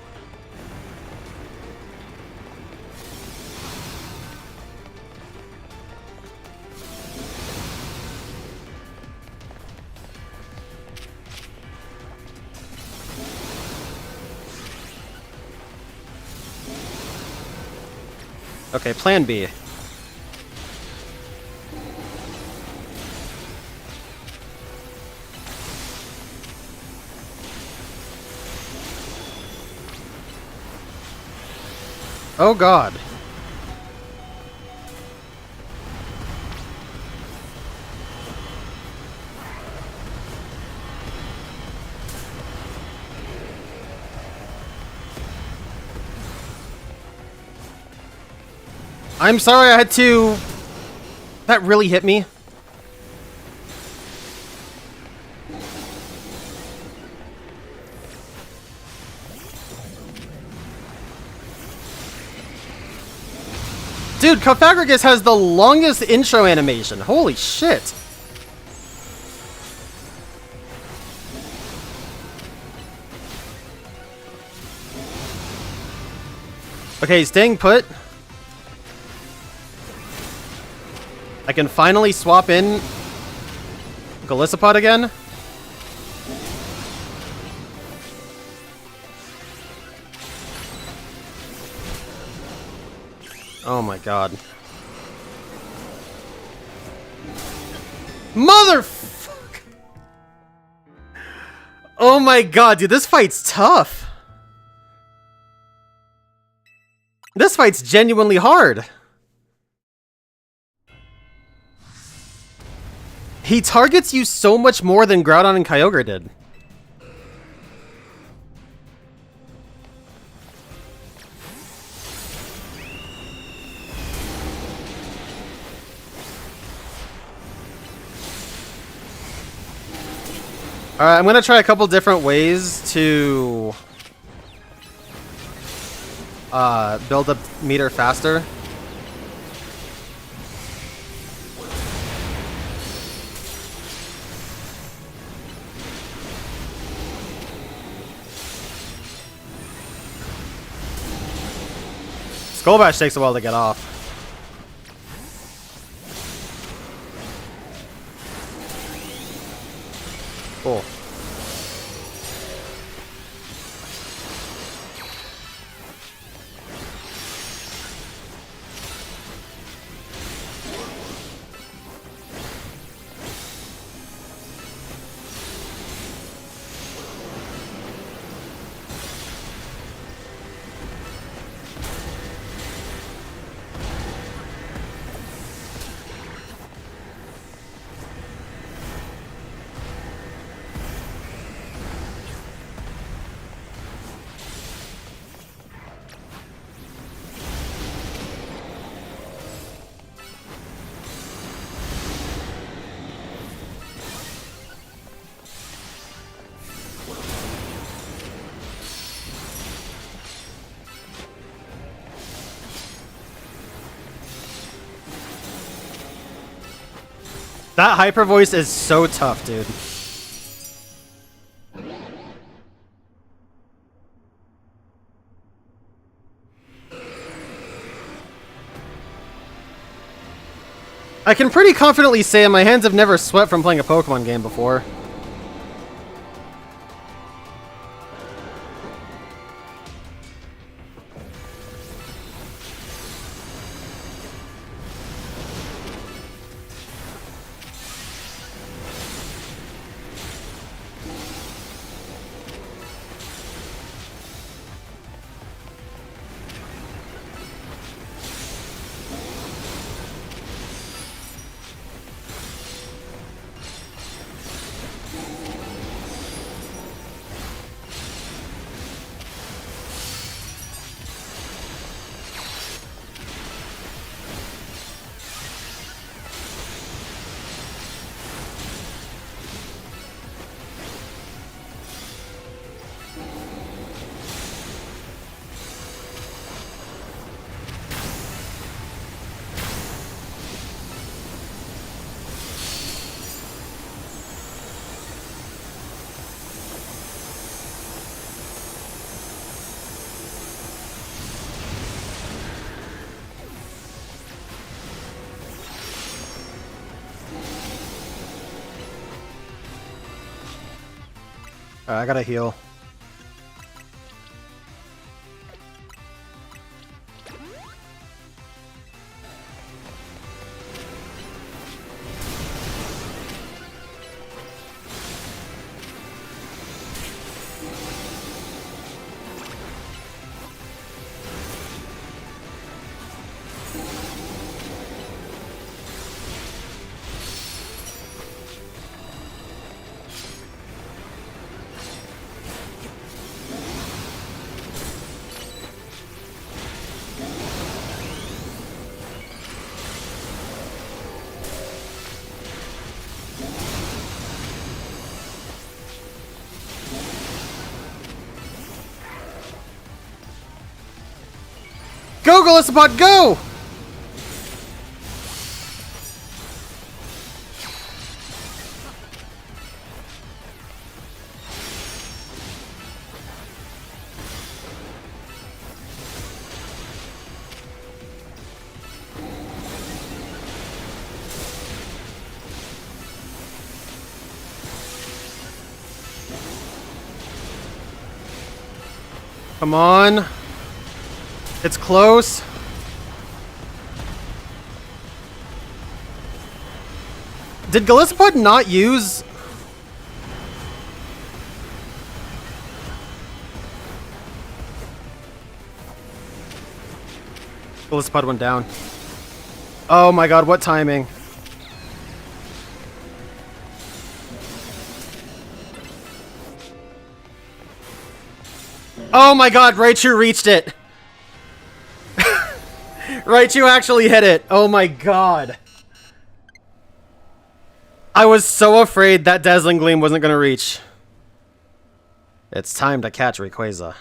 Okay, plan B. Oh god. I'm sorry I had to... That really hit me. Dude, Cofagrigus has the longest intro animation. Holy shit. Okay, staying put. I can finally swap in Golisopod again. Oh my god. Motherfuck! Oh my god, dude, this fight's tough. This fight's genuinely hard. He targets you so much more than Groudon and Kyogre did. Alright, I'm gonna try a couple different ways to build up meter faster. Skull Bash takes a while to get off. Cool. That hyper voice is so tough, dude. I can pretty confidently say my hands have never sweat from playing a Pokemon game before. I gotta heal. Go, Golisopod, go! Come on. It's close. Did Golisopod not use... Golisopod went down. Oh my god, what timing. Oh my god, Raichu reached it! Raichu actually hit it! Oh my god. I was so afraid that Dazzling Gleam wasn't gonna reach. It's time to catch Rayquaza.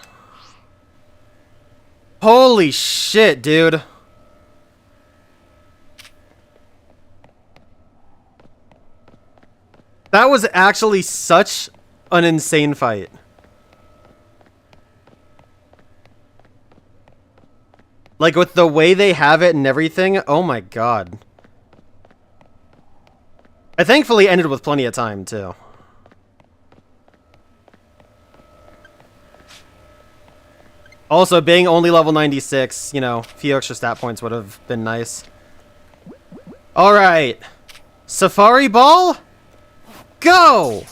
Holy shit, dude. That was actually such an insane fight. Like, with the way they have it and everything, oh my god. I thankfully ended with plenty of time, too. Also, being only level 96, you know, a few extra stat points would have been nice. Alright. Safari Ball? Go!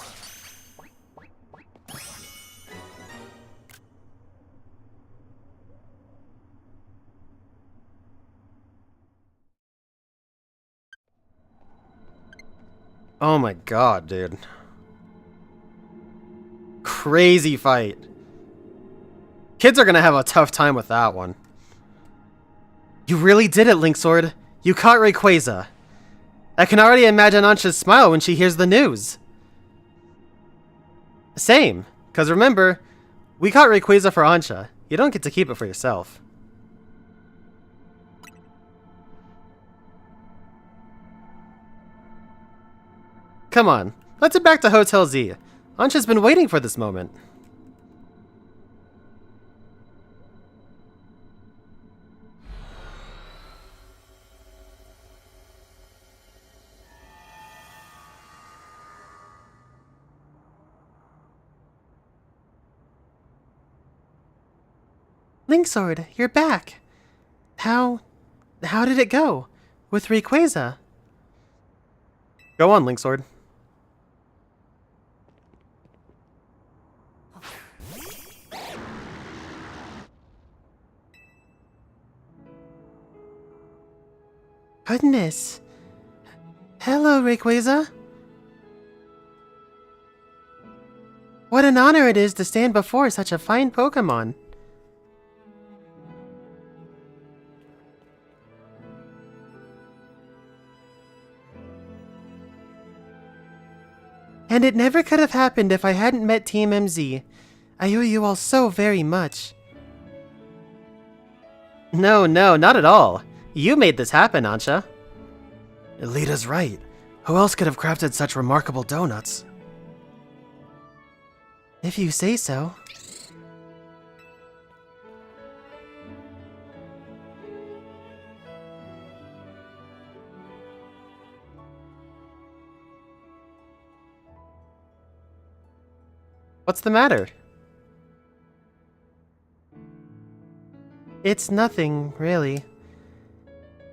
Oh my god, dude. Crazy fight. Kids are gonna have a tough time with that one. You really did it, Linksword. You caught Rayquaza. I can already imagine Ansha's smile when she hears the news. Same, because remember, we caught Rayquaza for Ansha. You don't get to keep it for yourself. Come on, let's head back to Hotel Z. Ansha's been waiting for this moment. Linksword, you're back. How did it go? With Rayquaza? Go on, Linksword. Goodness. Hello, Rayquaza. What an honor it is to stand before such a fine Pokémon. And it never could have happened if I hadn't met Team MZ. I owe you all so very much. No, not at all. You made this happen, Ansha. Lita's right. Who else could have crafted such remarkable donuts? If you say so. What's the matter? It's nothing, really.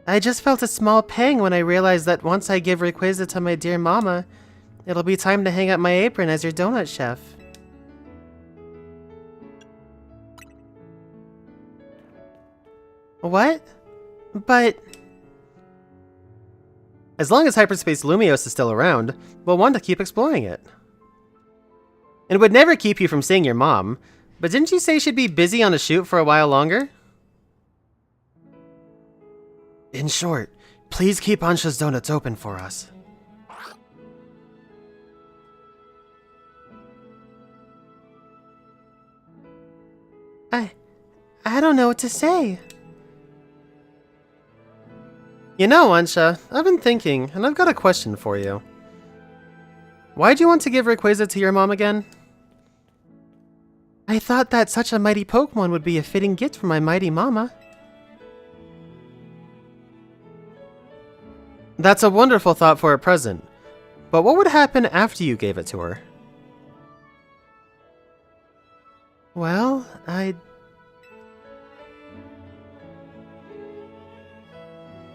I just felt a small pang when I realized that once I give Rayquaza to my dear mama, it'll be time to hang up my apron as your donut chef. What? But... As long as Hyperspace Lumiose is still around, we'll want to keep exploring it. It would never keep you from seeing your mom, but didn't you say she'd be busy on a shoot for a while longer? In short, please keep Ansha's donuts open for us. I don't know what to say. You know, Ansha, I've been thinking, and I've got a question for you. Why'd you want to give Rayquaza to your mom again? I thought that such a mighty Pokemon would be a fitting gift for my mighty mama. That's a wonderful thought for a present, but what would happen after you gave it to her? Well, I'd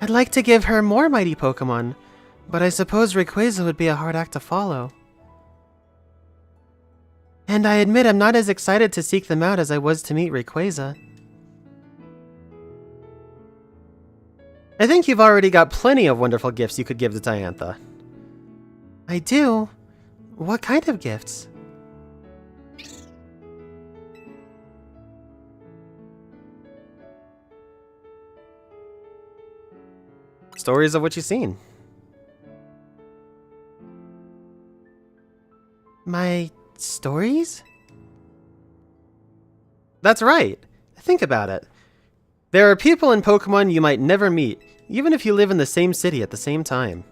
like to give her more mighty Pokemon, but I suppose Rayquaza would be a hard act to follow. And I admit I'm not as excited to seek them out as I was to meet Rayquaza. I think you've already got plenty of wonderful gifts you could give to Diantha. I do? What kind of gifts? Stories of what you've seen. My stories? That's right. Think about it. There are people in Pokemon you might never meet, even if you live in the same city at the same time.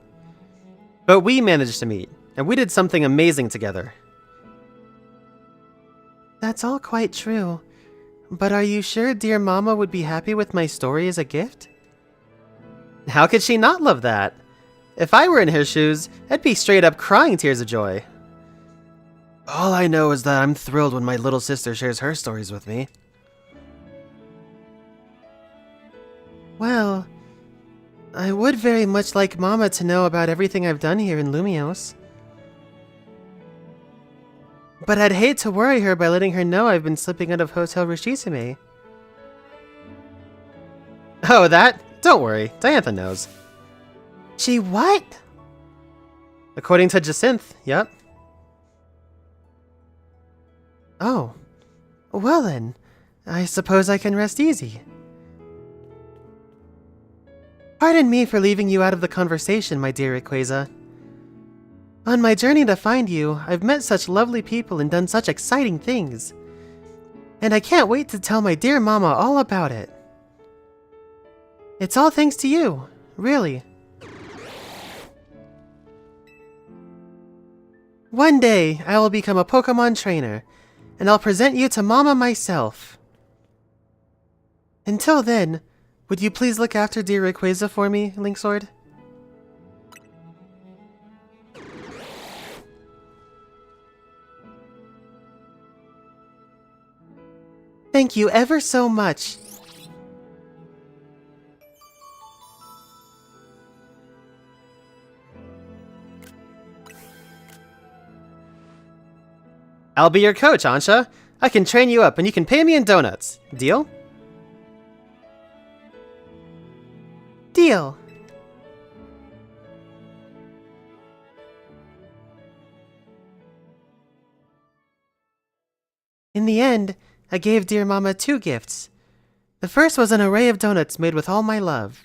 But we managed to meet, and we did something amazing together. That's all quite true. But are you sure dear Mama would be happy with my story as a gift? How could she not love that? If I were in her shoes, I'd be straight up crying tears of joy. All I know is that I'm thrilled when my little sister shares her stories with me. Well, I would very much like Mama to know about everything I've done here in Lumiose. But I'd hate to worry her by letting her know I've been slipping out of Hotel Rishisime. Oh, that? Don't worry, Diantha knows. She what? According to Jacinth, yep. Oh. Well then, I suppose I can rest easy. Pardon me for leaving you out of the conversation, my dear Rayquaza. On my journey to find you, I've met such lovely people and done such exciting things. And I can't wait to tell my dear Mama all about it. It's all thanks to you, really. One day, I will become a Pokémon trainer, and I'll present you to Mama myself. Until then, would you please look after dear Rayquaza for me, Linksword? Thank you ever so much. I'll be your coach, Ansha. I can train you up and you can pay me in donuts. Deal? Deal. In the end, I gave dear Mama 2 gifts. The first was an array of donuts made with all my love.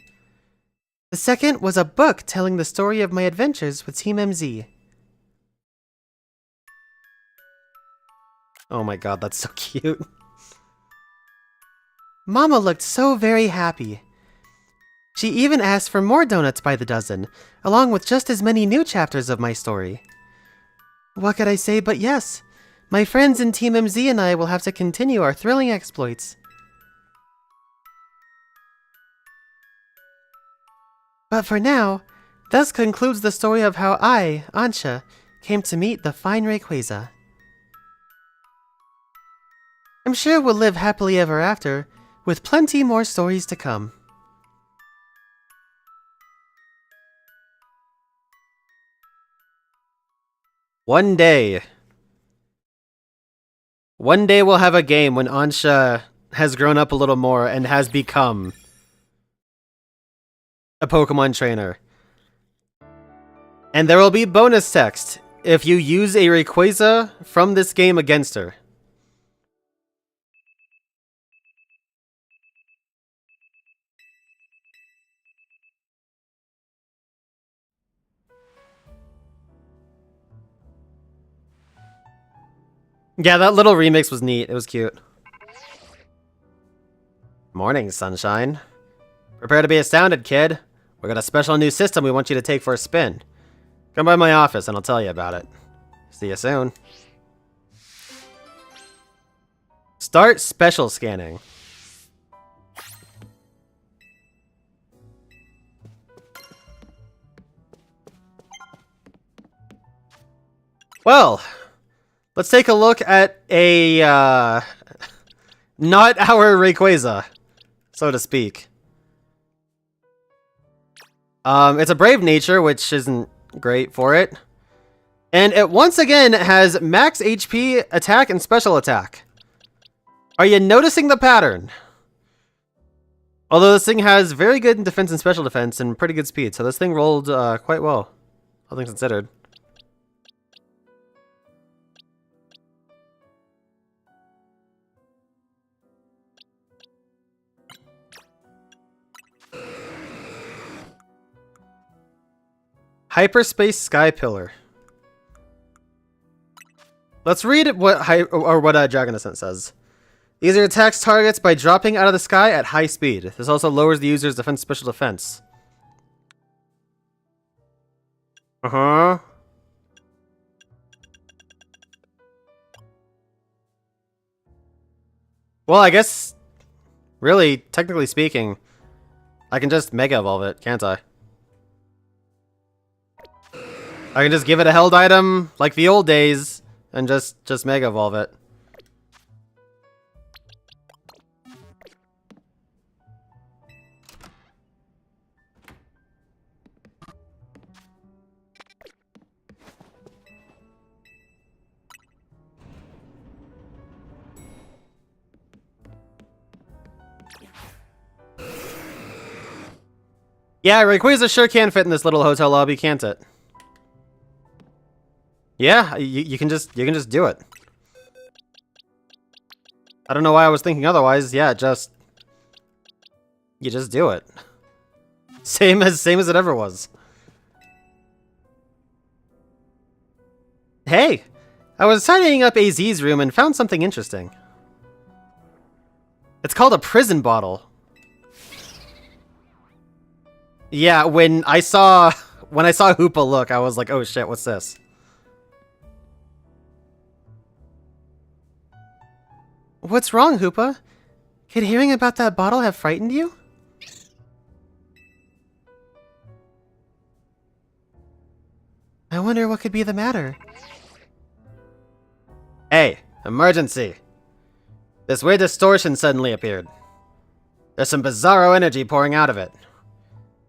The second was a book telling the story of my adventures with Team MZ. Oh my god, that's so cute. Mama looked so very happy. She even asked for more donuts by the dozen, along with just as many new chapters of my story. What could I say but yes? My friends in Team MZ and I will have to continue our thrilling exploits. But for now, thus concludes the story of how I, Ansha, came to meet the fine Rayquaza. I'm sure we'll live happily ever after, with plenty more stories to come. One day we'll have a game when Ansha has grown up a little more and has become a Pokemon trainer. And there will be bonus text if you use a Rayquaza from this game against her. Yeah, that little remix was neat. It was cute. Morning, sunshine. Prepare to be astounded, kid. We got a special new system we want you to take for a spin. Come by my office and I'll tell you about it. See you soon. Start special scanning. Well, let's take a look at a, not our Rayquaza, so to speak. It's a brave nature, which isn't great for it. And it once again has max HP, attack, and special attack. Are you noticing the pattern? Although this thing has very good defense and special defense and pretty good speed, so this thing rolled quite well, all things considered. Hyperspace Sky Pillar. Let's read what Dragon Ascent says. User attacks targets by dropping out of the sky at high speed. This also lowers the user's defense special defense. Uh-huh. Well, I guess, really, technically speaking, I can just Mega Evolve it, can't I? I can just give it a held item like the old days and just Mega Evolve it. Yeah, Rayquaza sure can fit in this little hotel lobby, can't it? Yeah, you can just do it. I don't know why I was thinking otherwise. Yeah, you just do it. Same as it ever was. Hey, I was tidying up AZ's room and found something interesting. It's called a prison bottle. Yeah, when I saw Hoopa look, I was like, oh shit, what's this? What's wrong, Hoopa? Could hearing about that bottle have frightened you? I wonder what could be the matter. Hey, emergency! This weird distortion suddenly appeared. There's some bizarro energy pouring out of it.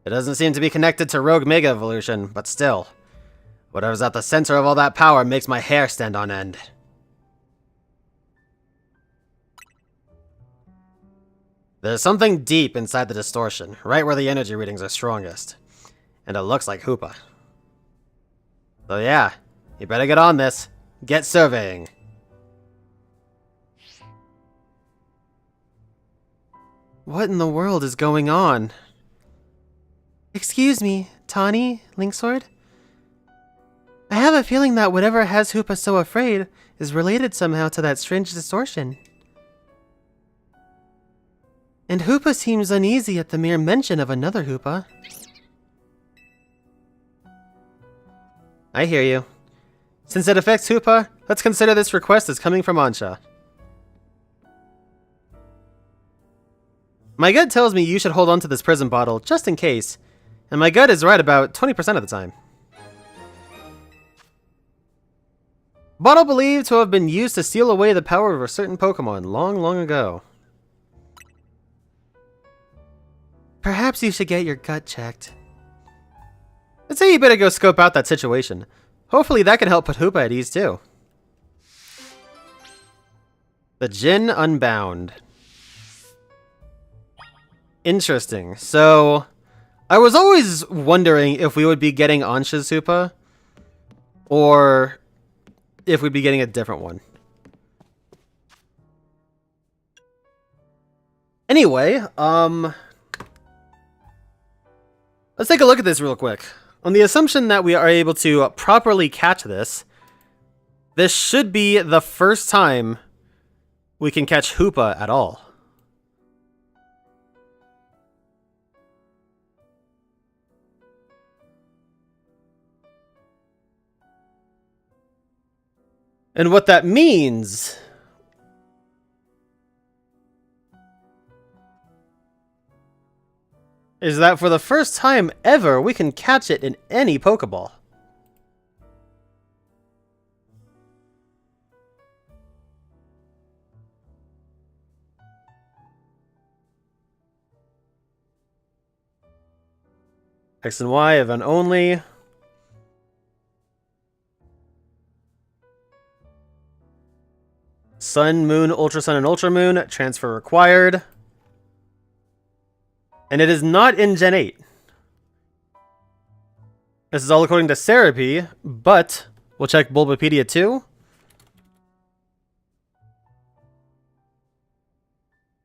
It doesn't seem to be connected to Rogue Mega Evolution, but still. Whatever's at the center of all that power makes my hair stand on end. There's something deep inside the distortion, right where the energy readings are strongest. And it looks like Hoopa. So yeah, you better get on this. Get surveying. What in the world is going on? Excuse me, Tawny, Linksword? I have a feeling that whatever has Hoopa so afraid is related somehow to that strange distortion. And Hoopa seems uneasy at the mere mention of another Hoopa. I hear you. Since it affects Hoopa, let's consider this request as coming from Ansha. My gut tells me you should hold on to this prison bottle, just in case. And my gut is right about 20% of the time. Bottle believed to have been used to seal away the power of a certain Pokémon long, long ago. Perhaps you should get your gut checked. I'd say you better go scope out that situation. Hopefully that can help put Hoopa at ease too. The Djinn Unbound. Interesting. So, I was always wondering if we would be getting Ansha's Hoopa, or if we'd be getting a different one. Anyway, let's take a look at this real quick. On the assumption that we are able to properly catch this, this should be the first time we can catch Hoopa at all. And what that means is that for the first time ever, we can catch it in any Pokeball. X and Y, event only. Sun, Moon, Ultra Sun, and Ultra Moon. Transfer required. And it is not in Gen 8. This is all according to Therapy, but we'll check Bulbapedia too.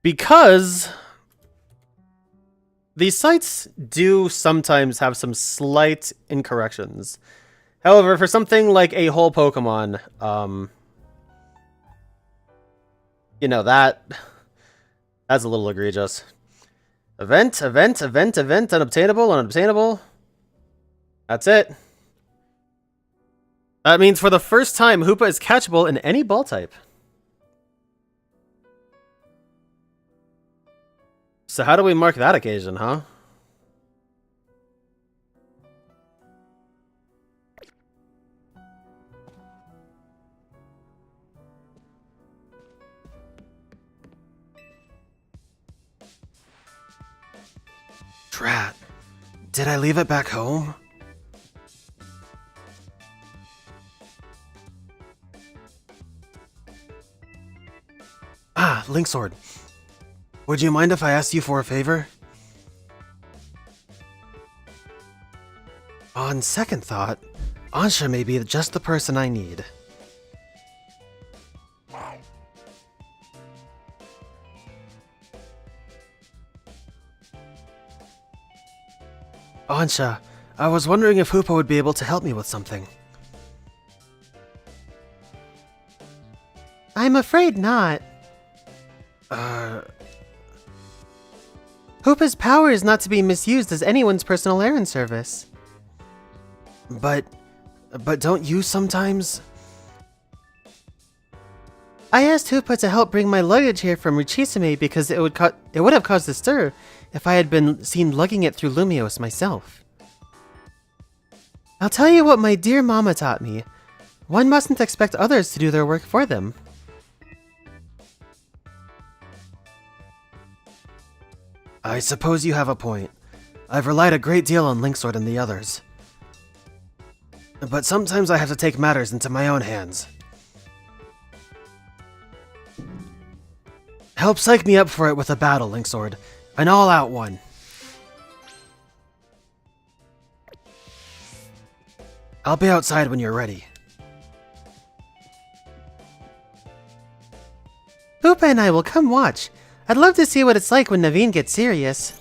Because these sites do sometimes have some slight incorrections. However, for something like a whole Pokemon, you know, that's a little egregious. Event, unobtainable. That's it. That means for the first time, Hoopa is catchable in any ball type. So how do we mark that occasion, huh? Drat. Did I leave it back home? Ah, Link Sword. Would you mind if I asked you for a favor? On second thought, Ansha may be just the person I need. Ansha, I was wondering if Hoopa would be able to help me with something. I'm afraid not. Hoopa's power is not to be misused as anyone's personal errand service. But don't you sometimes? I asked Hoopa to help bring my luggage here from Richisame because it would have caused a stir if I had been seen lugging it through Lumios myself. I'll tell you what my dear mama taught me. One mustn't expect others to do their work for them. I suppose you have a point. I've relied a great deal on Link Sword and the others. But sometimes I have to take matters into my own hands. Help psych me up for it with a battle, Link Sword. An all-out one. I'll be outside when you're ready. Hoopa and I will come watch. I'd love to see what it's like when Naveen gets serious.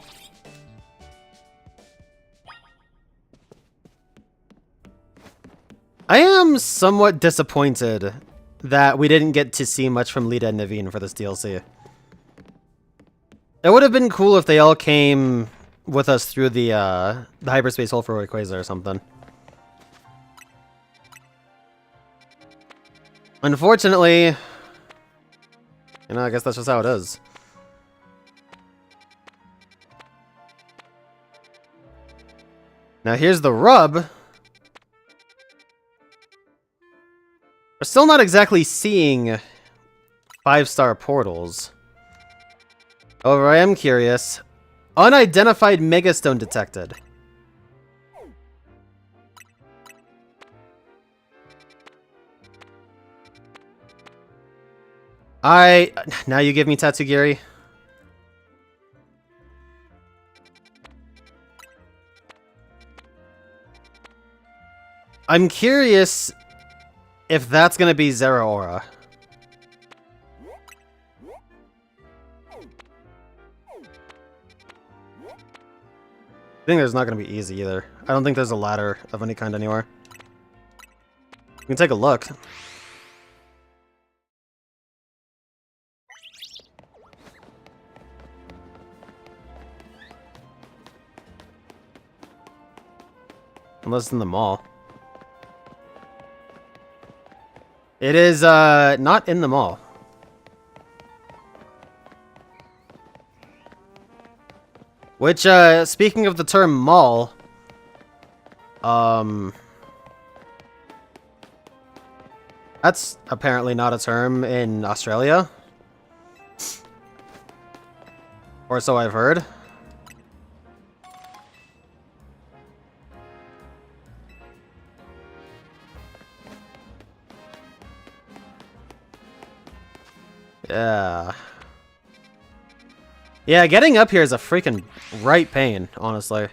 I am somewhat disappointed that we didn't get to see much from Lita and Naveen for this DLC. It would have been cool if they all came with us through the hyperspace hole for Rayquaza or something. Unfortunately, you know, I guess that's just how it is. Now here's the rub. We're still not exactly seeing 5-star portals. However, I am curious. Unidentified Megastone detected. Now you give me Tatsugiri. I'm curious if that's gonna be Zeraora. I think there's not gonna be easy either. I don't think there's a ladder of any kind anywhere. You can take a look. Unless it's in the mall. It is not in the mall. Which, speaking of the term mall, that's apparently not a term in Australia. Or so I've heard. Yeah. Yeah, getting up here is a freaking right pain, honestly.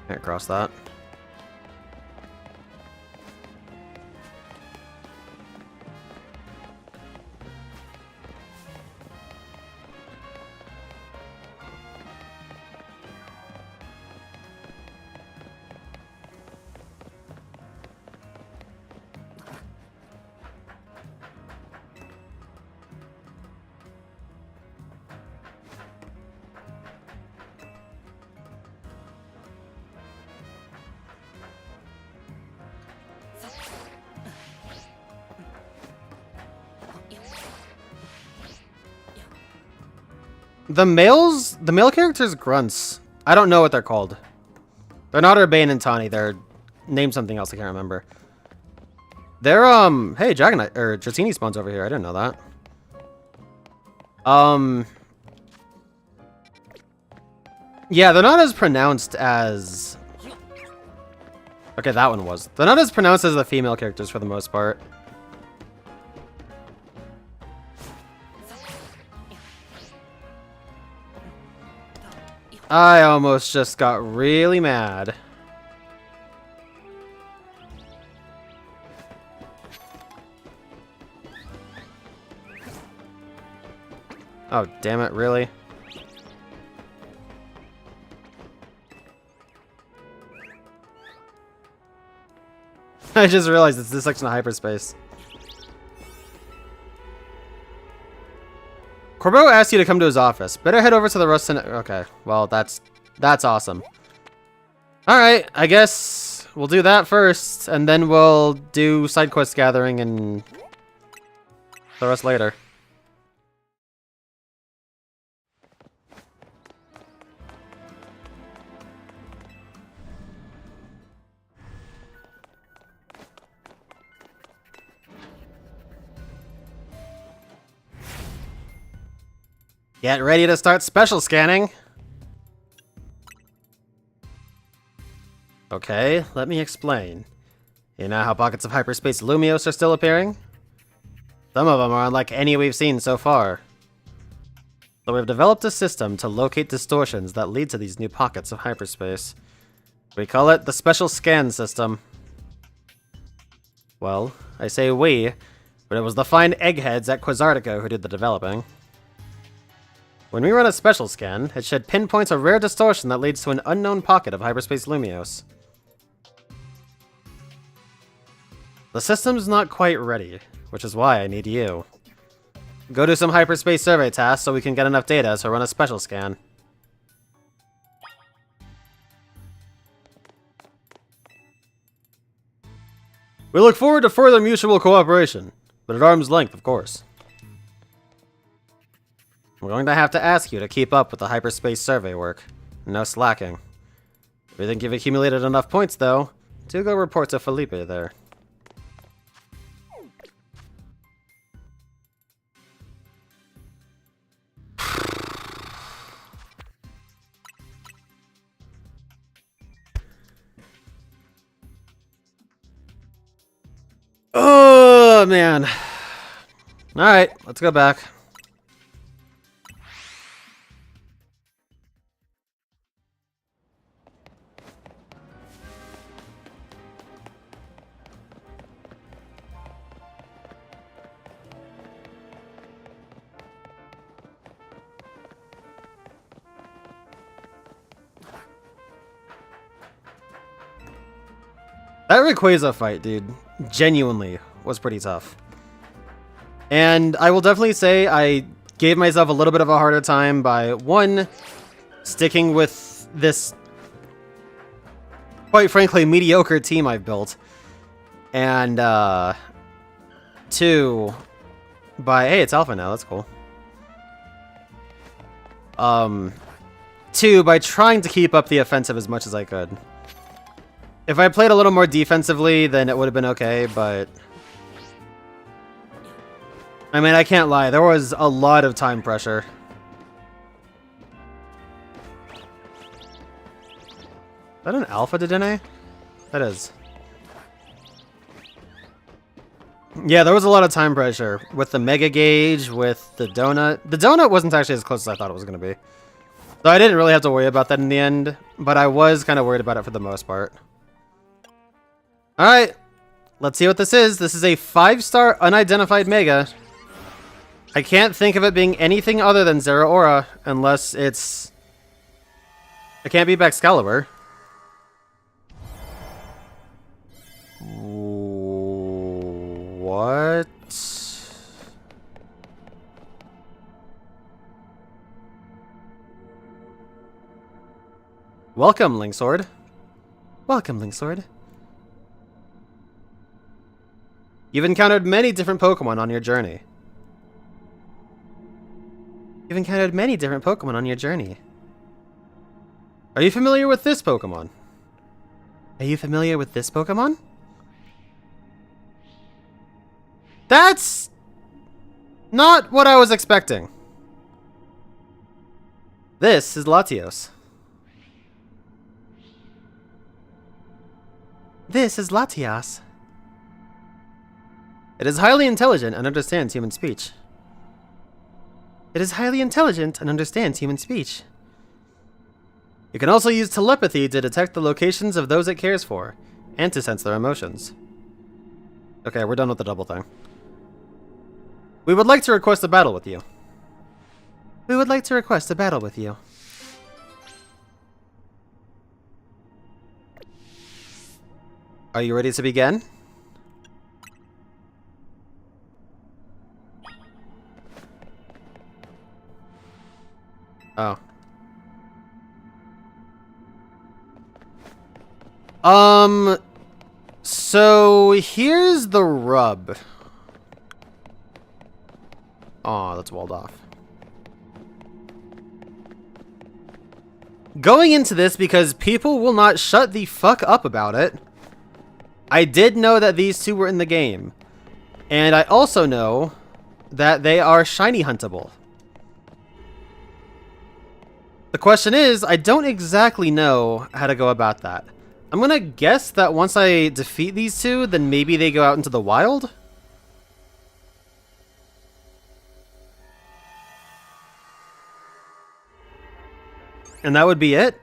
Can't cross that. The male characters grunts. I don't know what they're called. They're not Urbane and Tawny. They're named something else. I can't remember. They're hey, Dragonite or Dratini spawns over here. I didn't know that. Yeah, they're not as pronounced as. Okay, that one was. They're not as pronounced as the female characters for the most part. I almost just got really mad. Oh, damn it, really? I just realized it's this section of hyperspace. Corbeau asked you to come to his office. Better head over to the Rust. Okay, well, that's awesome. Alright, I guess we'll do that first, and then we'll do side quest gathering and the rest later. Get ready to start special scanning. Okay, let me explain. You know how pockets of hyperspace Lumios are still appearing? Some of them are unlike any we've seen so far. So we've developed a system to locate distortions that lead to these new pockets of hyperspace. We call it the Special Scan System. Well, I say we, but it was the fine eggheads at Quasartico who did the developing. When we run a special scan, it should pinpoint a rare distortion that leads to an unknown pocket of hyperspace Lumios. The system's not quite ready, which is why I need you. Go do some hyperspace survey tasks so we can get enough data to run a special scan. We look forward to further mutual cooperation, but at arm's length, of course. We're going to have to ask you to keep up with the hyperspace survey work. No slacking. If you think you've accumulated enough points, though, do go report to Felipe there. Oh, man. Alright, let's go back. That Rayquaza fight, dude, genuinely was pretty tough. And I will definitely say I gave myself a little bit of a harder time by, one, sticking with this, quite frankly, mediocre team I've built. And, two, by, hey, it's Alpha now, that's cool. Two, by trying to keep up the offensive as much as I could. If I played a little more defensively, then it would have been okay, but... I mean, I can't lie, there was a lot of time pressure. Is that an Alpha Dedenne? That is. Yeah, there was a lot of time pressure with the Mega Gauge, with the donut. The donut wasn't actually as close as I thought it was going to be. So I didn't really have to worry about that in the end, but I was kind of worried about it for the most part. Alright, let's see what this is. This is a 5-star unidentified Mega. I can't think of it being anything other than Zeraora, unless it's... It can't be Baxcalibur. What? Welcome, Linksword. Welcome, Linksword. You've encountered many different Pokemon on your journey. You've encountered many different Pokemon on your journey. Are you familiar with this Pokemon? Are you familiar with this Pokemon? That's not what I was expecting. This is Latios. This is Latias. It is highly intelligent and understands human speech. It is highly intelligent and understands human speech. It can also use telepathy to detect the locations of those it cares for, and to sense their emotions. Okay, we're done with the double thing. We would like to request a battle with you. We would like to request a battle with you. Are you ready to begin? Oh. So here's the rub. Aw, that's walled off. Going into this because people will not shut the fuck up about it. I did know that these two were in the game. And I also know that they are shiny huntable. The question is, I don't exactly know how to go about that. I'm gonna guess that once I defeat these two, then maybe they go out into the wild? And that would be it?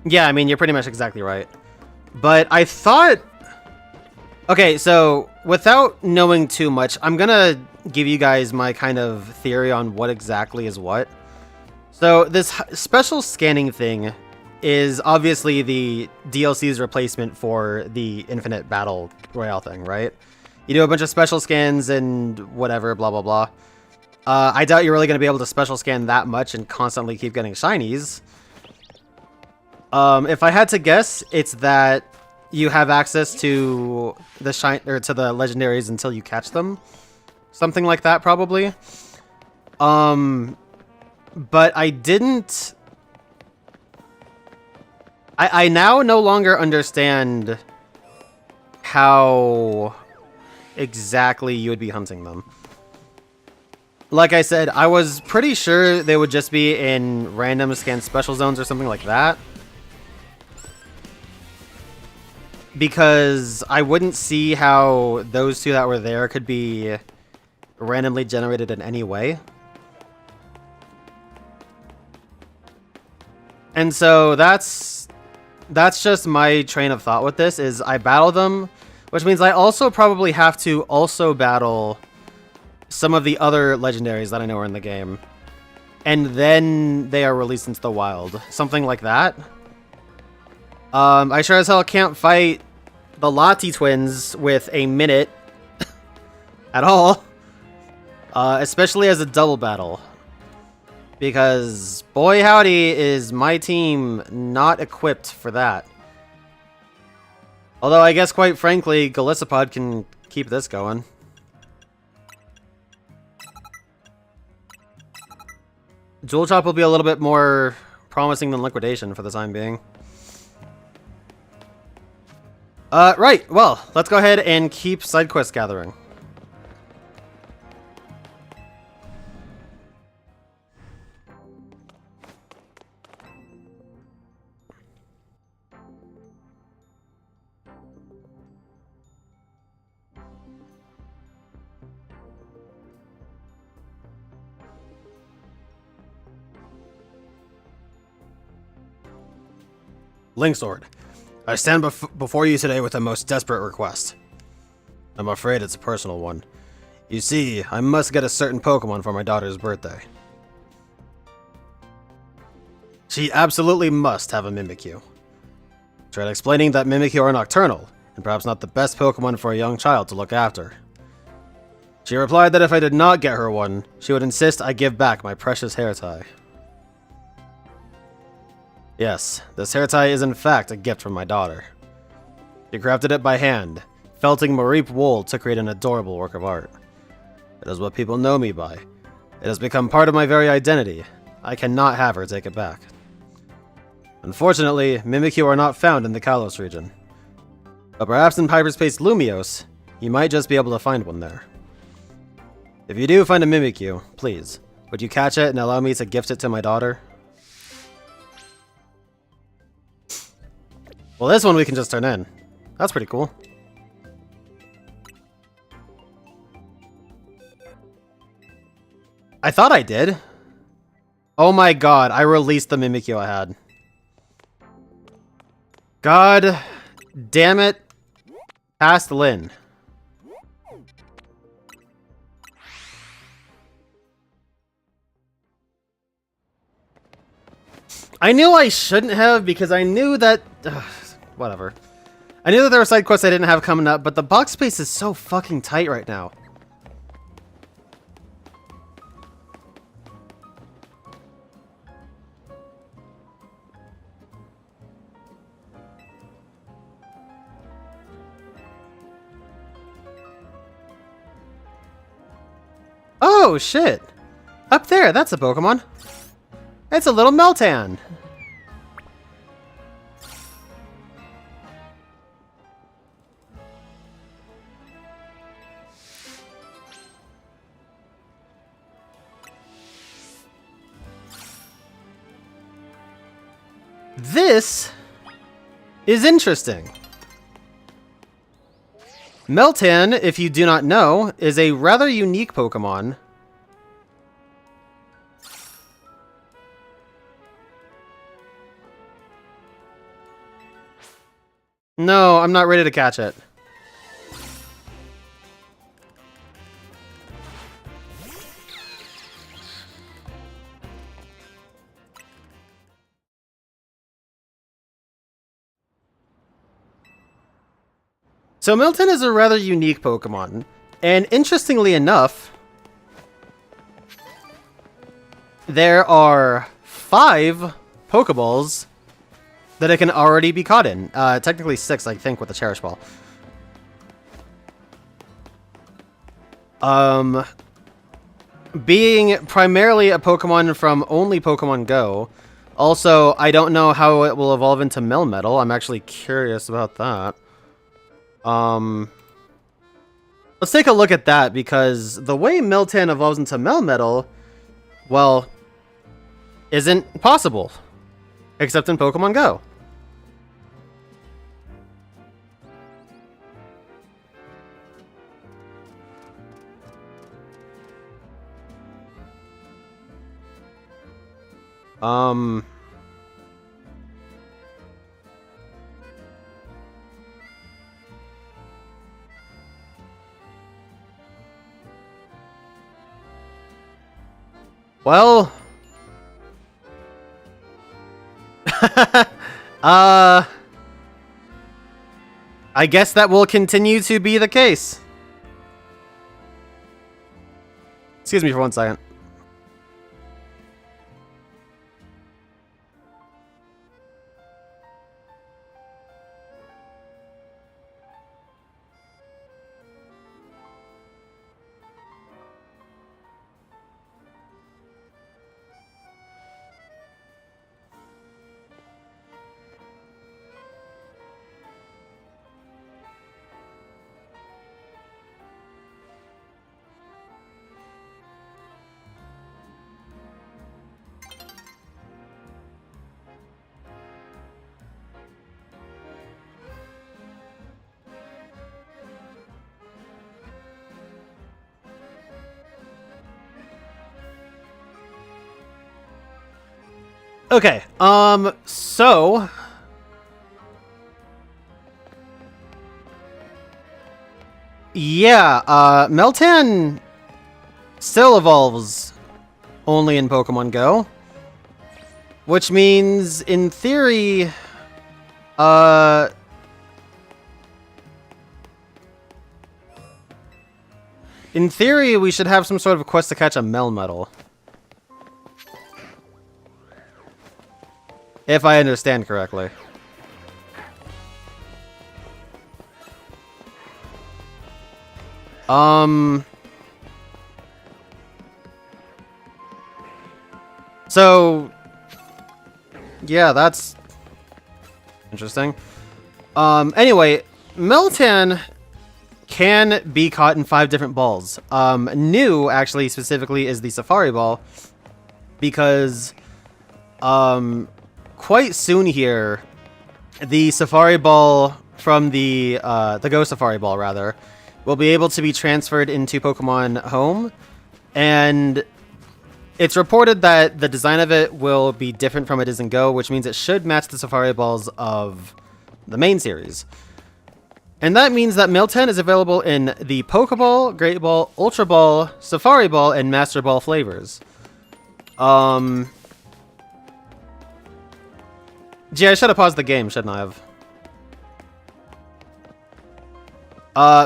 Yeah, I mean, you're pretty much exactly right. But I thought... Okay, so without knowing too much, I'm gonna give you guys my kind of theory on what exactly is what. So this special scanning thing is obviously the DLC's replacement for the Infinite Battle Royale thing, right? You do a bunch of special scans and whatever, blah, blah, blah. I doubt you're really going to be able to special scan that much and constantly keep getting shinies. If I had to guess, it's that you have access to the to the legendaries until you catch them. Something like that, probably. But I didn't... I now no longer understand how exactly you would be hunting them. Like I said, I was pretty sure they would just be in random scan special zones or something like that. Because I wouldn't see how those two that were there could be randomly generated in any way. And so that's just my train of thought with this, is I battle them, which means I also probably have to also battle some of the other legendaries that I know are in the game. And then they are released into the wild. Something like that. I sure as hell can't fight the Lati twins with a minute at all. Especially as a double battle. Because, boy howdy, is my team not equipped for that. Although, I guess, quite frankly, Golisopod can keep this going. Dual Chop will be a little bit more promising than Liquidation for the time being. Right, well, let's go ahead and keep side quest gathering. Linksword, I stand before you today with a most desperate request. I'm afraid it's a personal one. You see, I must get a certain Pokemon for my daughter's birthday. She absolutely must have a Mimikyu. Tried explaining that Mimikyu are nocturnal, and perhaps not the best Pokemon for a young child to look after. She replied that if I did not get her one, she would insist I give back my precious hair tie. Yes, this hair tie is in fact a gift from my daughter. She crafted it by hand, felting Mareep wool to create an adorable work of art. It is what people know me by. It has become part of my very identity. I cannot have her take it back. Unfortunately, Mimikyu are not found in the Kalos region. But perhaps in Hyperspace Lumiose, you might just be able to find one there. If you do find a Mimikyu, please, would you catch it and allow me to gift it to my daughter? Well, this one we can just turn in. That's pretty cool. I thought I did. Oh my god, I released the Mimikyu I had. God damn it. Past Lynn. I knew I shouldn't have, because I knew that... whatever. I knew that there were side quests I didn't have coming up, but the box space is so fucking tight right now. Oh, shit. Up there, that's a Pokemon. It's a little Meltan. This is interesting. Meltan, if you do not know, is a rather unique Pokemon. No, I'm not ready to catch it. So Meltan is a rather unique Pokemon, and interestingly enough, there are 5 Pokeballs that it can already be caught in. Technically 6, I think, with the Cherish Ball. Being primarily a Pokemon from only Pokemon Go, also, I don't know how it will evolve into Melmetal. I'm actually curious about that. Let's take a look at that, because the way Meltan evolves into Melmetal, well, isn't possible. Except in Pokemon Go. Well... I guess that will continue to be the case. Excuse me for 1 second. Okay, so... Yeah, Meltan still evolves only in Pokemon Go. Which means, in theory, we should have some sort of quest to catch a Melmetal. If I understand correctly. So... Yeah, that's... interesting. Anyway, Meltan can be caught in 5 different balls. New, actually, specifically, is the Safari Ball. Because... quite soon here, the Safari Ball from the Go Safari Ball, rather, will be able to be transferred into Pokemon Home, and it's reported that the design of it will be different from it is in Go, which means it should match the Safari Balls of the main series. And that means that Meltan is available in the Pokeball, Great Ball, Ultra Ball, Safari Ball, and Master Ball flavors. Gee, I should have paused the game, shouldn't I have?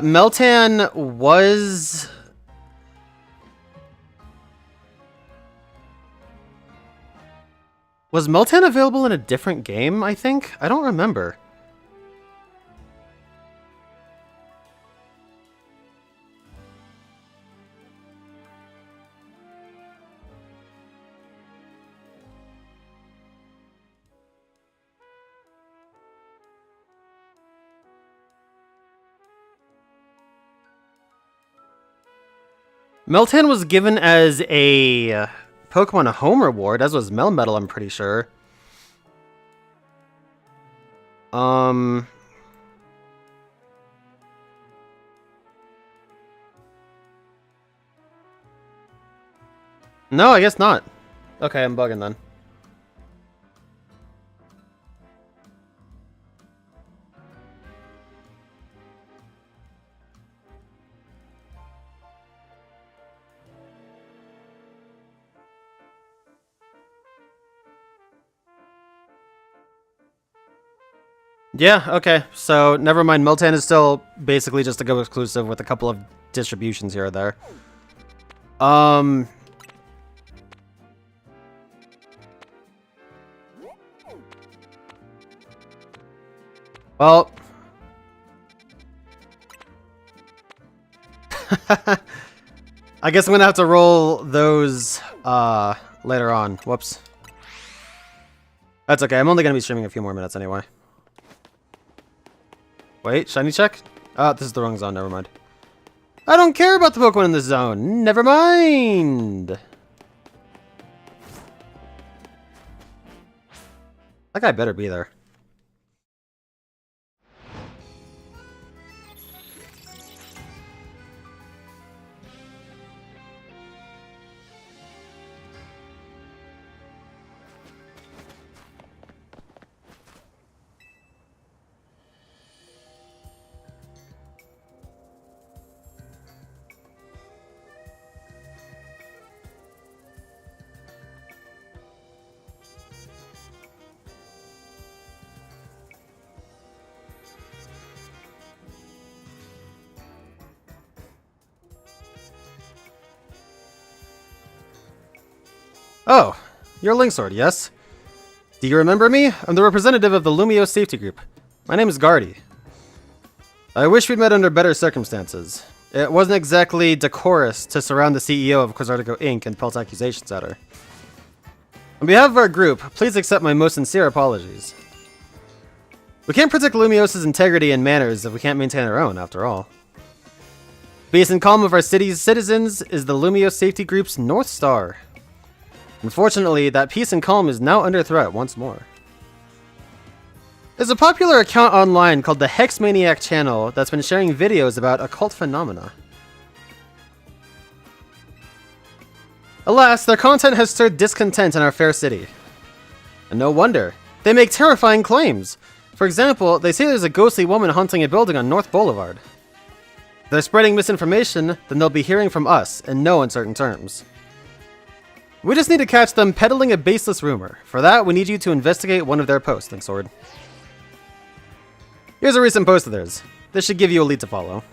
Meltan was... Was Meltan available in a different game, I think? I don't remember. Meltan was given as a Pokemon Home reward, as was Melmetal, I'm pretty sure. No, I guess not. Okay, I'm bugging then. Yeah, okay. So, never mind. Meltan is still basically just a Go exclusive with a couple of distributions here or there. Well... I guess I'm gonna have to roll those, later on. Whoops. That's okay. I'm only gonna be streaming a few more minutes anyway. Wait, shiny check? Oh, this is the wrong zone, never mind. I don't care about the Pokemon in this zone! Never mind! That guy better be there. Oh, you're Linksword, yes? Do you remember me? I'm the representative of the Lumio Safety Group. My name is Guardy. I wish we'd met under better circumstances. It wasn't exactly decorous to surround the CEO of Quasartico Inc. and pelt accusations at her. On behalf of our group, please accept my most sincere apologies. We can't protect Lumios's integrity and manners if we can't maintain our own, after all. Peace and calm of our city's citizens is the Lumio Safety Group's North Star. Unfortunately, that peace and calm is now under threat once more. There's a popular account online called the Hex Maniac channel that's been sharing videos about occult phenomena. Alas, their content has stirred discontent in our fair city. And no wonder. They make terrifying claims. For example, they say there's a ghostly woman haunting a building on North Boulevard. If they're spreading misinformation, then they'll be hearing from us in no uncertain terms. We just need to catch them peddling a baseless rumor. For that, we need you to investigate one of their posts, Linksword. Here's a recent post of theirs. This should give you a lead to follow.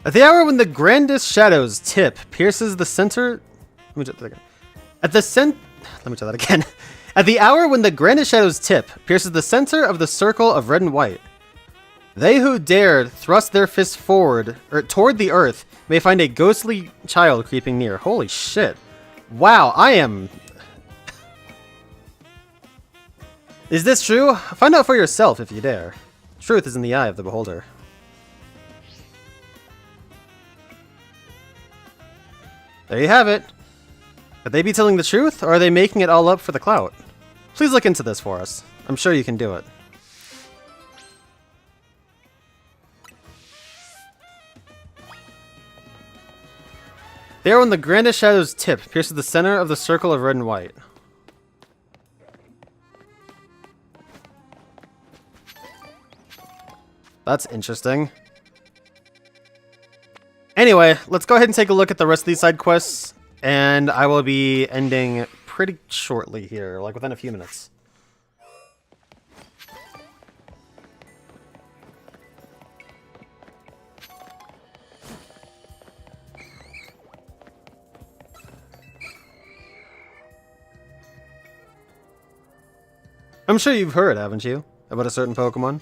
At the hour when the grandest shadow's tip pierces the center... Let me try that again. At the hour when the grandest shadow's tip pierces the center of the circle of red and white, they who dared thrust their fists forward, or toward the earth, may find a ghostly child creeping near. Holy shit. Wow, I am... Is this true? Find out for yourself if you dare. Truth is in the eye of the beholder. There you have it. Could they be telling the truth, or are they making it all up for the clout? Please look into this for us. I'm sure you can do it. There, when the grandest shadow's tip pierces the center of the circle of red and white. That's interesting. Anyway, let's go ahead and take a look at the rest of these side quests, and I will be ending pretty shortly here, like within a few minutes. I'm sure you've heard, haven't you, about a certain Pokemon?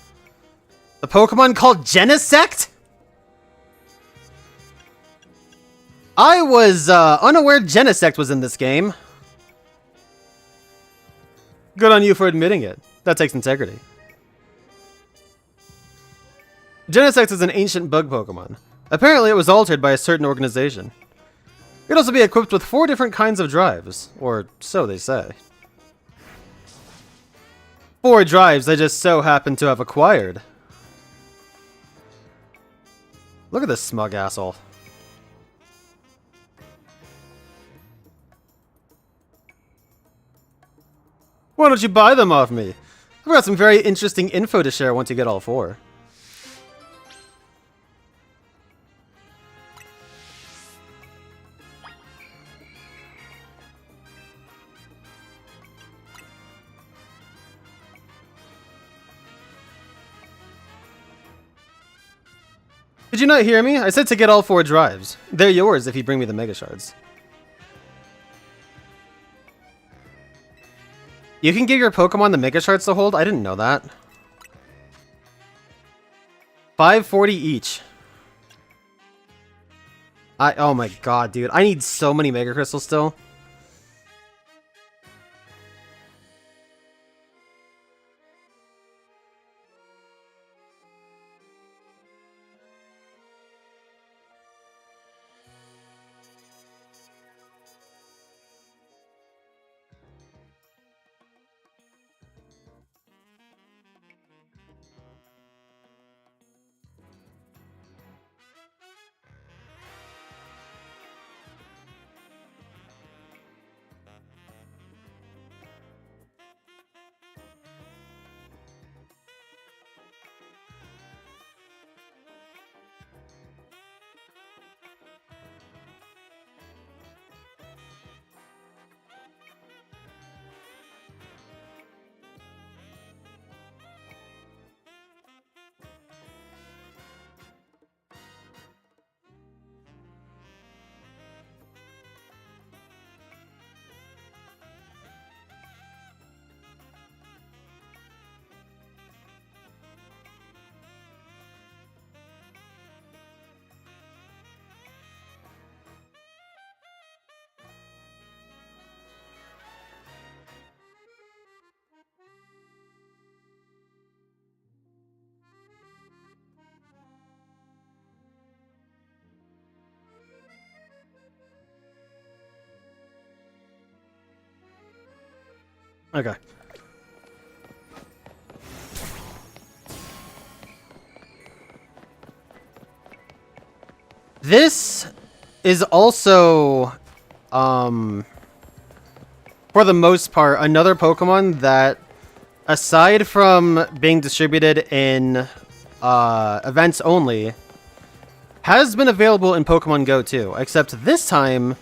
The Pokemon called Genesect? I was unaware Genesect was in this game. Good on you for admitting it. That takes integrity. Genesect is an ancient bug Pokemon. Apparently it was altered by a certain organization. It could also be equipped with 4 different kinds of drives, or so they say. 4 drives they just so happen to have acquired. Look at this smug asshole. Why don't you buy them off me? I've got some very interesting info to share once you get all 4. Did you not hear me? I said to get all 4 drives. They're yours if you bring me the Mega Shards. You can give your Pokemon the Mega Shards to hold? I didn't know that. 540 each. Oh my god, dude. I need so many Mega Crystals still. Okay. This is also, for the most part, another Pokemon that, aside from being distributed in events only, has been available in Pokemon Go too, except this time,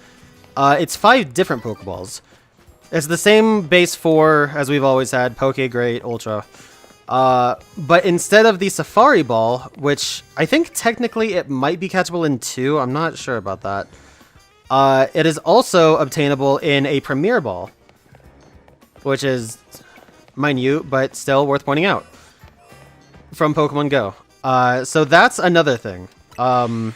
it's 5 different Pokeballs. It's the same base 4 as we've always had, Poké, Great, Ultra. But instead of the Safari Ball, which I think technically it might be catchable in 2, I'm not sure about that. It is also obtainable in a Premier Ball, which is minute, but still worth pointing out, from Pokemon Go. So that's another thing. Oh,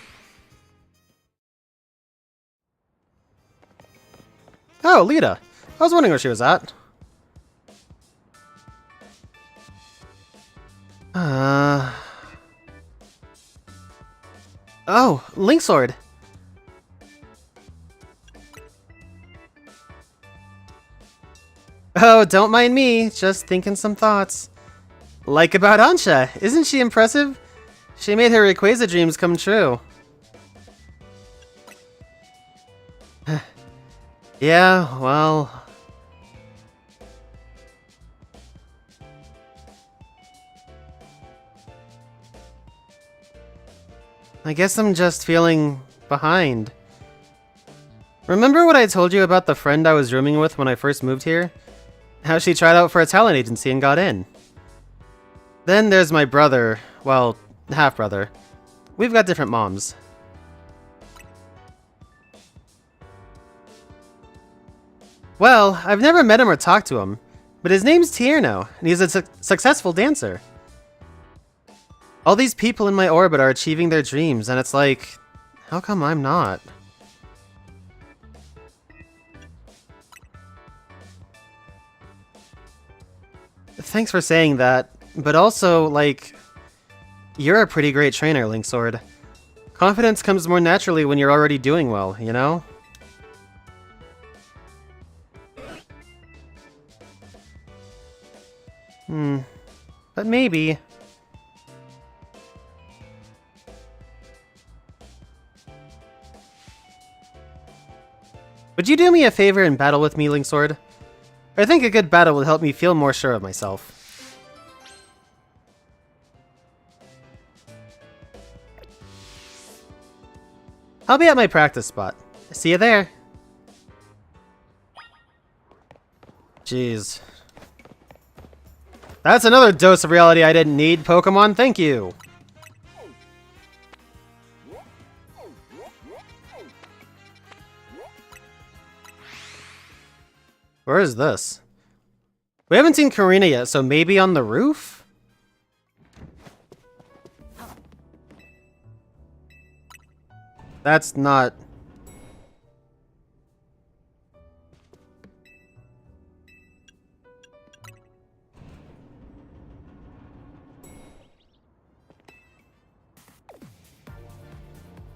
Lita. I was wondering where she was at. Oh, Link Sword. Oh, don't mind me. Just thinking some thoughts. Like about Ansha. Isn't she impressive? She made her Rayquaza dreams come true. Yeah, well... I guess I'm just feeling behind. Remember what I told you about the friend I was rooming with when I first moved here? How she tried out for a talent agency and got in. Then there's my brother, well, half-brother. We've got different moms. Well, I've never met him or talked to him, but his name's Tierno, and he's a successful dancer. All these people in my orbit are achieving their dreams, and it's like, how come I'm not? Thanks for saying that, but also, like, you're a pretty great trainer, Linksword. Confidence comes more naturally when you're already doing well, you know? But maybe... Would you do me a favor and battle with me, Linksword? I think a good battle would help me feel more sure of myself. I'll be at my practice spot. See you there. Jeez. That's another dose of reality I didn't need, Pokemon. Thank you. Where is this? We haven't seen Karina yet, so maybe on the roof? That's not...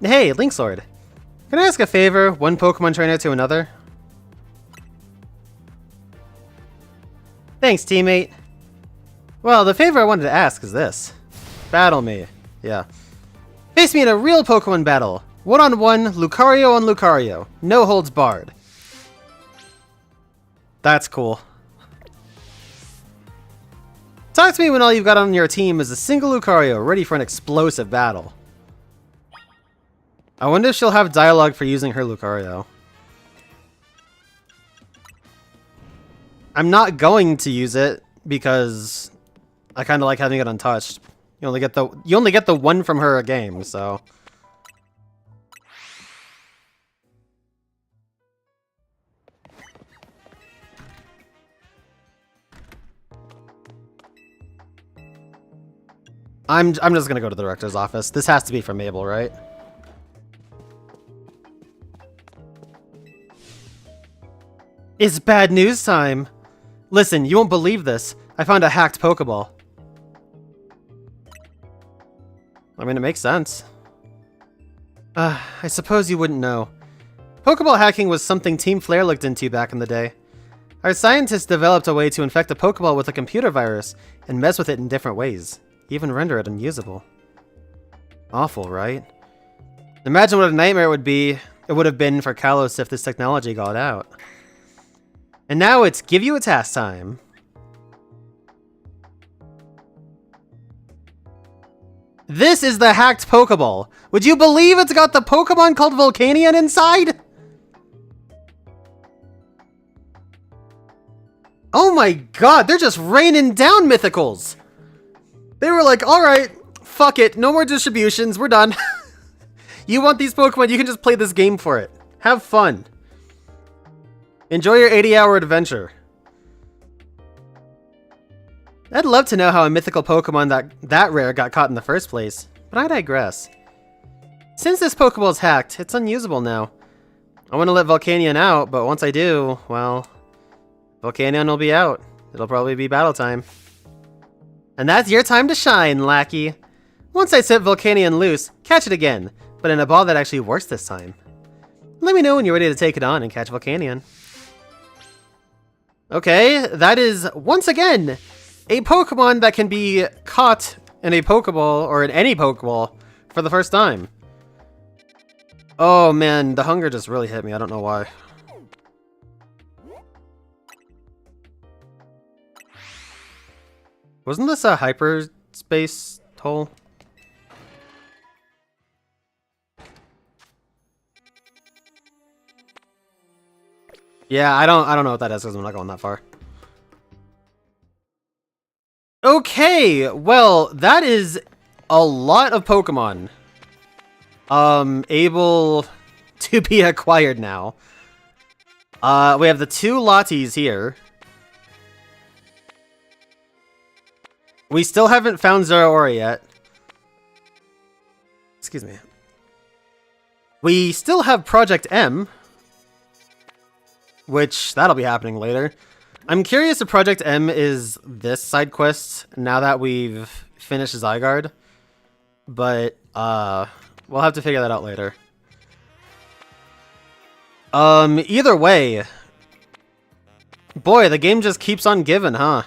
Hey, Linksword. Can I ask a favor, one Pokemon trainer to another? Thanks, teammate. Well, the favor I wanted to ask is this. Battle me. Yeah. Face me in a real Pokemon battle. One-on-one, Lucario on Lucario. No holds barred. That's cool. Talk to me when all you've got on your team is a single Lucario ready for an explosive battle. I wonder if she'll have dialogue for using her Lucario. I'm not going to use it because I kind of like having it untouched. You only get the one from her a game, so. I'm just gonna go to the director's office. This has to be from Mabel, right? It's bad news time. Listen, you won't believe this. I found a hacked Pokeball. I mean, it makes sense. I suppose you wouldn't know. Pokeball hacking was something Team Flare looked into back in the day. Our scientists developed a way to infect a Pokeball with a computer virus and mess with it in different ways, even render it unusable. Awful, right? Imagine what a nightmare it would have been for Kalos if this technology got out. And now it's give you a task time. This is the hacked Pokeball. Would you believe it's got the Pokemon called Volcanion inside? Oh my god, they're just raining down mythicals. They were like, alright, fuck it, no more distributions, we're done. You want these Pokemon, you can just play this game for it. Have fun. Enjoy your 80-hour adventure. I'd love to know how a mythical Pokemon that rare got caught in the first place, but I digress. Since this Pokeball's hacked, it's unusable now. I want to let Volcanion out, but once I do, well, Volcanion will be out. It'll probably be battle time. And that's your time to shine, lackey. Once I set Volcanion loose, catch it again, but in a ball that actually works this time. Let me know when you're ready to take it on and catch Volcanion. Okay, that is, once again, a Pokemon that can be caught in a Pokeball, or in any Pokeball, for the first time. Oh man, the hunger just really hit me, I don't know why. Wasn't this a hyperspace hole? Yeah, I don't know what that is because I'm not going that far. Okay, well, that is a lot of Pokemon able to be acquired now. We have the 2 Lotties here. We still haven't found Zeraora yet. Excuse me. We still have Project M, which that'll be happening later. I'm curious if Project M is this side quest now that we've finished Zygarde, but we'll have to figure that out later. Either way, boy, the game just keeps on giving, huh?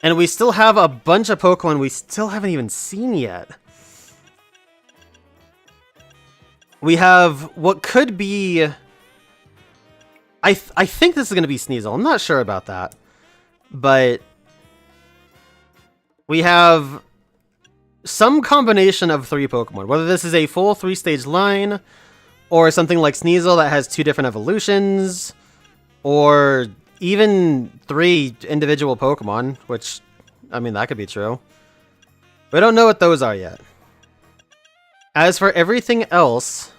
And we still have a bunch of Pokemon we still haven't even seen yet. We have what could be... I think this is going to be Sneasel. I'm not sure about that. But we have some combination of 3 Pokemon. Whether this is a full 3-stage line, or something like Sneasel that has 2 different evolutions, or even 3 individual Pokemon, which, I mean, that could be true. We don't know what those are yet. As for everything else,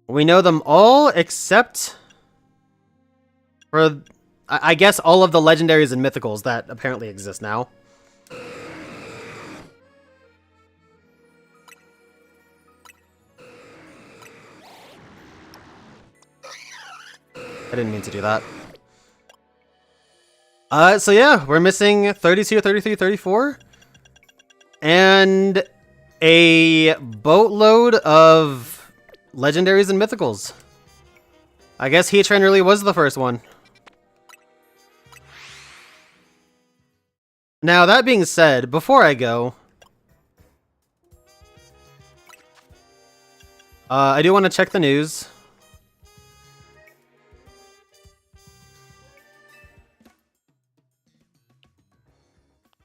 we know them all except for, I guess, all of the legendaries and mythicals that apparently exist now. I didn't mean to do that. So yeah, we're missing 32, 33, 34. And a boatload of legendaries and mythicals. I guess Heatran really was the first one. Now, that being said, before I go, I do want to check the news.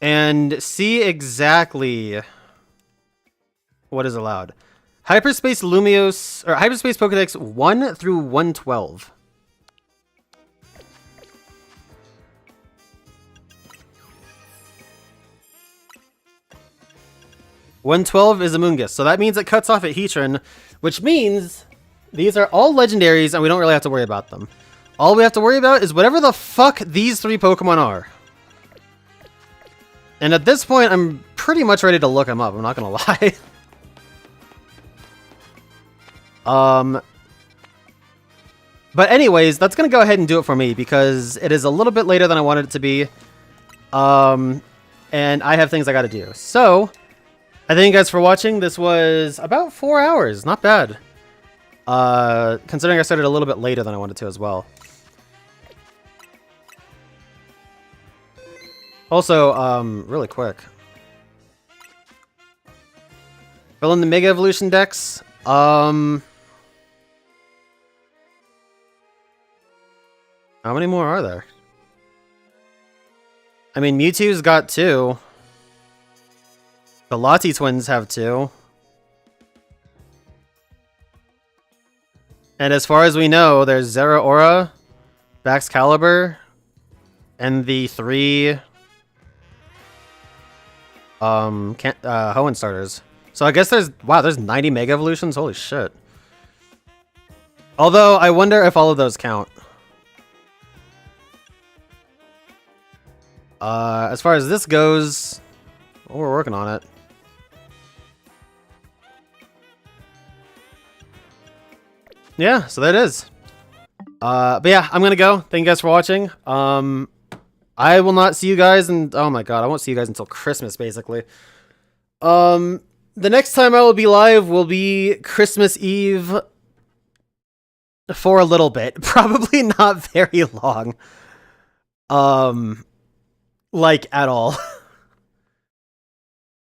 And see exactly what is allowed. Hyperspace Lumiose, or Hyperspace Pokédex 1 through 112. (112) is Amoonguss, so that means it cuts off at Heatran, which means these are all legendaries and we don't really have to worry about them. All we have to worry about is whatever the fuck these 3 Pokemon are. And at this point, I'm pretty much ready to look them up, I'm not gonna lie. But anyways, that's gonna go ahead and do it for me, because it is a little bit later than I wanted it to be. and I have things I gotta do. So, I thank you guys for watching. This was about 4 hours. Not bad. Considering I started a little bit later than I wanted to as well. Also, really quick. Fill in the Mega Evolution decks. How many more are there? I mean, Mewtwo's got 2. The Lati twins have 2. And as far as we know, there's Zeraora, Baxcalibur, and the 3 Hoenn starters. So I guess there's 90 Mega Evolutions? Holy shit. Although, I wonder if all of those count. As far as this goes, well, we're working on it. Yeah, so that is. But yeah, I'm gonna go. Thank you guys for watching. I will not see you guys oh my god, I won't see you guys until Christmas, basically. The next time I will be live will be Christmas Eve for a little bit. Probably not very long. Like, at all.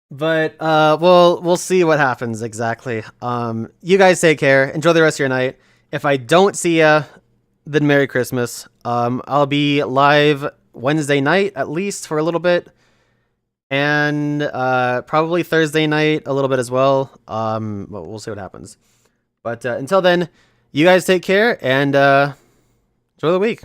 But, we'll see what happens, exactly. You guys take care. Enjoy the rest of your night. If I don't see ya, then Merry Christmas. I'll be live Wednesday night, at least, for a little bit. And, probably Thursday night, a little bit as well. We'll see what happens. But, until then, you guys take care, and, enjoy the week.